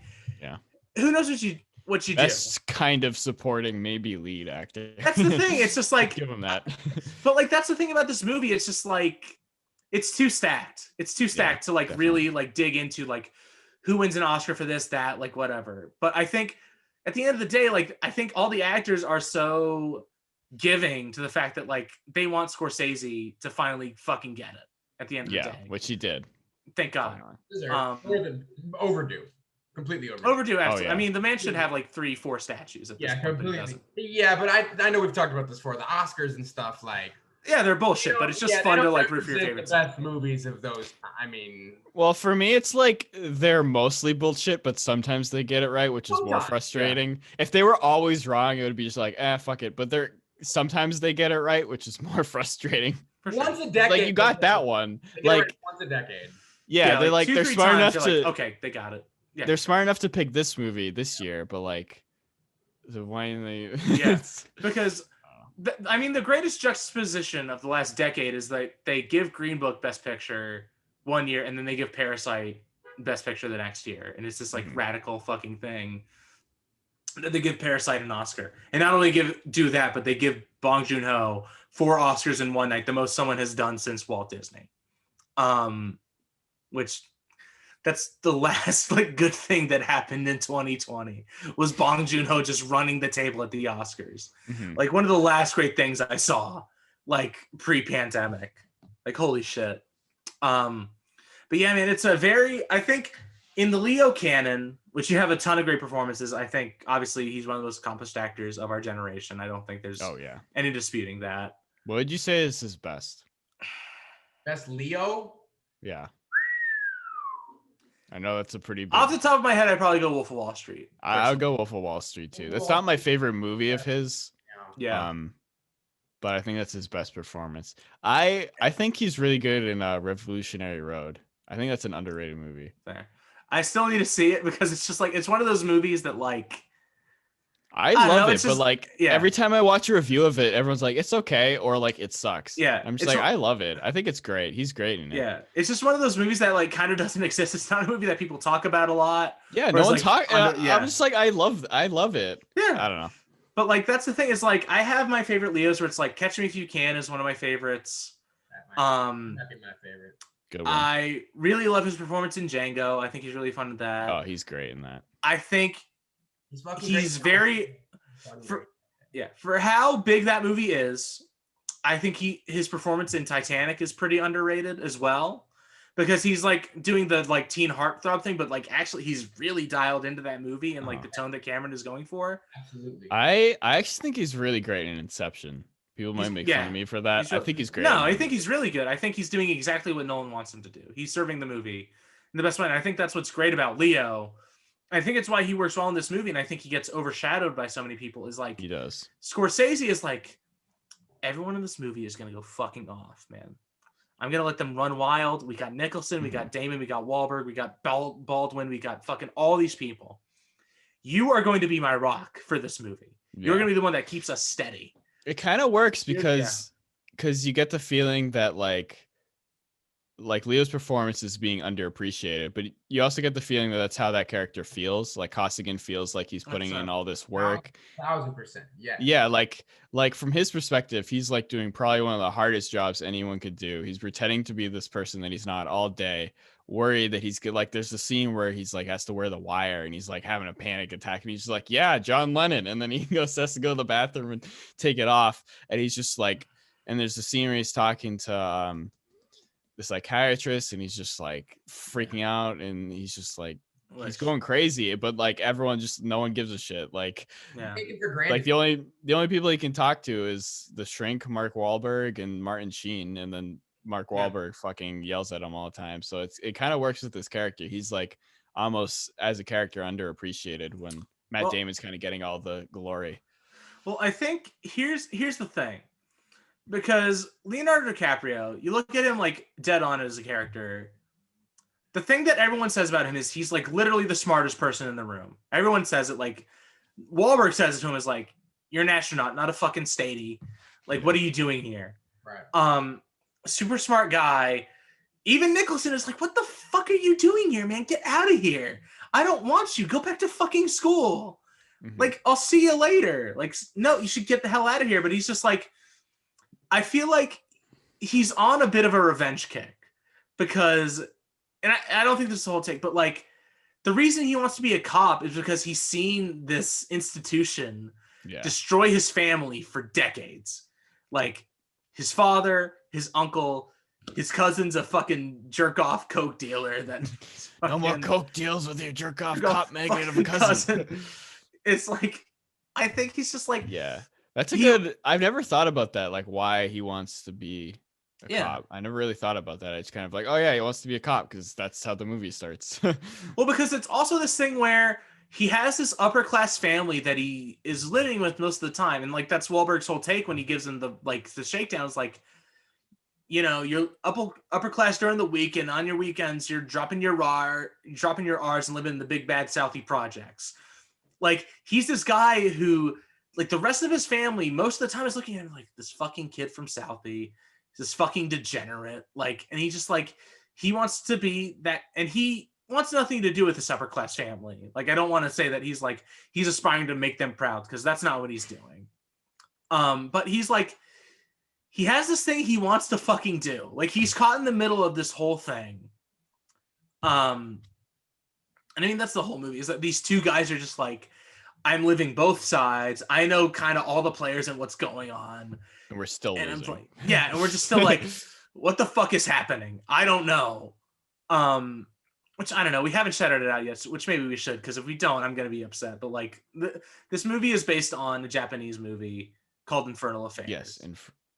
who knows what you do? That's kind of supporting, maybe lead actor. That's the thing. It's just like, give him that. But like, that's the thing about this movie. It's just like, it's too stacked. It's too stacked to like really like dig into like who wins an Oscar for this, that, like whatever. But I think at the end of the day, like, I think all the actors are so giving to the fact that like they want Scorsese to finally fucking get it at the end of the day. Which he did. Thank God. Overdue. Completely overdue. Absolutely. I mean, the man should have like 3-4 statues at this point. Completely. Yeah, but I know we've talked about this before. The Oscars and stuff, like, they're bullshit, but it's just fun to like root for your favorites. The best movies of those. I mean, well, for me, it's like they're mostly bullshit, but sometimes they get it right, which is more frustrating. Yeah. If they were always wrong, it would be just like, fuck it. But sometimes they get it right, which is more frustrating. Once a decade. Like, you got that one. Like, once a decade. Yeah, they're like, 2, they're 3 smart times, enough you're to like, okay, they got it. Yeah. they're smart enough to pick this movie this year, but like, so why didn't they? Yeah. It's- Because I mean, the greatest juxtaposition of the last decade is that they give Green Book Best Picture one year, and then they give Parasite Best Picture the next year, and it's this like radical fucking thing that they give Parasite an Oscar, and not only do that, but they give Bong Joon-ho 4 Oscars in one night, the most someone has done since Walt Disney. Which that's the last like good thing that happened in 2020 was Bong Joon-ho just running the table at the Oscars. Like one of the last great things I saw like pre-pandemic. Like holy shit. But yeah, man, it's a very, I think in the Leo canon, which you have a ton of great performances, I think obviously he's one of the most accomplished actors of our generation. I don't think there's any disputing that. What would you say is his best? Best Leo? Yeah. I know that's a pretty big... Off the top of my head, I'd probably go Wolf of Wall Street. I'll go Wolf of Wall Street too. That's not my favorite movie of his. Yeah. But I think that's his best performance. I think he's really good in Revolutionary Road. I think that's an underrated movie. Fair. I still need to see it because it's just like, it's one of those movies that like, I love it, just, but like every time I watch a review of it, everyone's like, it's okay, or like it sucks. Yeah. I'm just like, I love it. I think it's great. He's great in it. Yeah. It's just one of those movies that like kind of doesn't exist. It's not a movie that people talk about a lot. Yeah, no one talks. I'm just like, I love it. Yeah. I don't know. But like that's the thing is like I have my favorite Leos where it's like Catch Me If You Can is one of my favorites. That'd be my favorite. Good one. I really love his performance in Django. I think he's really fun with that. Oh, he's great in that. I think he's very for how big that movie is. I think his performance in Titanic is pretty underrated as well. Because he's like doing the like teen heartthrob thing, but like actually he's really dialed into that movie and like the tone that Cameron is going for. Absolutely. I actually think he's really great in Inception. People might make fun of me for that. I think he's great. No, I think he's really good. I think he's doing exactly what Nolan wants him to do. He's serving the movie in the best way. And I think that's what's great about Leo. I think it's why he works well in this movie, and I think he gets overshadowed by so many people. Is like he does. Scorsese is like, everyone in this movie is gonna go fucking off, man. I'm going to let them run wild. We got Nicholson, we got Damon, we got Wahlberg, we got Baldwin, we got fucking all these people. You are going to be my rock for this movie. You're going to be the one that keeps us steady. It kind of works because you get the feeling that like Leo's performance is being underappreciated, but you also get the feeling that that's how that character feels. Like Costigan feels like he's putting in all this work. 1000%. Yeah. Yeah. Like from his perspective, he's like doing probably one of the hardest jobs anyone could do. He's pretending to be this person that he's not all day, worried that he's good. Like there's a scene where he's like has to wear the wire and he's like having a panic attack and he's just like, yeah, John Lennon. And then he has to go to the bathroom and take it off. And he's just like, and there's a scene where he's talking to, the psychiatrist and he's just like freaking out and he's just like he's going crazy, but like everyone just no one gives a shit. Like like the only people he can talk to is the shrink Mark Wahlberg and Martin Sheen, and then Mark Wahlberg fucking yells at him all the time. So it kind of works with this character. He's like almost as a character underappreciated when Matt Damon's kind of getting all the glory. Well, I think here's the thing. Because Leonardo DiCaprio, you look at him like dead on as a character. The thing that everyone says about him is he's like literally the smartest person in the room. Everyone says it. Like Wahlberg says it to him is like, you're an astronaut, not a fucking statey. Like, what are you doing here? Right. Super smart guy. Even Nicholson is like, what the fuck are you doing here, man? Get out of here. I don't want you. Go back to fucking school. Like, I'll see you later. Like, no, you should get the hell out of here. But he's just like, I feel like he's on a bit of a revenge kick because, and I don't think this is the whole take, but like the reason he wants to be a cop is because he's seen this institution destroy his family for decades. Like his father, his uncle, his cousin's a fucking jerk off coke dealer. That no more coke deals with your jerk off cop magnet of a cousin. It's like, I think he's just like, that's a good. I've never thought about that, like why he wants to be a cop. I never really thought about that. It's kind of like, oh yeah, he wants to be a cop because that's how the movie starts. Well, because it's also this thing where he has this upper class family that he is living with most of the time, and like that's Wahlberg's whole take when he gives him the shakedowns. Like, you're upper class during the week, and on your weekends you're dropping your R's and living in the big bad Southie projects. Like, he's this guy who, like, the rest of his family most of the time is looking at him like, this fucking kid from Southie, this fucking degenerate, like, and he just like, he wants to be that, and he wants nothing to do with this upper class family. Like, I don't want to say that he's aspiring to make them proud, because that's not what he's doing. But he's like, he has this thing he wants to fucking do. Like, he's caught in the middle of this whole thing. And I mean, that's the whole movie, is that these two guys are just like, I'm living both sides. I know kind of all the players and what's going on. And we're still and losing. I'm like, yeah, and we're just still like, what the fuck is happening? I don't know. Which I don't know. We haven't shouted it out yet, which maybe we should, because if we don't, I'm going to be upset. But like, this movie is based on a Japanese movie called Infernal Affairs. Yes.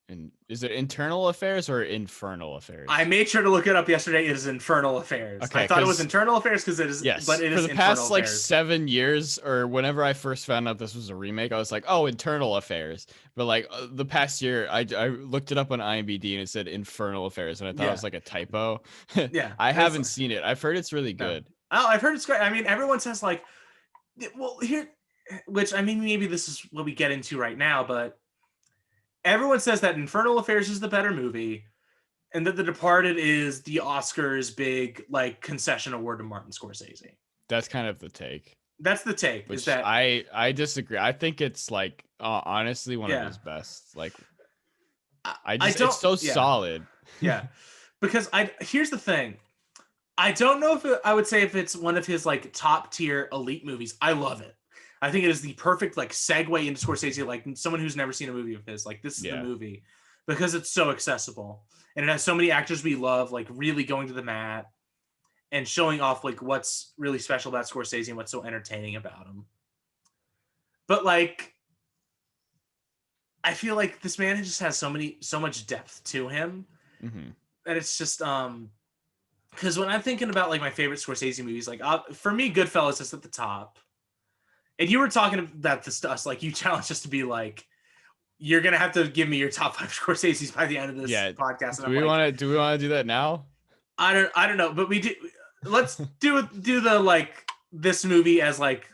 And is it Internal Affairs or Infernal Affairs? I made sure to look it up yesterday. It is Infernal Affairs. Okay, I thought it was Internal Affairs because it is, yes, but it for is the Infernal past like Affairs. 7 years, or whenever I first found out this was a remake, I was like, oh, Internal Affairs. But like the past year, I looked it up on IMDb and it said Infernal Affairs, and I thought it was like a typo. Yeah, I haven't seen it. I've heard it's really No. good. Oh, I've heard it's great. I mean, everyone says like, well, here, which I mean, maybe this is what we get into right now, but everyone says that Infernal Affairs is the better movie, and that The Departed is the Oscars' big like concession award to Martin Scorsese. That's kind of the take. That's the take. Which is that I disagree. I think it's like honestly one of his best. Like, it's so solid. Yeah, because here's the thing. I don't know if I would say if it's one of his like top tier elite movies. I love it. I think it is the perfect like segue into Scorsese, like someone who's never seen a movie of his. Like, this is the movie, because it's so accessible and it has so many actors we love, like really going to the mat and showing off like what's really special about Scorsese and what's so entertaining about him. But like, I feel like this man just has so much depth to him, that it's just because when I'm thinking about like my favorite Scorsese movies, like for me, Goodfellas is at the top. And you were talking about this to us, like you challenged us to be like, you're gonna have to give me your top 5 Scorsese's by the end of this podcast. And do we want to do that now? I don't know, but we do. Let's do the like this movie as like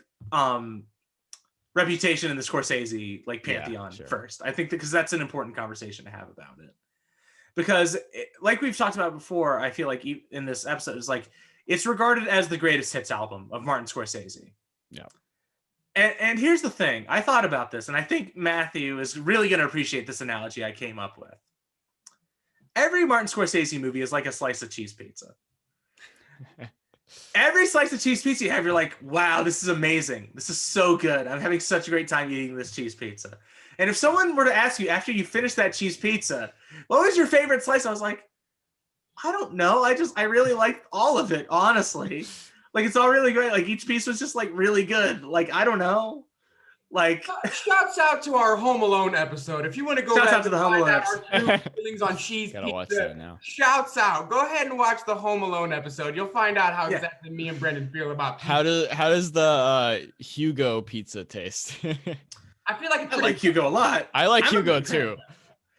reputation in the Scorsese like pantheon first. I think because that's an important conversation to have about it. Because like we've talked about before, I feel like in this episode is like it's regarded as the greatest hits album of Martin Scorsese. Yeah. And here's the thing. I thought about this, and I think Matthew is really going to appreciate this analogy I came up with. Every Martin Scorsese movie is like a slice of cheese pizza. Every slice of cheese pizza you have, you're like, wow, this is amazing. This is so good. I'm having such a great time eating this cheese pizza. And if someone were to ask you after you finish that cheese pizza, what was your favorite slice? I was like, I don't know. I really liked all of it, honestly. Like, it's all really great. Like, each piece was just like really good. Like, I don't know. Like, shouts out to our Home Alone episode. If you want to go shouts back out to the Home Alone our true feelings on cheese Gotta pizza, watch that now. Shouts out. Go ahead and watch the Home Alone episode. You'll find out how exactly me and Brendan feel about pizza. How does the Hugo pizza taste? I feel like it's I like Hugo a lot. I like Hugo too.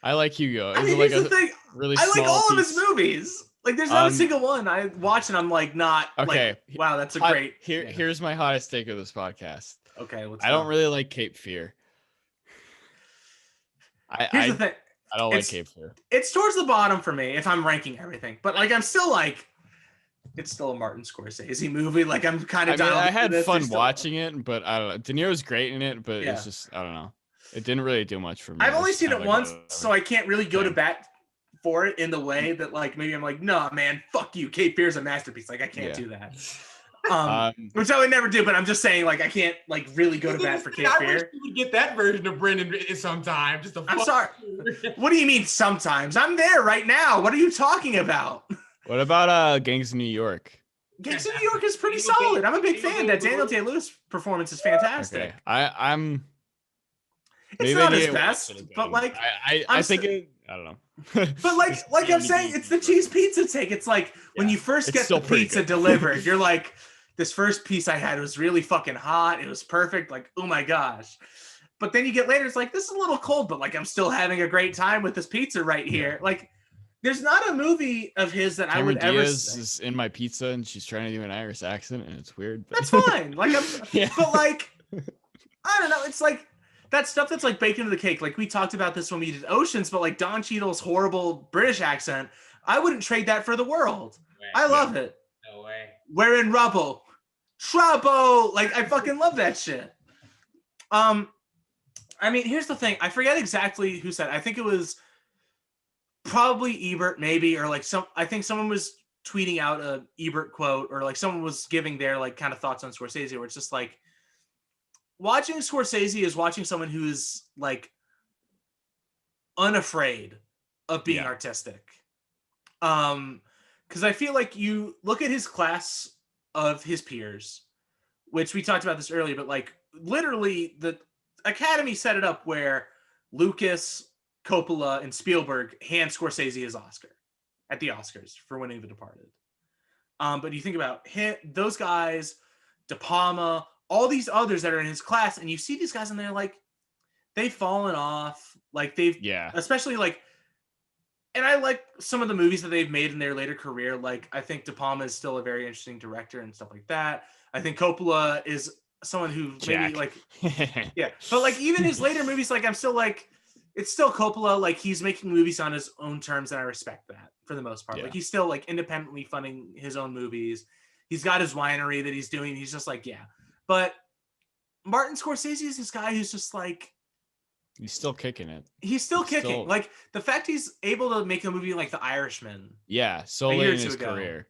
I like Hugo. I mean, like here's the thing. Really I like all piece. of his movies. Like, there's not a single one I watch and I'm like, not okay. Like, wow, that's a great. Here's my hottest take of this podcast. Okay, I don't really like Cape Fear. Here's the thing. I don't like Cape Fear. It's towards the bottom for me if I'm ranking everything, but like I'm still like, it's still a Martin Scorsese movie. Like, I'm kind of down. I had fun watching it, but I don't know. De Niro's great in it, but it's just I don't know. It didn't really do much for me. I've only seen it once, so I can't really go to bat for it in the way that like maybe I'm like, no, man, fuck you. Cape Fear's a masterpiece. Like, I can't do that. Which I would never do, but I'm just saying, like, I can't like really go to bat for Cape Fear. I wish you would get that version of Brendan sometime. I'm sorry. What do you mean sometimes? I'm there right now. What are you talking about? What about Gangs of New York? Gangs of New York is pretty solid. I'm a big fan. That Daniel Day-Lewis performance is fantastic. Okay. I'm. It's not his best, but like I think I don't know. But like I'm saying, it's the cheese pizza take. It's like when you first get the pizza delivered, you're like, this first piece I had was really fucking hot. It was perfect. Like, oh my gosh. But then you get later, it's like, this is a little cold, but like I'm still having a great time with this pizza right here. Like, There's not a movie of his that I would Cameron ever Diaz say. is in my pizza and she's trying to do an Irish accent and it's weird. But That's fine. Like, yeah. but like, I don't know. It's like that stuff that's like baked into the cake. Like we talked about this when we did Oceans, but like Don Cheadle's horrible British accent, I wouldn't trade that for the world. I love it. No way. We're in rubble. Trouble. Like I fucking love that shit. I mean, here's the thing. I forget exactly who said it. I think it was probably Ebert, maybe, or like I think someone was tweeting out a Ebert quote, or like someone was giving their like kind of thoughts on Scorsese, where it's just like watching Scorsese is watching someone who's like unafraid of being artistic. Because I feel like you look at his class of his peers, which we talked about this earlier, but like literally the Academy set it up where Lucas, Coppola, and Spielberg hand Scorsese his Oscar at the Oscars for winning The Departed. But you think about those guys, De Palma, all these others that are in his class, and you see these guys and they're like, they've fallen off. Like especially like, and I like some of the movies that they've made in their later career. Like I think De Palma is still a very interesting director and stuff like that. I think Coppola is someone who maybe like, yeah, but like even his later movies, like I'm still like, it's still Coppola. Like he's making movies on his own terms, and I respect that for the most part. Yeah. Like he's still like independently funding his own movies. He's got his winery that he's doing. He's just like, yeah. But Martin Scorsese is this guy who's just like, he's still kicking it. He's still kicking. Like the fact he's able to make a movie like The Irishman, so late in his career,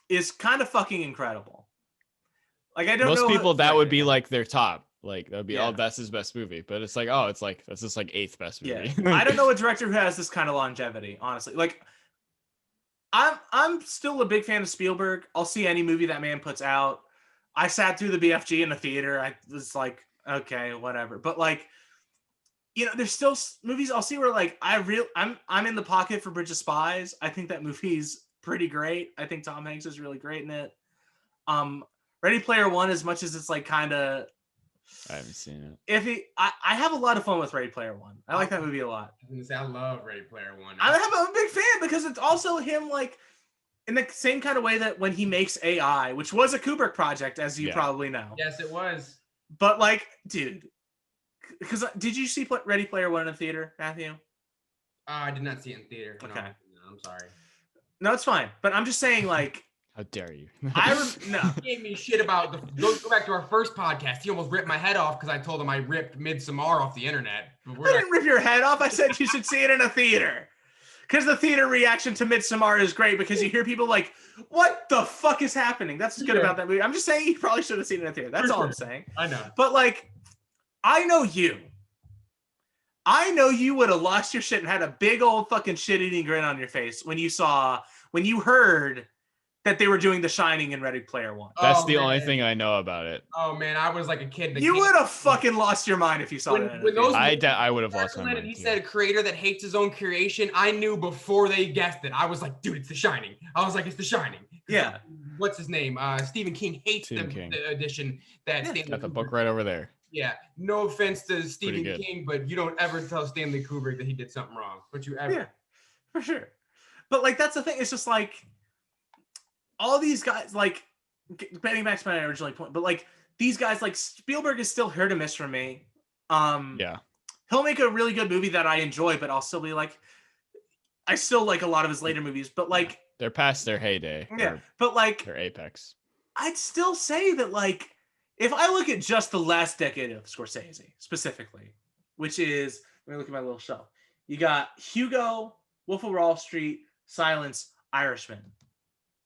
is kind of fucking incredible. Like I don't know. Most people that would be like their top. Like that would be, oh, that's his best movie. But it's like, oh, it's like that's just like 8th best movie. Yeah. I don't know a director who has this kind of longevity, honestly. Like I'm still a big fan of Spielberg. I'll see any movie that man puts out. I sat through the BFG in the theater. I was like, okay, whatever. But like, you know, there's still movies I'll see where like I'm in the pocket for Bridge of Spies. I think that movie's pretty great. I think Tom Hanks is really great in it. Ready Player One, as much as it's like kind of, I haven't seen it. I have a lot of fun with Ready Player One. I like that movie a lot. I love Ready Player One. I'm a big fan because it's also him like in the same kind of way that when he makes AI, which was a Kubrick project, as you probably know. Yes, it was. But like, dude, because did you see Ready Player One in the theater, Matthew? I did not see it in theater. Okay, no, I'm sorry. No, it's fine. But I'm just saying, like, how dare you? He gave me shit about go back to our first podcast. He almost ripped my head off because I told him I ripped Midsommar off the internet. I didn't rip your head off. I said you should see it in a theater. Because the theater reaction to Midsommar is great because you hear people like, what the fuck is happening? That's what's good about that movie. I'm just saying you probably should have seen it in a theater. That's all I'm saying. I know. But like, I know you. I know you would have lost your shit and had a big old fucking shit-eating grin on your face when you heard that they were doing The Shining in Ready Player One. That's the only thing I know about it. Oh man, I was like a kid. You would have fucking lost your mind if you saw that. I would have lost my mind. And he said a creator that hates his own creation. I knew before they guessed it. I was like, dude, it's The Shining. I was like, it's The Shining. Yeah. What's his name? Stephen King hates the edition that Stanley got the Kubrick. book right over there. Yeah. No offense to Stephen King, but you don't ever tell Stanley Kubrick that he did something wrong. But you ever. Yeah, for sure. But like, that's the thing. It's just like, all these guys, like, getting back to my original point, but like these guys, like Spielberg is still hit or miss for me. He'll make a really good movie that I enjoy, but I'll still be like, I still like a lot of his later movies, but like they're past their heyday. Yeah, but like their apex. I'd still say that like if I look at just the last decade of Scorsese specifically, which is, let me look at my little shelf. You got Hugo, Wolf of Wall Street, Silence, Irishman.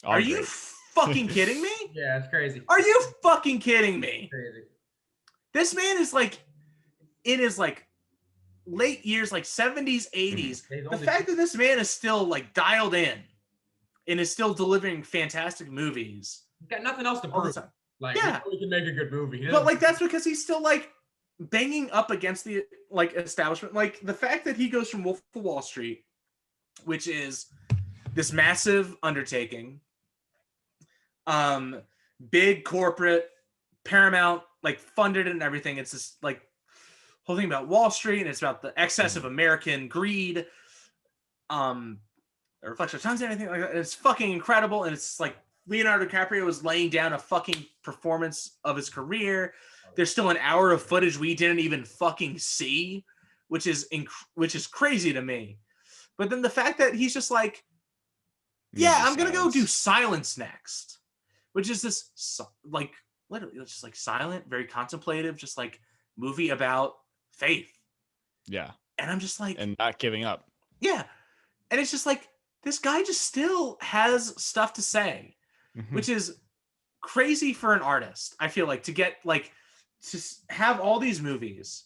Are you fucking kidding me? Yeah, it's crazy. Are you fucking kidding me? Crazy. This man is like in his like late years, like 70s, 80s. The fact that this man is still like dialed in and is still delivering fantastic movies. He's got nothing else to prove. Like, yeah, he can make a good movie. But like that's because he's still like banging up against the like establishment. Like the fact that he goes from Wolf of Wall Street, which is this massive undertaking, big corporate, Paramount like funded it and everything. It's this like whole thing about Wall Street, and it's about the excess of American greed. A Reflection of Time, anything like that. It's fucking incredible, and it's like Leonardo DiCaprio was laying down a fucking performance of his career. There's still an hour of footage we didn't even fucking see, which is crazy to me. But then the fact that he's just like, yeah, I'm gonna go do Silence next, which is this like literally just like silent, very contemplative, just like movie about faith. Yeah. And I'm just like, and not giving up. Yeah. And it's just like, this guy just still has stuff to say, which is crazy for an artist. I feel like to get like to have all these movies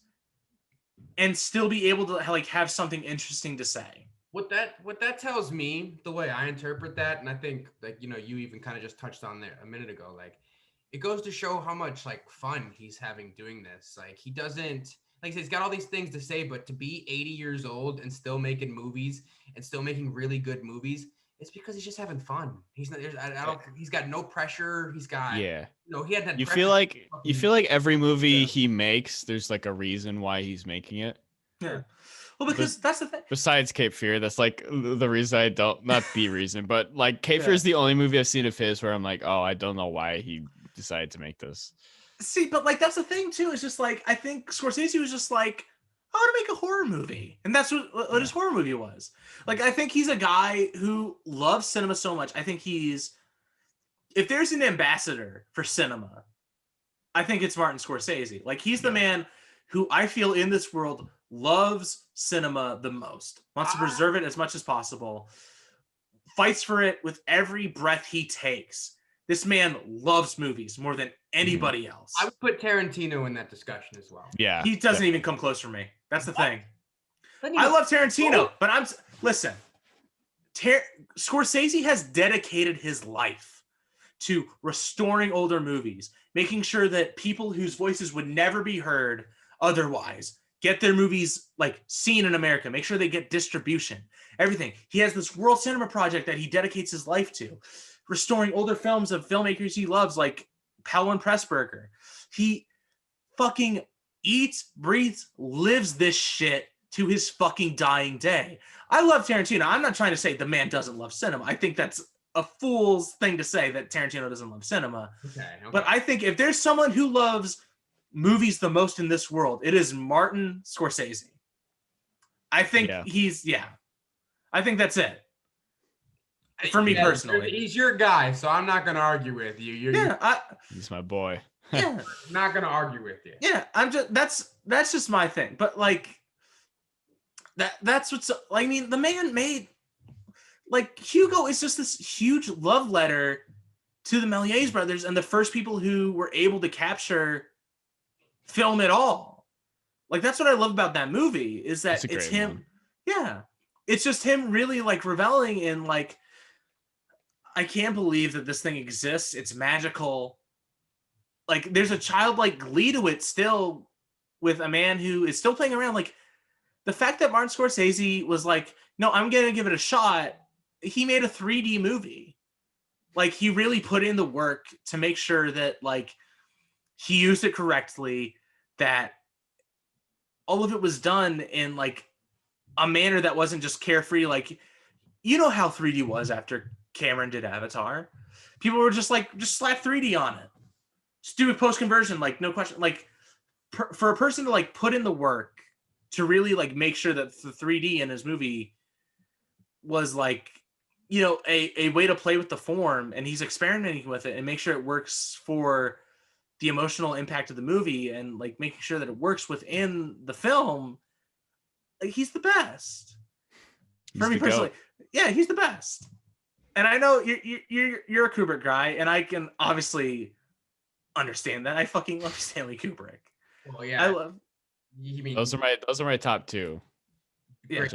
and still be able to like have something interesting to say. What that tells me, the way I interpret that, and I think like, you know, you even kind of just touched on there a minute ago, like it goes to show how much like fun he's having doing this. Like he doesn't, like I said, he's got all these things to say, but to be 80 years old and still making movies and still making really good movies, it's because he's just having fun. He's not, he's got no pressure. He's got, you know, he had that. You feel like every movie he makes, there's like a reason why he's making it. Yeah. Well, because that's the thing. Besides Cape Fear, that's like the reason I don't, not the reason, but like Cape Fear is the only movie I've seen of his where I'm like, oh, I don't know why he decided to make this. See, but like that's the thing too. It's just like I think Scorsese was just like, I want to make a horror movie, and that's what his horror movie was. Like I think he's a guy who loves cinema so much. I think if there's an ambassador for cinema, I think it's Martin Scorsese. Like he's the man who I feel in this world loves cinema the most, wants to preserve it as much as possible, fights for it with every breath he takes. This man loves movies more than anybody else. I would put Tarantino in that discussion as well. Yeah. He doesn't even come close for me. That's the thing. I love Tarantino, but listen, Scorsese has dedicated his life to restoring older movies, making sure that people whose voices would never be heard otherwise get their movies like seen in America, make sure they get distribution, everything. He has this World Cinema Project that he dedicates his life to, restoring older films of filmmakers he loves, like Powell and Pressburger. He fucking eats, breathes, lives this shit to his fucking dying day. I love Tarantino. I'm not trying to say the man doesn't love cinema. I think that's a fool's thing to say that Tarantino doesn't love cinema. Okay. But I think if there's someone who loves movies the most in this world, it is Martin Scorsese. I think I think that's it. For me personally. He's your guy, so I'm not going to argue with you. He's my boy. Yeah. Not going to argue with you. Yeah, that's just my thing. But like that's what's, I mean, the man made, like, Hugo is just this huge love letter to the Méliès brothers and the first people who were able to capture film at all. Like, that's what I love about that movie, is that it's him. One. Yeah. It's just him really like reveling in like, I can't believe that this thing exists. It's magical. Like there's a childlike glee to it still with a man who is still playing around. Like the fact that Martin Scorsese was like, no, I'm going to give it a shot. He made a 3D movie. Like he really put in the work to make sure that like he used it correctly, that all of it was done in like a manner that wasn't just carefree. Like, you know how 3D was after Cameron did Avatar. People were just like, just slap 3D on it. Just do a post-conversion, like no question. Like for a person to like put in the work to really like make sure that the 3D in his movie was like, you know, a way to play with the form, and he's experimenting with it and make sure it works for the emotional impact of the movie and like making sure that it works within the film. Like, he's the best. For me personally. Yeah, he's the best. And I know you're a Kubrick guy, and I can obviously understand that. I fucking love Stanley Kubrick. Well, yeah, I love. Those are my top two. Yeah,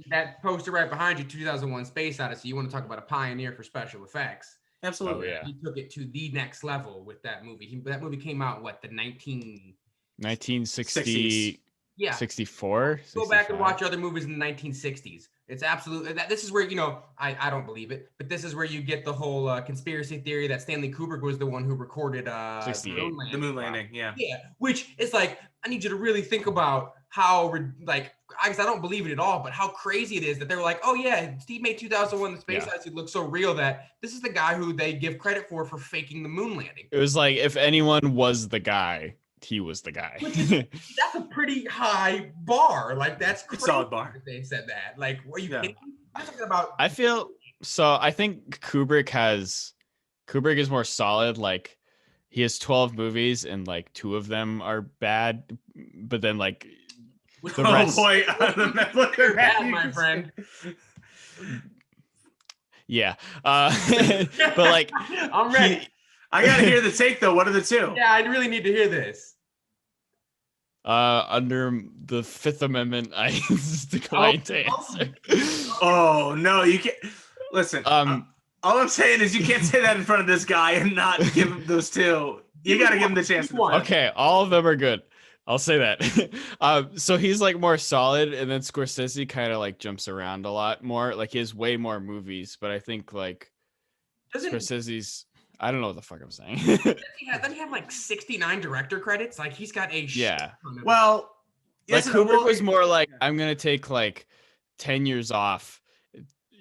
that poster right behind you, 2001: Space Odyssey. You want to talk about a pioneer for special effects? Absolutely. Oh, yeah. He took it to the next level with that movie. That movie came out the 1960. Yeah. 64. Go back and watch other movies in the 1960s. It's absolutely this is where, you know, I don't believe it, but this is where you get the whole conspiracy theory that Stanley Kubrick was the one who recorded the moon landing. Yeah. Yeah, which is like, I need you to really think about like, I guess I don't believe it at all, but how crazy it is that they were like, oh yeah, Steve made 2001 The Space Odyssey look so real that this is the guy who they give credit for faking the moon landing. It was like, if anyone was the guy, he was the guy. That's a pretty high bar. Like, that's crazy. Solid bar. If they said that. Like, were you kidding? I'm talking about. I think Kubrick is more solid. Like, he has 12 movies and like 2 of them are bad, but then like the rest. Oh boy, You're bad, my friend. Yeah, but like, I'm ready. I gotta hear the take though. What are the 2? Yeah, I really need to hear this. Under the Fifth Amendment, I declined to answer. Oh no, you can't. Listen, all I'm saying is you can't say that in front of this guy and not give him those 2. You got to give him the chance. Okay, all of them are good. I'll say that. So he's like more solid, and then Scorsese kind of like jumps around a lot more. Like, he has way more movies, but I think like Scorsese's. I don't know what the fuck I'm saying. Doesn't he have like 69 director credits? Like, he's got a Well, like Kubrick was more like, I'm gonna take like 10 years off.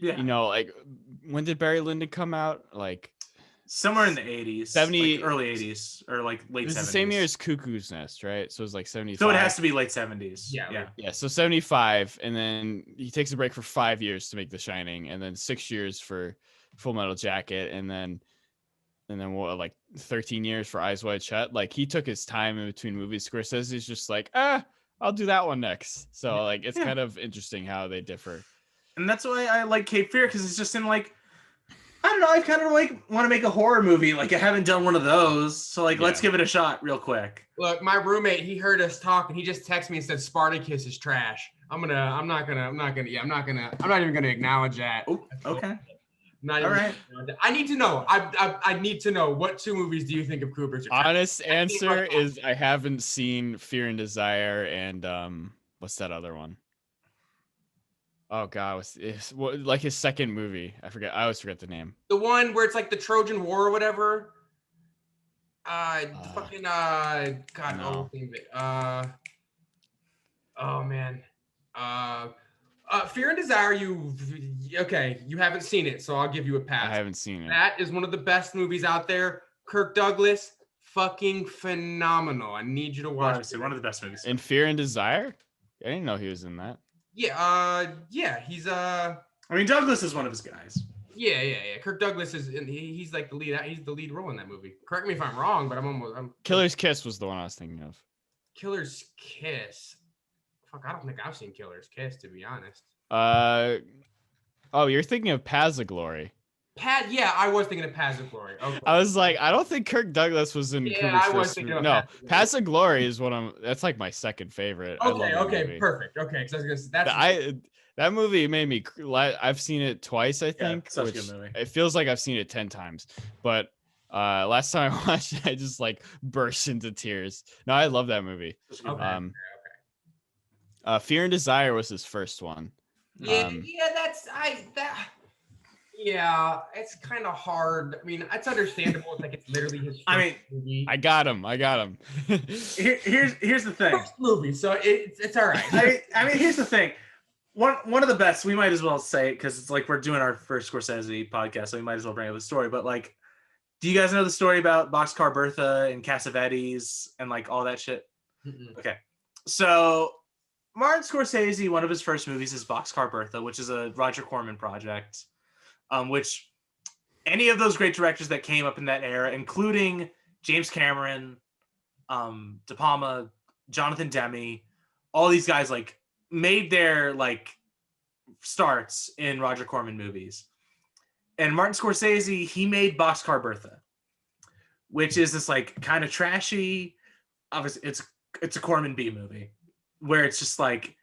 Yeah. You know, like, when did Barry Lyndon come out? Like somewhere in the 80s, 70, like early 80s or like late 70s. It was the same year as Cuckoo's Nest, right? So it was like 75. So it has to be late 70s. Yeah. So 75, and then he takes a break for 5 years to make The Shining, and then 6 years for Full Metal Jacket, and then what, like 13 years for Eyes Wide Shut. Like, he took his time in between movies. Scorsese's just like, I'll do that one next. So like, it's kind of interesting how they differ. And that's why I like Cape Fear, because it's just in like, I don't know, I kind of like want to make a horror movie. Like, I haven't done one of those, so like, let's give it a shot real quick. Look, my roommate, he heard us talk and he just texted me and said Spartacus is trash. I'm not even gonna acknowledge that. Oh, okay. All right. I need to know. I need to know, what 2 movies do you think of Kubrick's? Honest answer is I haven't seen Fear and Desire and what's that other one? Oh God, like his second movie? I forget. I always forget the name. The one where it's like the Trojan War or whatever. God, no. Oh man. Fear and Desire. You haven't seen it, so I'll give you a pass. I haven't seen it. That is one of the best movies out there. Kirk Douglas, fucking phenomenal. I need you to watch it. One of the best movies. In Fear and Desire? I didn't know he was in that. Yeah, he's I mean, Douglas is one of his guys. Yeah. Kirk Douglas he's like the lead. He's the lead role in that movie. Correct me if I'm wrong, but I'm. Killer's Kiss was the one I was thinking of. Killer's Kiss. Fuck, I don't think I've seen Killer's Kiss, to be honest. Oh, you're thinking of Paths of Glory. Yeah, I was thinking of Paths of Glory. Okay. I was like, I don't think Kirk Douglas was in Kubrick's first movie. No, Paths of Glory is that's like my second favorite. Okay, perfect. Okay, because I was gonna say that movie made me. I've seen it twice, I think. Yeah, such a good movie. It feels like I've seen it 10 times, but last time I watched it, I just like burst into tears. No, I love that movie. Okay. Fear and Desire was his first one. It's kind of hard. I mean, it's understandable. It's like, it's literally his first movie. I got him. Here's the thing. First movie, so it's all right. I mean, here's the thing. One of the best, we might as well say it because it's like we're doing our first Scorsese podcast, so we might as well bring up the story. But like, do you guys know the story about Boxcar Bertha and Cassavetes and like all that shit? Mm-mm. Okay, so Martin Scorsese, one of his first movies is Boxcar Bertha, which is a Roger Corman project. Which any of those great directors that came up in that era, including James Cameron, De Palma, Jonathan Demme, all these guys like made their like starts in Roger Corman movies. And Martin Scorsese, he made Boxcar Bertha, which is this like kind of trashy, obviously it's a Corman B movie where it's just like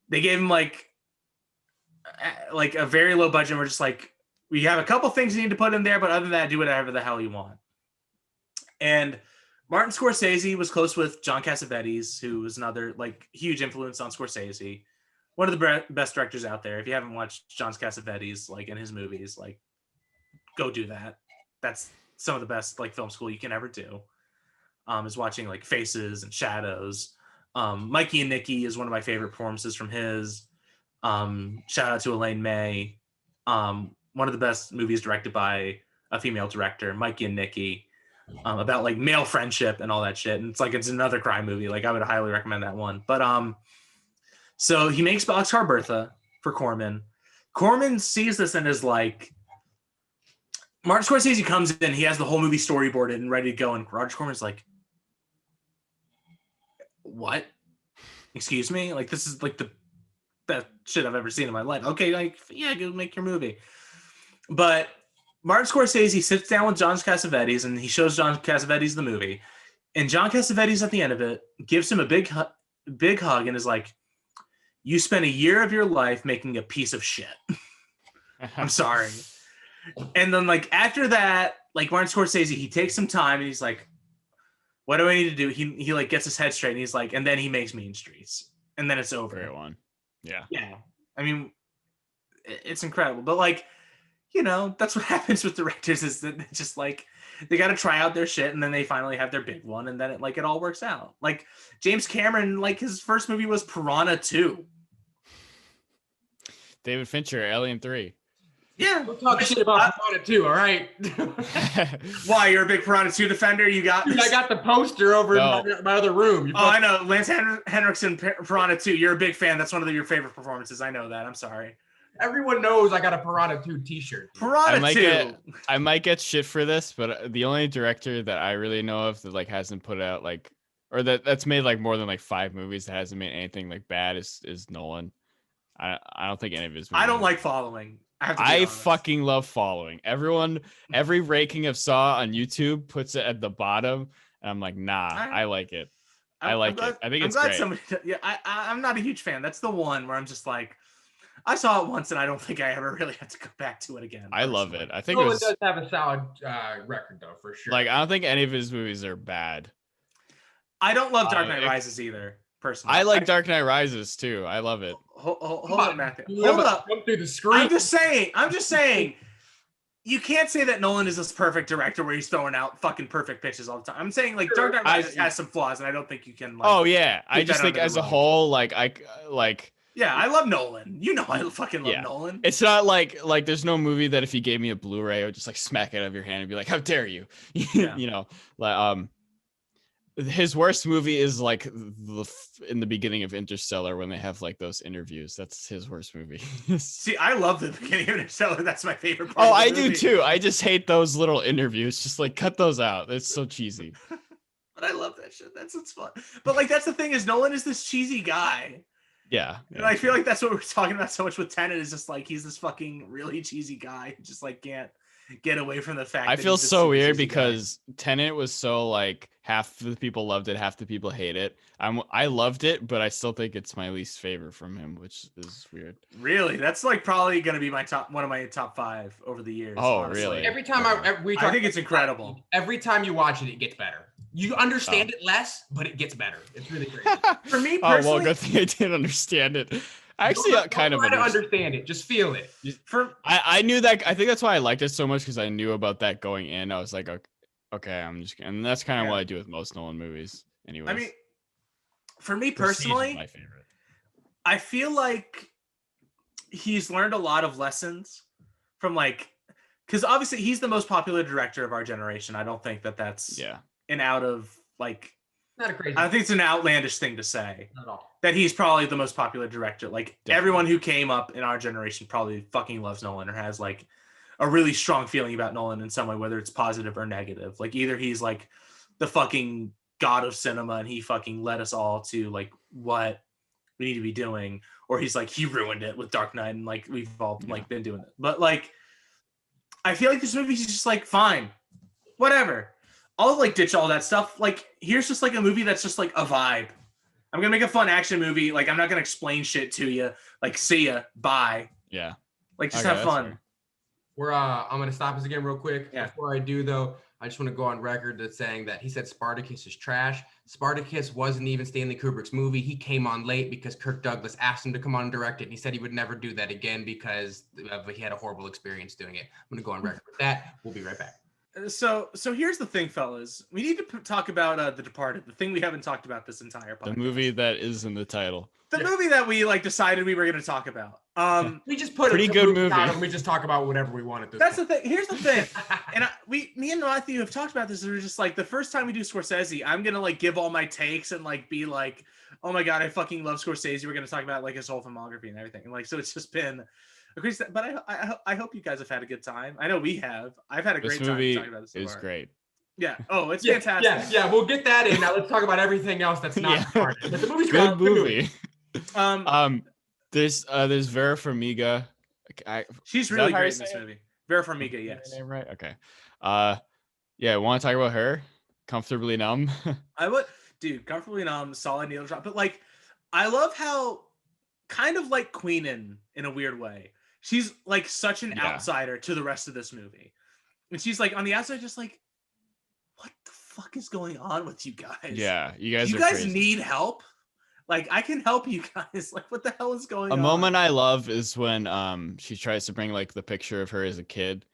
they gave him like a very low budget. And we're just like, we have a couple things you need to put in there, but other than that, do whatever the hell you want. And Martin Scorsese was close with John Cassavetes, who was another like huge influence on Scorsese. One of the best directors out there. If you haven't watched John Cassavetes, like in his movies, like go do that. That's some of the best like film school you can ever do. Is watching like Faces and Shadows. Mikey and Nikki is one of my favorite performances from his. Shout out to Elaine May. One of the best movies directed by a female director, Mikey and Nikki, about like male friendship and all that shit. And it's another crime movie. Like I would highly recommend that one. But so he makes Boxcar Bertha for Corman. Corman sees this and is like, Martin Scorsese comes in, he has the whole movie storyboarded and ready to go, and Roger Corman's like, what? Excuse me? Like, this is like the best shit I've ever seen in my life. Okay, like, yeah, go make your movie. But Martin Scorsese sits down with John Cassavetes and he shows John Cassavetes the movie. And John Cassavetes at the end of it gives him a big hug and is like, you spent a year of your life making a piece of shit. I'm sorry. And then like after that, like Martin Scorsese, he takes some time and he's like, what do I need to do? He like gets his head straight and he's like, and then he makes Mean Streets. And then it's over. Great one. Yeah. Yeah. I mean, it's incredible. But like, that's what happens with directors is that it's just like they got to try out their shit and then they finally have their big one and then it all works out. Like James Cameron, like his first movie was Piranha 2. David Fincher, Alien 3. Yeah. We'll talk shit about Piranha 2, all right? Why, you're a big Piranha 2 defender? You got Dude, I got the poster over in my other room. I know. Lance Henriksen, Piranha 2. You're a big fan. That's one of your favorite performances. I know that. I'm sorry. Everyone knows I got a Piranha 2 t-shirt. Piranha 2. I might get shit for this, but the only director that I really know of that like hasn't put out like, or that's made like more than like 5 movies that hasn't made anything like bad is Nolan. I don't think any of his movies. I don't like Following. I fucking love Following. Every ranking of Saw on YouTube puts it at the bottom, and I'm like, nah, I like it. I like it. I think it's great. I'm not a huge fan. That's the one where I'm just like, I saw it once, and I don't think I ever really had to go back to it again. I love it. I think Nolan does have a solid record, though, for sure. Like, I don't think any of his movies are bad. I don't love Dark Knight Rises either. Personally, I like Dark Knight Rises too. I love it. Hold up, Matthew. Hold up. Come through the screen. I'm just saying. You can't say that Nolan is this perfect director where he's throwing out fucking perfect pitches all the time. I'm saying like Dark Knight Rises has some flaws, and I don't think you can. Like, oh yeah, I just think as a whole, like Yeah, I love Nolan. I fucking love Nolan. It's not like there's no movie that if you gave me a Blu-ray, I would just like smack it out of your hand and be like, "How dare you?" His worst movie is like in the beginning of Interstellar when they have like those interviews. That's his worst movie. See, I love the beginning of Interstellar. That's my favorite part. Oh, I do too. I just hate those little interviews. Just like cut those out. It's so cheesy. But I love that shit. That's what's fun. But like that's the thing is Nolan is this cheesy guy. Yeah. And I feel like that's what we're talking about so much with Tenet is just like he's this fucking really cheesy guy who just like can't get away from the fact. I feel so weird because Tenet was so like half the people loved it, half the people hate it. I loved it, but I still think it's my least favorite from him, which is weird. Really, that's like probably gonna be one of my top 5 over the years. Oh, honestly. really? Every time I think it's incredible. Every time you watch it, it gets better. You understand it less, but it gets better. It's really great. For me personally, oh well, good thing I didn't understand it. I actually kind of understand it. Just feel it. I knew that. I think that's why I liked it so much because I knew about that going in. I was like, okay, and that's kind of what I do with most Nolan movies. Anyways, I mean, for me personally, my favorite. I feel like he's learned a lot of lessons from because obviously he's the most popular director of our generation. I don't think that's an out of not a crazy. I think it's an outlandish thing to say. Not at all. That he's probably the most popular director. Like everyone who came up in our generation probably fucking loves Nolan or has like a really strong feeling about Nolan in some way, whether it's positive or negative. Like either he's like the fucking god of cinema and he fucking led us all to like what we need to be doing, or he's like he ruined it with Dark Knight and like we've all like been doing it. But like I feel like this movie's just like fine, whatever. I'll like ditch all that stuff. Like here's just like a movie that's just like a vibe. I'm gonna make a fun action movie. Like I'm not gonna explain shit to you. Like see ya, bye. Yeah. Like just have fun. I'm gonna stop this again real quick. Yeah. Before I do though, I just want to go on record that's saying that he said Spartacus is trash. Spartacus wasn't even Stanley Kubrick's movie. He came on late because Kirk Douglas asked him to come on and direct it. And he said he would never do that again because he had a horrible experience doing it. I'm gonna go on record with that. We'll be right back. So here's the thing, fellas. We need to talk about The Departed, the thing we haven't talked about this entire podcast. The movie that is in the title. The movie that we like decided we were going to talk about. We just put Pretty a good movie movie. title and we just talk about whatever we want at this That's point. the thing. Here's the thing. And me and Matthew have talked about this. We're just like, the first time we do Scorsese, I'm going to like give all my takes and like be like, oh my God, I fucking love Scorsese. We're going to talk about like his whole filmography and everything. And like, so it's just been a crazy, but I hope you guys have had a good time. I know we have. I've had a great This time movie talking about this. So is far. great. Yeah. Oh, it's fantastic. Yeah. We'll get that in. Now let's talk about everything else that's not Yeah. Departed. But the movie's Good great. movie. There's Vera Farmiga. She's is that really how you great in say this it? movie. Vera Farmiga, Is yes. her name right? Okay. Yeah, want to talk about her? Comfortably Numb. I would, dude, comfortably numb, solid needle drop. But like, I love how kind of like Queenan in a weird way. She's like such an outsider to the rest of this movie. And she's like on the outside, just like, what the fuck is going on with you guys? Yeah, you guys You are guys crazy. need help? Like, I can help you guys. Like, what the hell is going on? A moment I love is when she tries to bring like the picture of her as a kid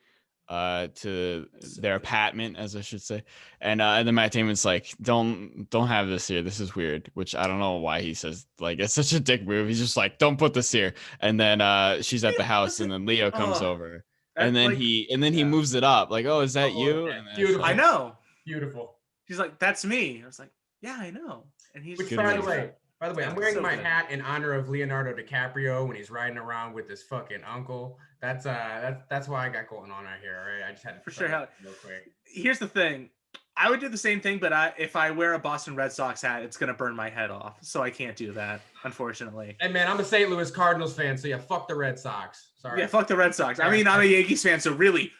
to their apartment, as I should say, and then Matt Damon's like, don't have this here, this is weird, which I don't know why he says, like, it's such a dick move. He's just like, don't put this here. And then she's at the house and then Leo comes over and then he moves it up like, oh, is that you? Yeah. And then Beautiful. I know. Beautiful. She's like, that's me. I was like, yeah, I know. And he's Which, Good by movie. the way, I'm Yeah, wearing so my good. hat in honor of Leonardo DiCaprio when he's riding around with his fucking uncle. That's why I got going on right here. All right, I just had to For sure. real quick. Here's the thing. I would do the same thing, but if I wear a Boston Red Sox hat, it's gonna burn my head off. So I can't do that, unfortunately. Hey man, I'm a St. Louis Cardinals fan, so yeah, fuck the Red Sox. Sorry. Yeah, fuck the Red Sox. I mean, I'm a Yankees fan, so really,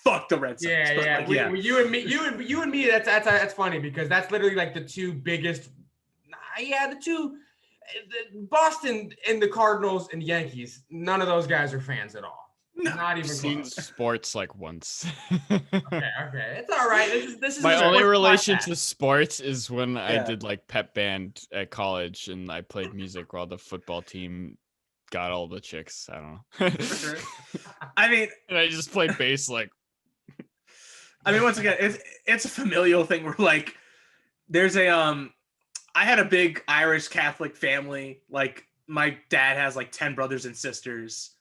fuck the Red Sox. Yeah, But, yeah. like, You and me. That's funny because that's literally like the two biggest. The two, Boston and the Cardinals and Yankees. None of those guys are fans at all. No. Not I've even seen close. sports like once. Okay, it's all right. This is My a only sports relation podcast. to sports is when I Yeah. did like pep band at college and I played music while the football team got all the chicks. I don't know. For sure. I mean, And I just played bass like once again, it's a familial thing where like, there's I had a big Irish Catholic family. Like my dad has like 10 brothers and sisters.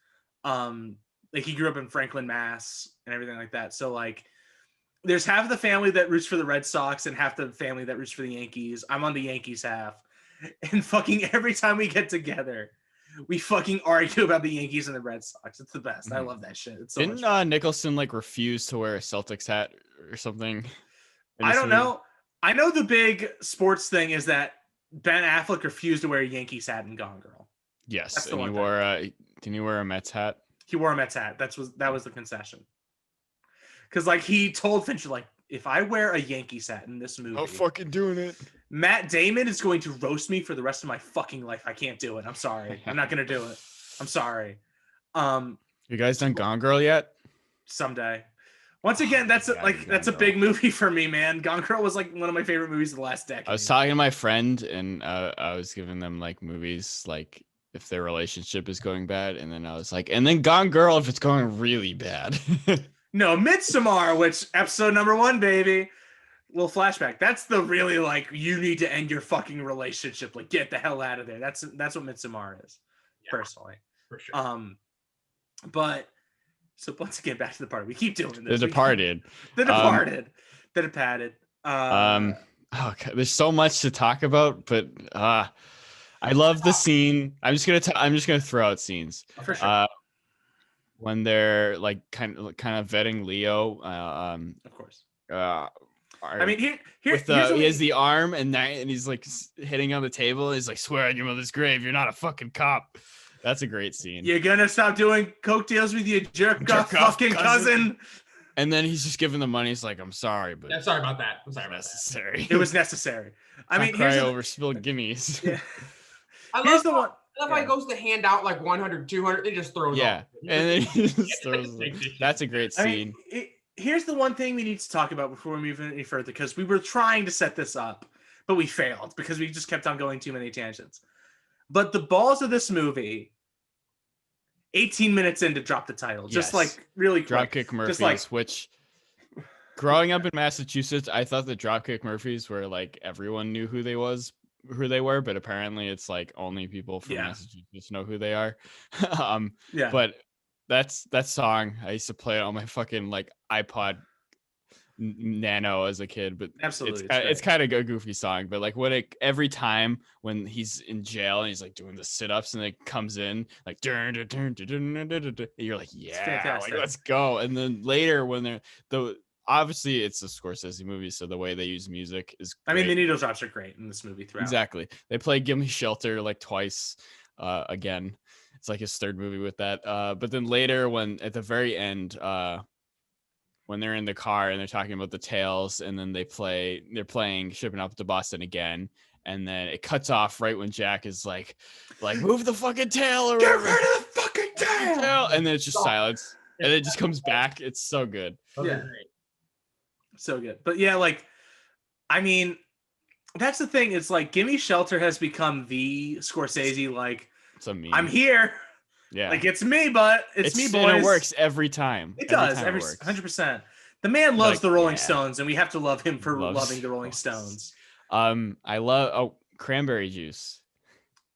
Like he grew up in Franklin, Mass, and everything like that. So like, there's half of the family that roots for the Red Sox and half the family that roots for the Yankees. I'm on the Yankees half, and fucking every time we get together, we fucking argue about the Yankees and the Red Sox. It's the best. I Mhm. love that shit. It's so didn't much. Nicholson like refuse to wear a Celtics hat or something? in I this don't movie? know. I know the big sports thing is that Ben Affleck refused to wear a Yankees hat in Gone Girl. Yes, That's the and one he thing. wore didn't he wear a Mets hat? He wore a Mets hat. That was the concession. Because like he told Fincher, like, if I wear a Yankees hat in this movie, fucking doing it. Matt Damon is going to roast me for the rest of my fucking life. I can't do it. I'm sorry. I'm not gonna do it. I'm sorry. You guys done Gone Girl yet? Someday. Once again, that's God, like Gone a Girl. big movie for me, man. Gone Girl was like one of my favorite movies of the last decade. I was talking to my friend and I was giving them like movies like if their relationship is going bad, and then I was like, and then Gone Girl if it's going really bad. No, Midsommar, which episode number 1, baby. Little flashback. That's the really like you need to end your fucking relationship. Like get the hell out of there. That's what Midsommar is, personally. For sure. But so once again, back to the party. We keep doing The this. Departed. The Departed. The Departed. Oh, God, there's so much to talk about, but I love the scene. I'm just gonna throw out scenes. For sure. When they're like kind of vetting Leo. Of course. I mean, here with he has the arm and he's like hitting on the table. He's like, swear on your mother's grave, you're not a fucking cop. That's a great scene. You're gonna stop doing coke deals with your jerk off Jerk-off fucking cousin. And then he's just giving the money. He's like, I'm sorry, but I'm sorry about that. I'm sorry about that. necessary. It was necessary. I mean, cry here's over spilled gimmies. yeah. I Here's love the one. I love how he goes to hand out like 100, 200. They just throws Yeah, off. and then he just throws them. That's a great I scene. mean, here's the one thing we need to talk about before we move any further, because we were trying to set this up, but we failed because we just kept on going too many tangents. But the balls of this movie, 18 minutes in to drop the title, just Yes. like really quick. Dropkick Murphys, like- which growing up in Massachusetts, I thought the Dropkick Murphys were like everyone knew who they were, but apparently it's like only people from Massachusetts know who they are. Yeah. But that song, I used to play it on my fucking like iPod Nano as a kid, but Absolutely, it's kind of a goofy song. But like every time when he's in jail and he's like doing the sit-ups and it comes in like dun, dun, dun, dun, dun, dun, dun, dun, you're like, yeah, like let's go. And then later when they're obviously it's a Scorsese movie, so the way they use music is great. I mean, the needle drops are great in this movie throughout. Exactly. They play Give Me Shelter like twice. Again, it's like his third movie with that. But then later when at the very end, when they're in the car and they're talking about the tails, and then they're playing Shipping Up to Boston again, and then it cuts off right when Jack is like move the fucking tail or Get whatever. rid of the fucking tail. And then it's just silence, and it just comes back. It's so good. Yeah, so good. But yeah, like, I mean, that's the thing. It's like Gimme Shelter has become the Scorsese, like, it's a meme. I'm here. Yeah, like it's me, but it's me, boys. And it works every time. It does. Every 100%. The man loves like, the Rolling Stones, and we have to love him for loving the Rolling Stones. I love cranberry juice.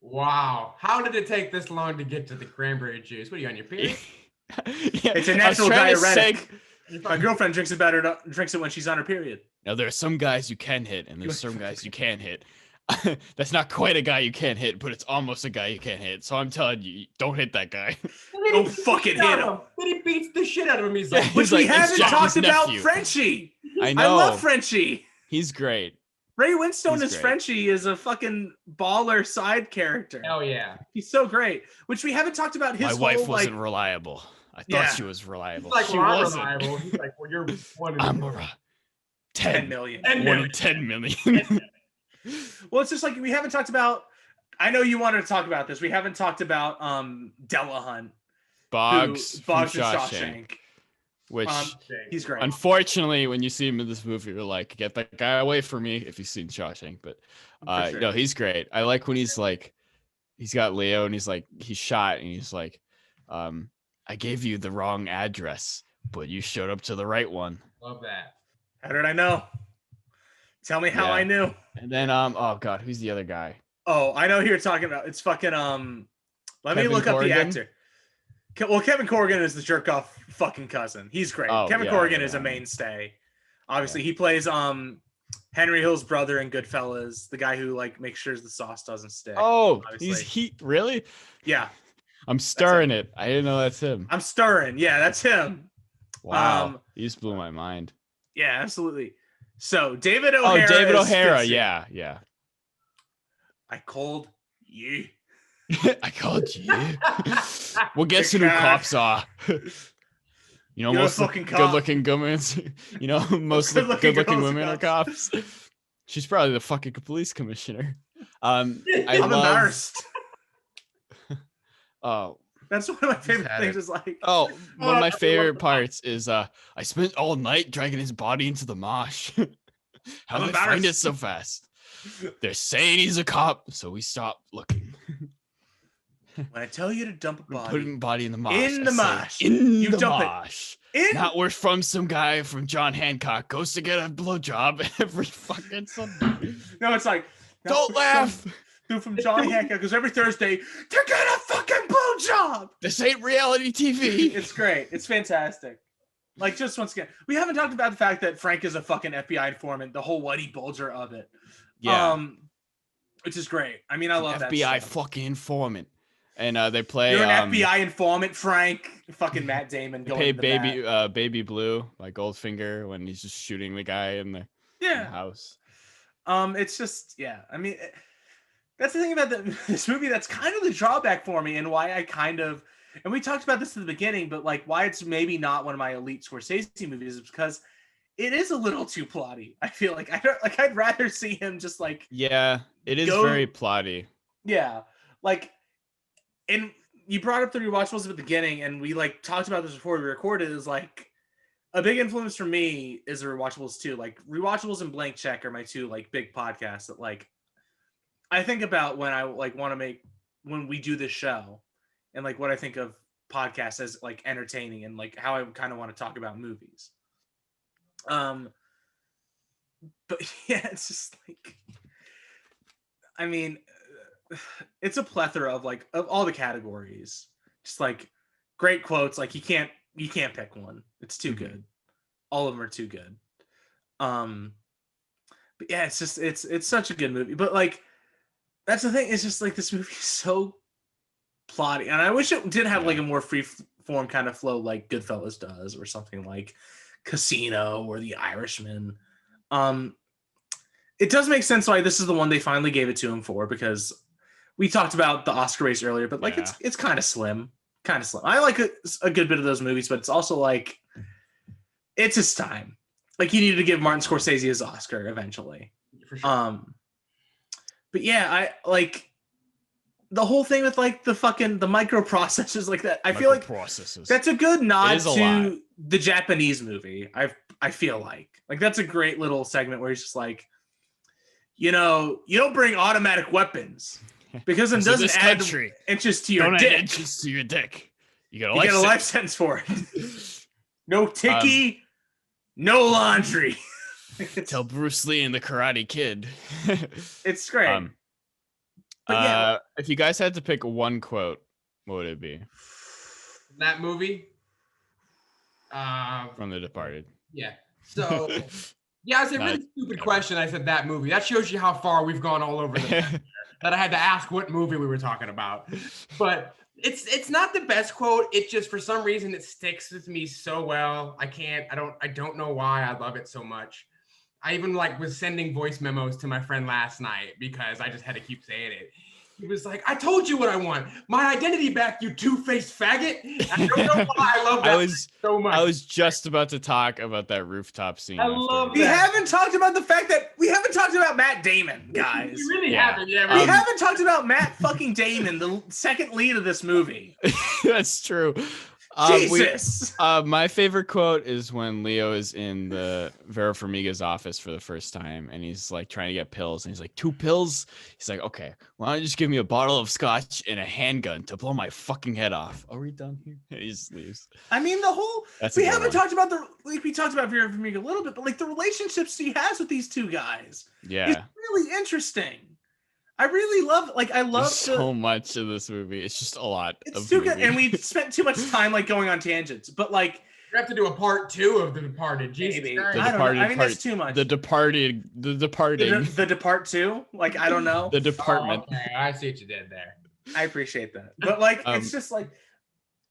Wow, how did it take this long to get to the cranberry juice? What are you on your period? It's a natural diuretic. My girlfriend drinks it when she's on her period. Now there are some guys you can hit, and there's some guys you can't hit. That's not quite a guy you can't hit, but it's almost a guy you can't hit. So I'm telling you, don't hit that guy. Don't fucking hit him. Then he beats the shit out of him. He's like, which we haven't talked about Frenchie. I know. I love Frenchie. He's great. Ray Winstone as Frenchie is a fucking baller side character. Hell yeah. He's so great. Which we haven't talked about his My wife wasn't reliable. I thought she was reliable. He's like, she wasn't. Reliable. He's like, well, you're one in 10 million. 10 million. Well, it's just like we haven't talked about. I know you wanted to talk about this. We haven't talked about Delahunt. Boggs from Shawshank. Which he's great. Unfortunately, when you see him in this movie, you're like, get that guy away from me if you've seen Shawshank. But no, he's great. I like when he's like, he's got Leo and he's like, he's shot and he's like, I gave you the wrong address, but you showed up to the right one. Love that. How did I know? Tell me how I knew. And then oh god, who's the other guy? Oh, I know who you're talking about. It's fucking let me look up the actor. Well, Kevin Corrigan is the jerk off fucking cousin. He's great. Kevin Corrigan is a mainstay. Obviously, he plays Henry Hill's brother in Goodfellas, the guy who like makes sure the sauce doesn't stick. Oh, he really? Yeah. I'm stirring it. I didn't know that's him. I'm stirring. Yeah, that's him. Wow. You just blew my mind. Yeah, absolutely. So David O'Hara. Oh, David O'Hara. Yeah. I called you. I called you. Well, guess who cops are? You know, most good-looking women. You know, most of the good-looking women are cops. She's probably the fucking police commissioner. I'm embarrassed. Oh, that's one of my favorite things. Is like, one of my favorite parts is I spent all night dragging his body into the mosh. How did I find it so fast? They're saying he's a cop, so we stopped looking. When I tell you to dump a body, put a body in the mosh. In the mosh. You dump mosh. It. Not where from some guy from John Hancock goes to get a blowjob every fucking Sunday. No, it's like, don't laugh. Dude from John Hancock goes every Thursday to get a fucking blowjob. This ain't reality TV. It's great. It's fantastic. Like, just once again, we haven't talked about the fact that Frank is a fucking FBI informant, the whole Whitey Bulger of it. Yeah. Which is great. I mean, I love that FBI fucking informant. And they play. You're an FBI informant, Frank. Fucking Matt Damon. They play Baby Blue by Goldfinger when he's just shooting the guy in the house. It's just I mean, that's the thing about this movie. That's kind of the drawback for me, and why I kind of. And we talked about this at the beginning, but like why it's maybe not one of my elite Scorsese movies is because it is a little too plotty. I feel like I'd rather see him just like. Yeah, it is very plotty. Yeah, like. And you brought up the rewatchables at the beginning, and we like talked about this before we recorded. Is like a big influence for me is the rewatchables too. Like rewatchables and Blank Check are my two like big podcasts that like I think about when I like want to make when we do this show, and like what I think of podcasts as like entertaining and like how I kind of want to talk about movies. But yeah, it's just like, I mean, it's a plethora of like of all the categories. Just like great quotes. Like you can't pick one. It's too good. All of them are too good. But yeah, it's just it's such a good movie. But like that's the thing. It's just like this movie is so plotty, and I wish it did have like a more free form kind of flow like Goodfellas does, or something like Casino or The Irishman. It does make sense why this is the one they finally gave it to him for, because we talked about the Oscar race earlier, but like it's kind of slim. I like a good bit of those movies, but it's also like it's his time. Like he needed to give Martin Scorsese his Oscar eventually. For sure. But yeah, I like the whole thing with like the microprocessors like that. I feel like that's a good nod to the Japanese movie. I feel like that's a great little segment where he's just like, you know, you don't bring automatic weapons because it doesn't add inches to your dick. Inches to your dick. You get a life sentence for it. No ticky, no laundry. Tell Bruce Lee and the Karate Kid. It's great. But yeah, if you guys had to pick one quote, what would it be? That movie? From The Departed. Yeah. So, yeah, it's a really stupid question. I said that movie. That shows you how far we've gone all over the that I had to ask what movie we were talking about. But it's not the best quote. It just, for some reason, it sticks with me so well. I don't know why I love it so much. I even was sending voice memos to my friend last night because I just had to keep saying it. He was like, I told you what I want. My identity back, you two-faced faggot. I don't know why I love that so much. I was just about to talk about that rooftop scene. I love that. We haven't talked about the fact that we haven't talked about Matt Damon, guys. We really haven't. Yeah, we haven't talked about Matt fucking Damon, the second lead of this movie. That's true. Jesus. My favorite quote is when Leo is in the Vera Farmiga's office for the first time, and he's like trying to get pills, and he's like, 2 pills? He's like, okay, why don't you just give me a bottle of scotch and a handgun to blow my fucking head off? Are we done here? And he just leaves. I mean, we haven't talked about we talked about Vera Farmiga a little bit, but like the relationships he has with these two guys. Yeah. It's really interesting. I really love, I love so much of this movie. It's just a lot. It's too good, and we spent too much time going on tangents. But we have to do a part 2 of The Departed. Jesus Christ. I don't know. I mean, that's too much. The Departing. The Depart 2. I don't know. The Department. Oh, okay. I see what you did there. I appreciate that, but it's just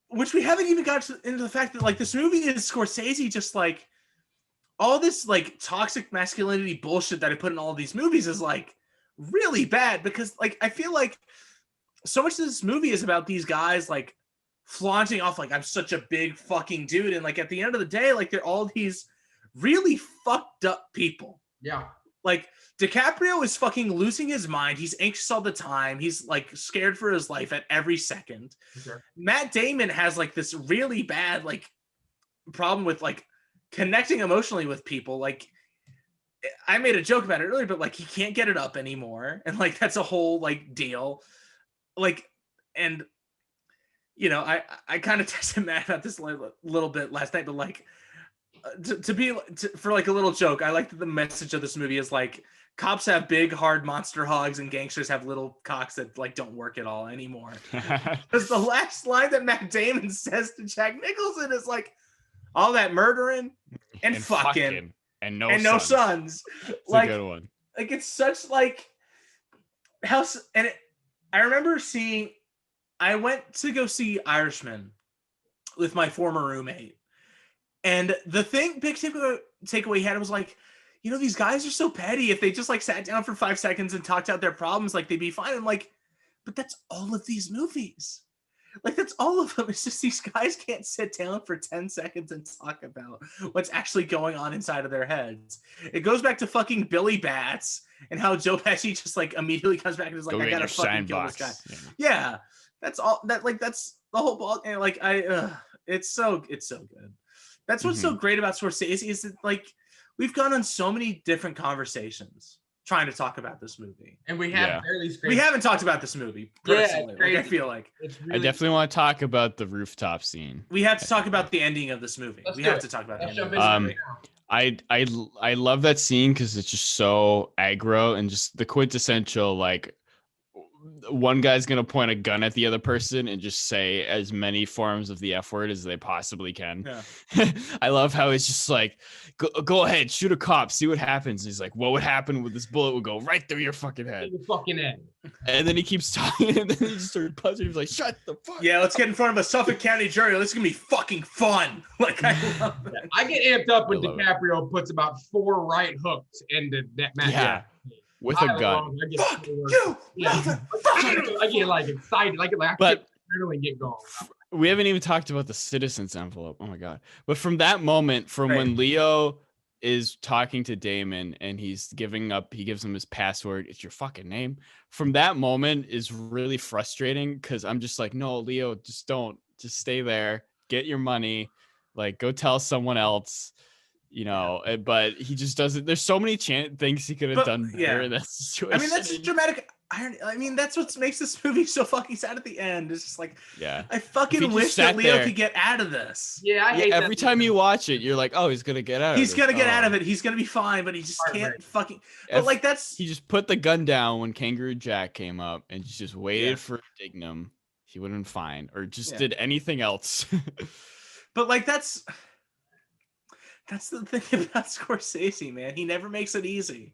which we haven't even got into the fact that this movie is Scorsese just all this toxic masculinity bullshit that I put in all of these movies is really bad, because I feel like so much of this movie is about these guys flaunting off I'm such a big fucking dude, and at the end of the day they're all these really fucked up people. Yeah. DiCaprio is fucking losing his mind. He's anxious all the time. He's scared for his life at every second. Sure. Matt Damon has this really bad problem with connecting emotionally with people. I made a joke about it earlier, but he can't get it up anymore, and that's a whole deal. And you know, I kind of texted Matt about this a little bit last night, but for a little joke, I like that the message of this movie is cops have big hard monster hogs and gangsters have little cocks that don't work at all anymore. Because the last line that Matt Damon says to Jack Nicholson is all that murdering and fucking. And no sons. It's a good one. It's such I remember I went to go see Irishman with my former roommate, and the big takeaway he had was these guys are so petty. If they just sat down for 5 seconds and talked out their problems, they'd be fine. I'm but that's all of these movies. That's all of them. It's just these guys can't sit down for 10 seconds and talk about what's actually going on inside of their heads. It goes back to fucking Billy Bats and how Joe Pesci just immediately comes back and is I gotta fucking kill this guy. Yeah. That's all that's the whole ball. And it's so good. That's what's so great about Scorsese is that we've gone on so many different conversations trying to talk about this movie, and we have barely scraped. We haven't talked about this movie personally. I feel it's really I definitely want to talk about the rooftop scene. We have to talk about the ending of this movie. We have to talk about the ending. I love that scene because it's just so aggro and just the quintessential like one guy's gonna point a gun at the other person and just say as many forms of the F word as they possibly can. Yeah. I love how it's just like, go ahead, shoot a cop, see what happens. And he's like, what would happen with this bullet would go right through your fucking head. Your fucking head. And then he keeps talking, and then he just started punching. He's like, shut the fuck. Yeah, let's get in front of a Suffolk County jury. This is gonna be fucking fun. Like I love that. I get amped up when I love it. DiCaprio puts about 4 right hooks into that match. Yeah. With a gun. I get Fuck so- you, Yeah. motherfucker. I get like excited. I But- really get going. We haven't even talked about the citizens envelope. Oh my god. But from that moment, from Right. when Leo is talking to Damon and he gives him his password, it's your fucking name. From that moment is really frustrating because I'm just like, no, Leo, just stay there, get your money, like go tell someone else, but he just doesn't. There's so many things he could have But, done better yeah. in that situation. I mean, that's dramatic irony. I mean, that's what makes this movie so fucking sad at the end. It's just like, Yeah. I If he fucking just wish that sat Leo there- could get out of this. Yeah, I hate Yeah, every that. time you watch it, you're like, oh, he's gonna get out. He's of gonna this. get out Oh. of it. He's gonna be fine, but he just can't Heartbreak. fucking. But If like that's he just put the gun down when Kangaroo Jack came up and just waited Yeah. for Dignum, he would have been fine, or just Yeah. did anything else. But like that's the thing about Scorsese, man. He never makes it easy.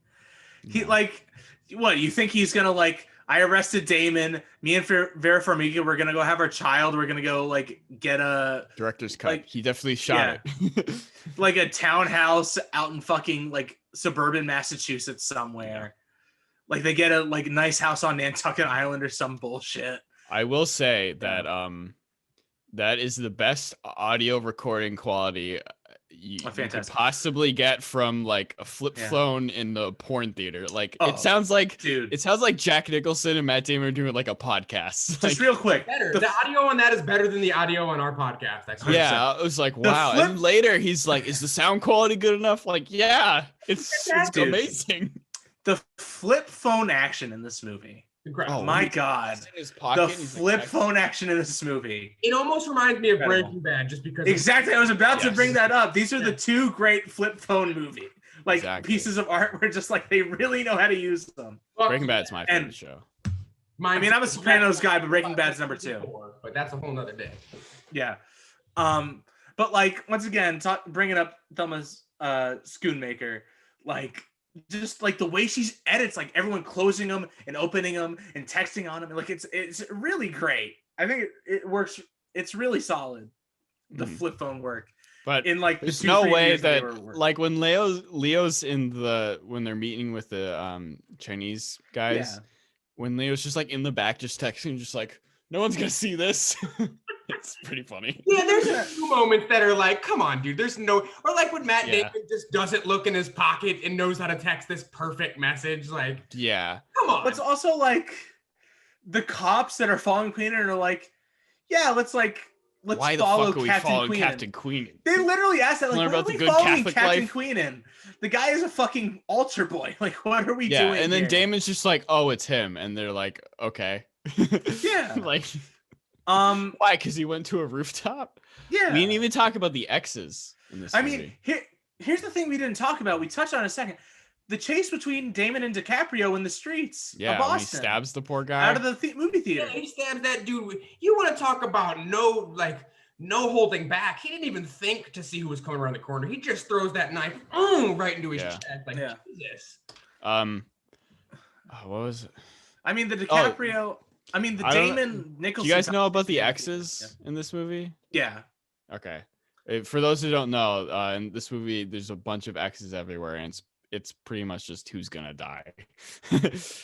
He No. like, what you think he's gonna like? I arrested Damon. Me and Vera Farmiga, we're gonna go have our child. We're gonna go like get a Director's cut. like- He definitely shot it. like a townhouse out in fucking like suburban Massachusetts somewhere. Like they get a like nice house on Nantucket Island or some bullshit. I will say that that is the best audio recording quality you could fantastic. possibly get from like a flip Yeah. phone in the porn theater. Like Oh, it sounds like Dude, Jack Nicholson and Matt Damon are doing like a podcast. just Like, real quick. Better. The The audio on that is better than the audio on our podcast. That's yeah, I was like, wow. flip- And then later he's like, is the sound quality good enough? Like, yeah, it's Dude. amazing. The flip phone action in this movie. incredible. Oh, My he- God. He's in his pocket, The he's like, flip "Texting." phone action in this movie. It almost reminds me of Incredible. Breaking Bad, just because. Exactly. I was about to Yes. bring that up. These are the Yeah. two great flip phone movie like Exactly. pieces of art where just like they really know how to use them. Breaking Bad's my favorite And- show. I mean, I'm a Sopranos guy, but Breaking Bad's number 2. But that's a whole nother day. Yeah. But like once again, bringing up Thelma's Schoonmaker, like just like the way she edits, like everyone closing them and opening them and texting on them, like it's really great. I think it works. It's really solid. The Mhm. flip phone work But in like the there's 2 no previous way years they that were working. like when Leo's in when they're meeting with the Chinese guys, Yeah. when Leo's just like in the back just texting, just like no one's gonna see this. It's pretty funny. Yeah, there's a few moments that are like, come on, dude. There's no, or like when Matt Yeah. Damon just doesn't look in his pocket and knows how to text this perfect message. Like, Yeah. come on. But it's also like the cops that are following Queenan are like, yeah, let's Why the follow fuck are we Captain following Queenan. Captain Queenan? They literally asked that, like, Learn what about are the we good following Catholic Captain life? Queenan? The guy is a fucking altar boy. Like, what are we Yeah, doing and then here? Damon's just like, oh, it's him, and they're like, okay. Yeah. Like, Um, why? Because he went to a rooftop. yeah. We didn't even talk about the X's in this I movie. mean, here's the thing we didn't talk about. We touched on it in a second. The chase between Damon and DiCaprio in the streets Yeah, of when he Boston, stabs the poor guy. out of the movie Yeah, theater. he stabs that dude. You want to talk about no holding back? He didn't even think to see who was coming around the corner. He just throws that knife right into his Yeah. chest. Like, Yeah. Jesus. What was it? I mean, the DiCaprio. I mean, the I don't know. Damon Do Nicholson. you guys know about the conversation- X's in this movie? Yeah. Okay. For those who don't know, in this movie, there's a bunch of X's everywhere, and it's pretty much just who's gonna die.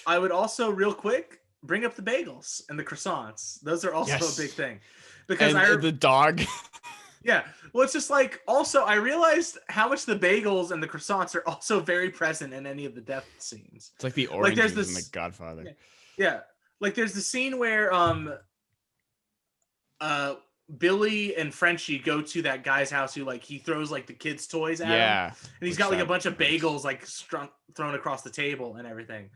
I would also, real quick, bring up the bagels and the croissants. Those are also Yes. a big thing. Because And the dog. yeah. Well, it's just like, also, I realized how much the bagels and the croissants are also very present in any of the death scenes. It's like the Like, oranges there's in this- The Godfather. Yeah. Like, there's the scene where Billy and Frenchie go to that guy's house who, like, he throws, like, the kids' toys at him. Yeah. And he's Which got, like, a that- bunch of bagels, like, thrown across the table and everything.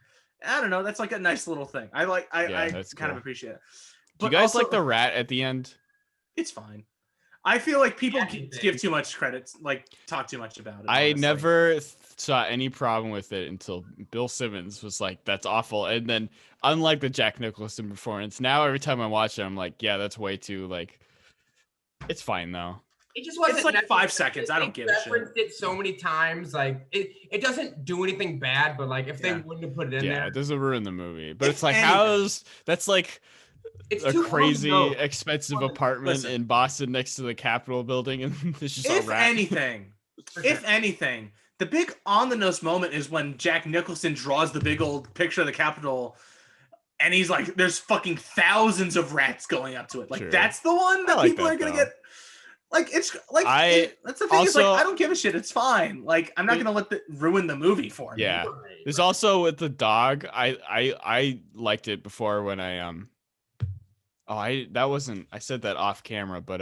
I don't know. That's, like, a nice little thing. I Yeah, I that's kind of cool. appreciate it. Do you But guys also, like the rat at the end? It's fine. I feel like people Everything. give too much credit, like talk too much about it. I honestly. never saw any problem with it until Bill Simmons was like, "That's awful." And then, unlike the Jack Nicholson performance, now every time I watch it, I'm like, "Yeah, that's way too like." It's fine though. It just wasn't It's like necessary. 5 seconds. I don't give a shit. Referenced it so many times. Like it doesn't do anything bad, but like if they wouldn't have put it in Yeah, there, it doesn't ruin the movie. But If it's like, anything. that's like it's a too long crazy, ago. expensive Listen, apartment in Boston next to the Capitol building, and there's just a If rat. anything, the big on the nose moment is when Jack Nicholson draws the big old picture of the Capitol, and he's like, "There's fucking thousands of rats going up to it." Like True. that's the one that like people that, are gonna though. get. Like it's like that's the thing. Is also- like I don't give a shit. It's fine. Like I'm not gonna let it ruin the movie for me. Yeah. There's also with the dog. I liked it before when I I said that off camera, but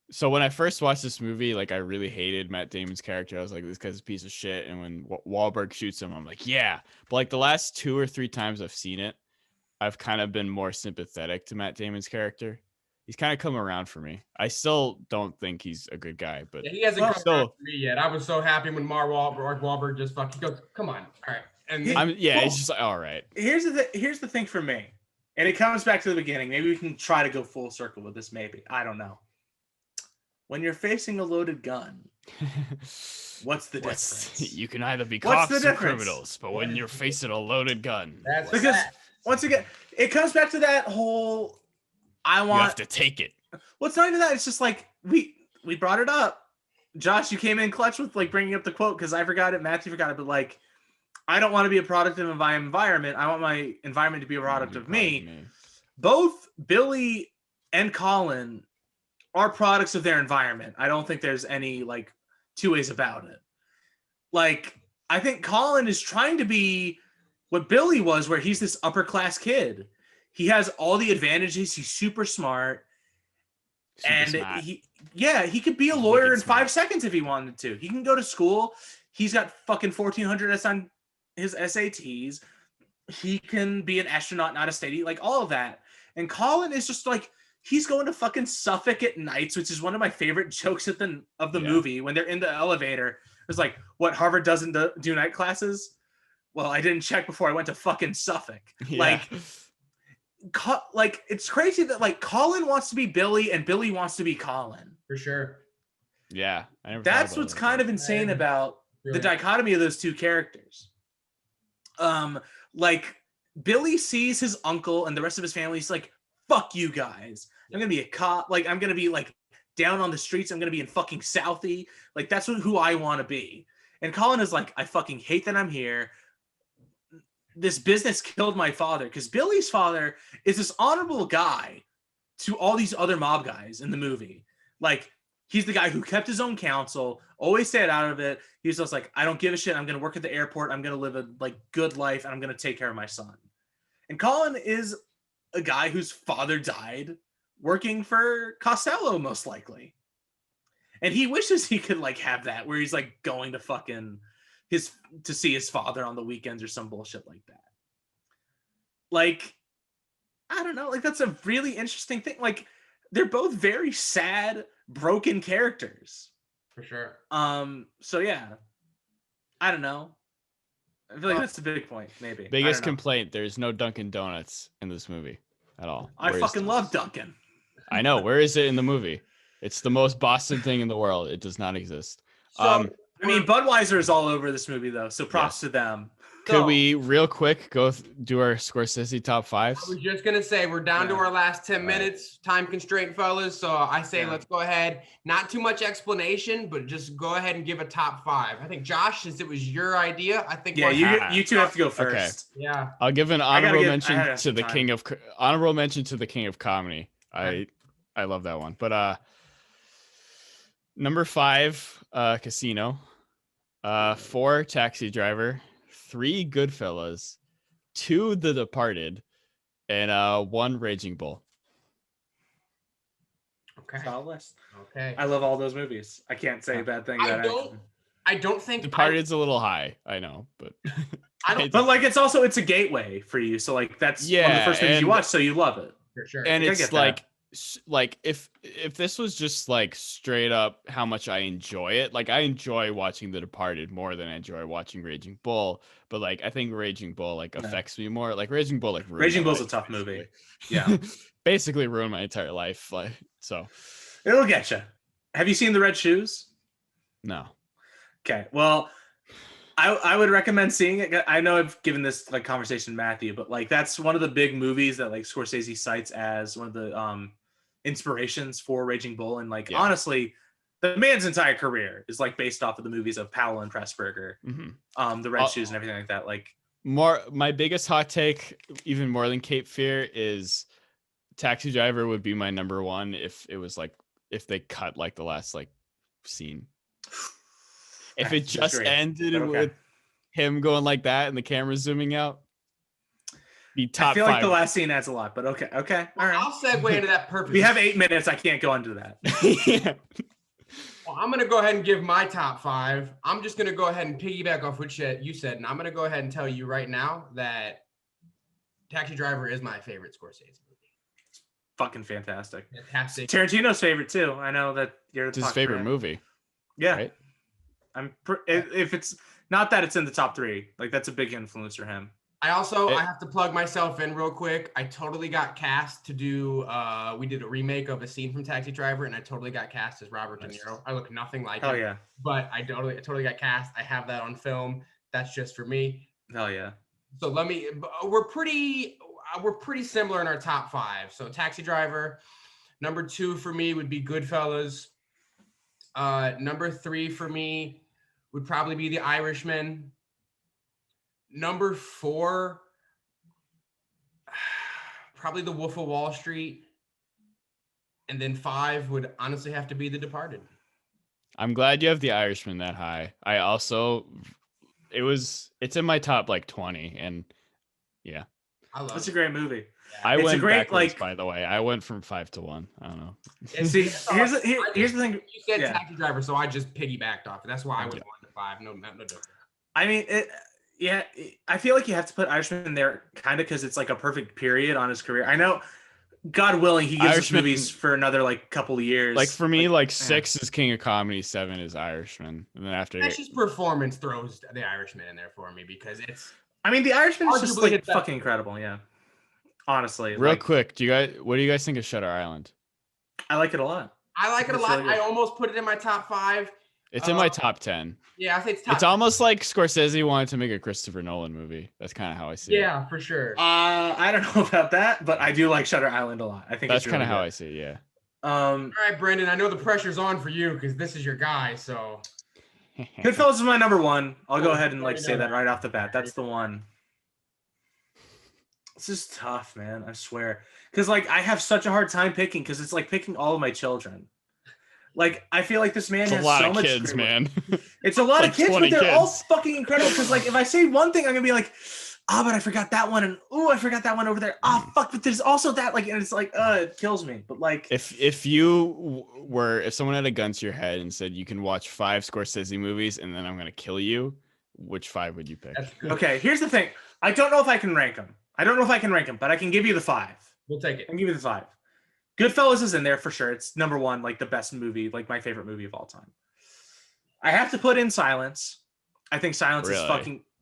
so when I first watched this movie, like I really hated Matt Damon's character. I was like, this guy's a piece of shit. And when Wahlberg shoots him, I'm like, yeah. But like the last 2 or 3 times I've seen it, I've kind of been more sympathetic to Matt Damon's character. He's kind of come around for me. I still don't think he's a good guy, but Yeah, he hasn't come around for me yet. I was so happy when Mark Wahlberg just fucking goes, "Come on, all right." And then, it's just like, all right. Here's the thing for me, and it comes back to the beginning. Maybe we can try to go full circle with this. Maybe I don't know. When you're facing a loaded gun, what's the difference? You can either be What's cops the or difference? criminals, but when you're facing a loaded gun, that's Because that. once again, it comes back to that whole. you have to take it. Well, it's not even that. It's just like we brought it up. Josh, you came in clutch with like bringing up the quote because I forgot it. Matthew forgot it. But like, I don't want to be a product of my environment. I want my environment to be a product of me. Both Billy and Colin are products of their environment. I don't think there's any like 2 ways about it. Like, I think Colin is trying to be what Billy was, where he's this upper class kid. He has all the advantages. He's super smart. Smart. He could be a lawyer in 5 seconds if he wanted to. He can go to school. He's got fucking 1,400 on his SATs. He can be an astronaut, not a statey, like all of that. And Colin is just like, he's going to fucking Suffolk at nights, which is one of my favorite jokes of the movie when they're in the elevator. It's like, what, Harvard doesn't do night classes? Well, I didn't check before I went to fucking Suffolk. Yeah. Like it's crazy that like Colin wants to be Billy and Billy wants to be Colin. For sure. Yeah. That's what's kind of insane about the dichotomy of those two characters. Like Billy sees his uncle and the rest of his family. He's like, fuck you guys. I'm going to be a cop. Like, I'm going to be like down on the streets. I'm going to be in fucking Southie. Like, that's who I want to be. And Colin is like, I fucking hate that I'm here. This business killed my father, because Billy's father is this honorable guy to all these other mob guys in the movie. Like, he's the guy who kept his own counsel, always stayed out of it. He was just like, I don't give a shit. I'm going to work at the airport. I'm going to live a like good life, and I'm going to take care of my son. And Colin is a guy whose father died working for Costello, most likely. And he wishes he could like have that, where he's like going to fucking to see his father on the weekends or some bullshit like that. Like, I don't know. Like, that's a really interesting thing. Like, they're both very sad, broken characters. For sure. So yeah, I don't know. I feel like that's a big point, maybe. Biggest complaint, there's no Dunkin' Donuts in this movie at all. I fucking love Dunkin'. I know. Where is it in the movie? It's the most Boston thing in the world. It does not exist. So, I mean, Budweiser is all over this movie, though, so props to them. Could we, real quick, go do our Scorsese top fives? I was just going to say, we're down to our last 10 minutes. Time constraint, fellas. So I say let's go ahead. Not too much explanation, but just go ahead and give a top 5. I think, Josh, since it was your idea, I think... you two have to go first. Okay. Yeah. I'll give an honorable mention to the king of comedy. I love that one. But number 5, Casino. 4, Taxi Driver. 3, Goodfellas. 2, The Departed. And 1, Raging Bull. Okay. Solid list. Okay. I love all those movies. I can't say a bad thing. I don't think Departed's a little high. I know, but but like it's a gateway for you. So like that's one of the first things you watch, so you love it. For sure. And it's like like if this was just like straight up how much I enjoy it, like I enjoy watching The Departed more than I enjoy watching Raging Bull, but like I think Raging Bull like No. affects me more. Like Raging Bull like ruined Raging my Bull's a life, tough basically. movie. Yeah. Basically ruined my entire life. Like so. It'll get you. Have you seen The Red Shoes? No. Okay. Well, I would recommend seeing it. I know I've given this like conversation to Matthew, but like that's one of the big movies that like Scorsese cites as one of the inspirations for Raging Bull. And like honestly, the man's entire career is like based off of the movies of Powell and Pressburger, The Red Shoes and everything like that. Like my biggest hot take, even more than Cape Fear, is Taxi Driver would be my number one if it was like if they cut like the last like scene. If it just ended with him going like that and the camera zooming out, be top 5. I feel like the last scene adds a lot, but okay, all right. I'll segue into that purpose. We have 8 minutes. I can't go into that. Yeah. Well, I'm gonna go ahead and give my top 5. I'm just gonna go ahead and piggyback off what you said, and I'm gonna go ahead and tell you right now that Taxi Driver is my favorite Scorsese movie. Fucking fantastic. Fantastic. Tarantino's favorite too. I know that you're It's his favorite movie. Yeah. Right? If it's not that it's in the top 3, like that's a big influence for him. I have to plug myself in real quick. I totally got cast to do we did a remake of a scene from Taxi Driver, and I totally got cast as Robert De Niro. I look nothing like him. Yeah. But I totally got cast. I have that on film. That's just for me. Hell yeah. So we're pretty similar in our top 5. So Taxi Driver, number 2 for me would be Goodfellas. Number 3 for me would probably be The Irishman. Number 4, probably The Wolf of Wall Street. And then 5 would honestly have to be The Departed. I'm glad you have The Irishman that high. I also, it's in my top like 20, and yeah. That's a great movie. I went backwards, by the way. I went from 5 to 1. I don't know. See, here's the thing. You said Taxi Driver, so I just piggybacked off it. That's why I went 1 to 5. No different. I mean, I feel like you have to put Irishman in there kind of because it's like a perfect period on his career. I know, God willing, he gives us movies for another like couple of years. Like for me, like 6 is King of Comedy, 7 is Irishman, and then after that's just performance throws The Irishman in there for me because it's. I mean, The Irishman is just like fucking incredible. Yeah. Honestly, real quick, what do you guys think of Shutter Island? I like it a lot. I like it a lot. Really, I almost put it in my top 5. It's in my top 10. Yeah, I think it's top. It's almost like Scorsese wanted to make a Christopher Nolan movie. That's kind of how I see it. Yeah, for sure. I don't know about that, but I do like Shutter Island a lot. I think that's kind of how I see it. Yeah. All right, Brendan. I know the pressure's on for you because this is your guy. So. Goodfellas is my number 1. I'll go ahead and like say that right off the bat. That's the one. This is tough, man. I swear. Because like I have such a hard time picking because it's like picking all of my children. Like I feel like this man has so much kids, man. It's a lot of kids, but they're all fucking incredible. Because like if I say one thing, I'm gonna be like, but I forgot that one, and I forgot that one over there. Fuck, but there's also that. Like, and it's like, it kills me. But like, if someone had a gun to your head and said you can watch 5 Scorsese movies and then I'm gonna kill you, which 5 would you pick? Okay, here's the thing. I don't know if I can rank them. But I can give you the 5. We'll take it. I can give you the 5. Goodfellas is in there for sure. It's number 1, like the best movie, like my favorite movie of all time. I have to put in Silence. I think Silence is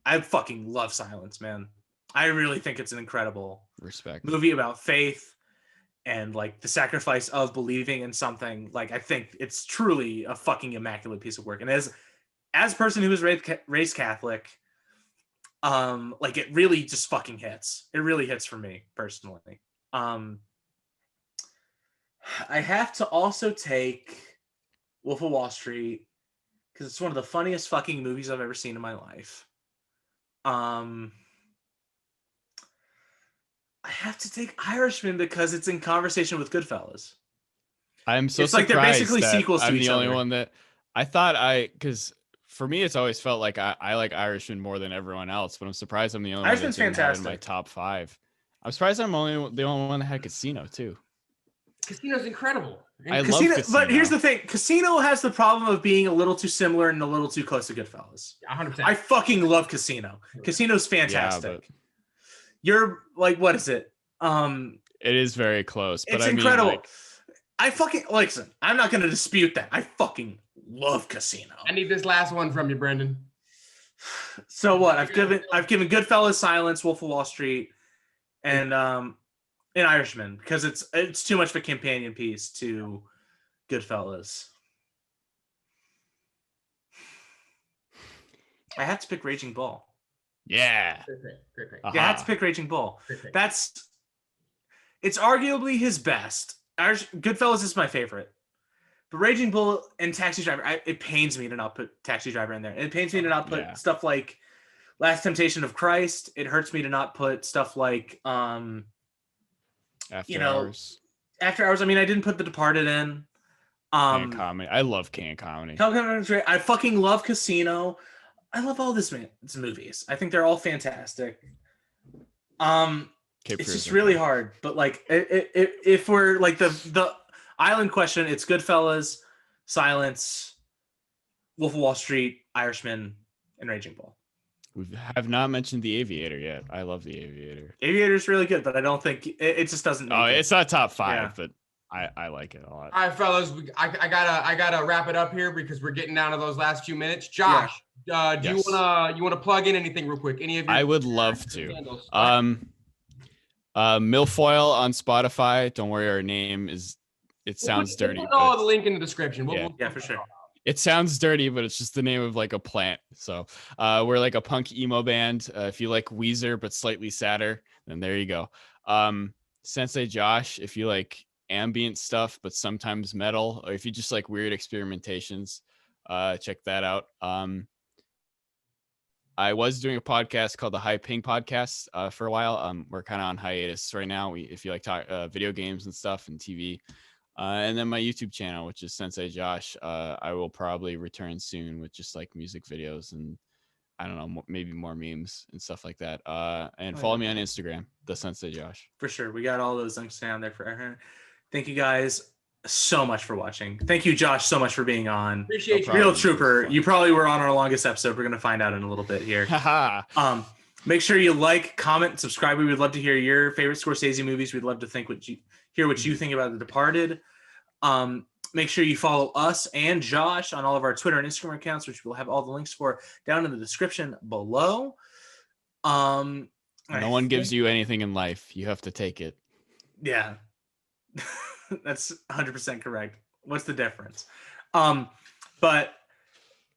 I fucking love Silence, man. I really think it's an incredible movie about faith and like the sacrifice of believing in something. Like I think it's truly a fucking immaculate piece of work. And as a person who was raised Catholic, like it really just fucking hits. It really hits for me personally. I have to also take Wolf of Wall Street because it's one of the funniest fucking movies I've ever seen in my life. I have to take Irishman because it's in conversation with Goodfellas. I'm so surprised like they're basically sequels to each other. I'm the only one that I thought because for me it's always felt like I like Irishman more than everyone else, but I'm surprised I'm the only one that didn't have it in my top 5. I'm surprised I'm the only one that had Casino too. Casino's incredible. I love Casino. But here's the thing. Casino has the problem of being a little too similar and a little too close to Goodfellas. 100%. I fucking love Casino. Casino's fantastic. You're like, what is it? It is very close, but It's I mean, incredible. like, I fucking listen. I'm not going to dispute that. I fucking love Casino. I need this last one from you, Brendan. So what? I've given Goodfellas, Silence, Wolf of Wall Street, and an Irishman because it's too much of a companion piece to Goodfellas. I have to pick Raging Bull. yeah. Great. Yeah, I have to pick Raging Bull. It's arguably his best. Goodfellas is my favorite. But Raging Bull and Taxi Driver, it pains me to not put Taxi Driver in there. It pains me to not put stuff like Last Temptation of Christ. It hurts me to not put stuff like After Hours. After Hours. I mean, I didn't put The Departed in. King of Comedy. I love King of Comedy. I fucking love Casino. I love all these movies. I think they're all fantastic. It's just really hard. But like, if we're like the island question, it's Goodfellas, Silence, Wolf of Wall Street, Irishman, and Raging Bull. We have not mentioned The Aviator yet. I love The Aviator. Aviator's really good, but I don't think it just doesn't. It's not top 5, but I like it a lot. All right, fellas, I gotta wrap it up here because we're getting down to those last few minutes. Josh, do you wanna plug in anything real quick? Any of your I would love to. Milfoil on Spotify. Don't worry, our name is. It sounds dirty. We'll put the link in the description. Yeah, for sure. It sounds dirty, but it's just the name of like a plant. So we're like a punk emo band. If you like Weezer but slightly sadder, then there you go. Sensei Josh, if you like ambient stuff but sometimes metal, or if you just like weird experimentations, check that out. I was doing a podcast called the High Ping Podcast for a while. We're kind of on hiatus right now. If you like talk video games and stuff and TV. And then my YouTube channel, which is Sensei Josh. I will probably return soon with just like music videos and I don't know, maybe more memes and stuff like that. And follow me on Instagram, the Sensei Josh. For sure. We got all those links down there for everyone. Thank you guys so much for watching. Thank you, Josh, so much for being on. Appreciate you. Real trooper. You probably were on our longest episode. We're going to find out in a little bit here. Make sure you like, comment, subscribe. We would love to hear your favorite Scorsese movies. We'd love to hear what you think about The Departed. Make sure you follow us and Josh on all of our Twitter and Instagram accounts, which we'll have all the links for down in the description below. No one gives you anything in life. You have to take it. Yeah. That's 100% correct. What's the difference? But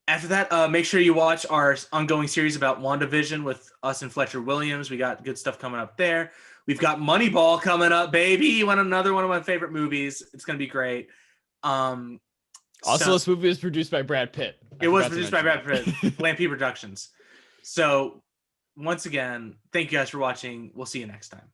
after that, make sure you watch our ongoing series about WandaVision with us and Fletcher Williams. We got good stuff coming up there. We've got Moneyball coming up, baby. Another one of my favorite movies. It's going to be great. This movie was produced by Brad Pitt. It was produced by Brad Pitt, Lampy Productions. So once again, thank you guys for watching. We'll see you next time.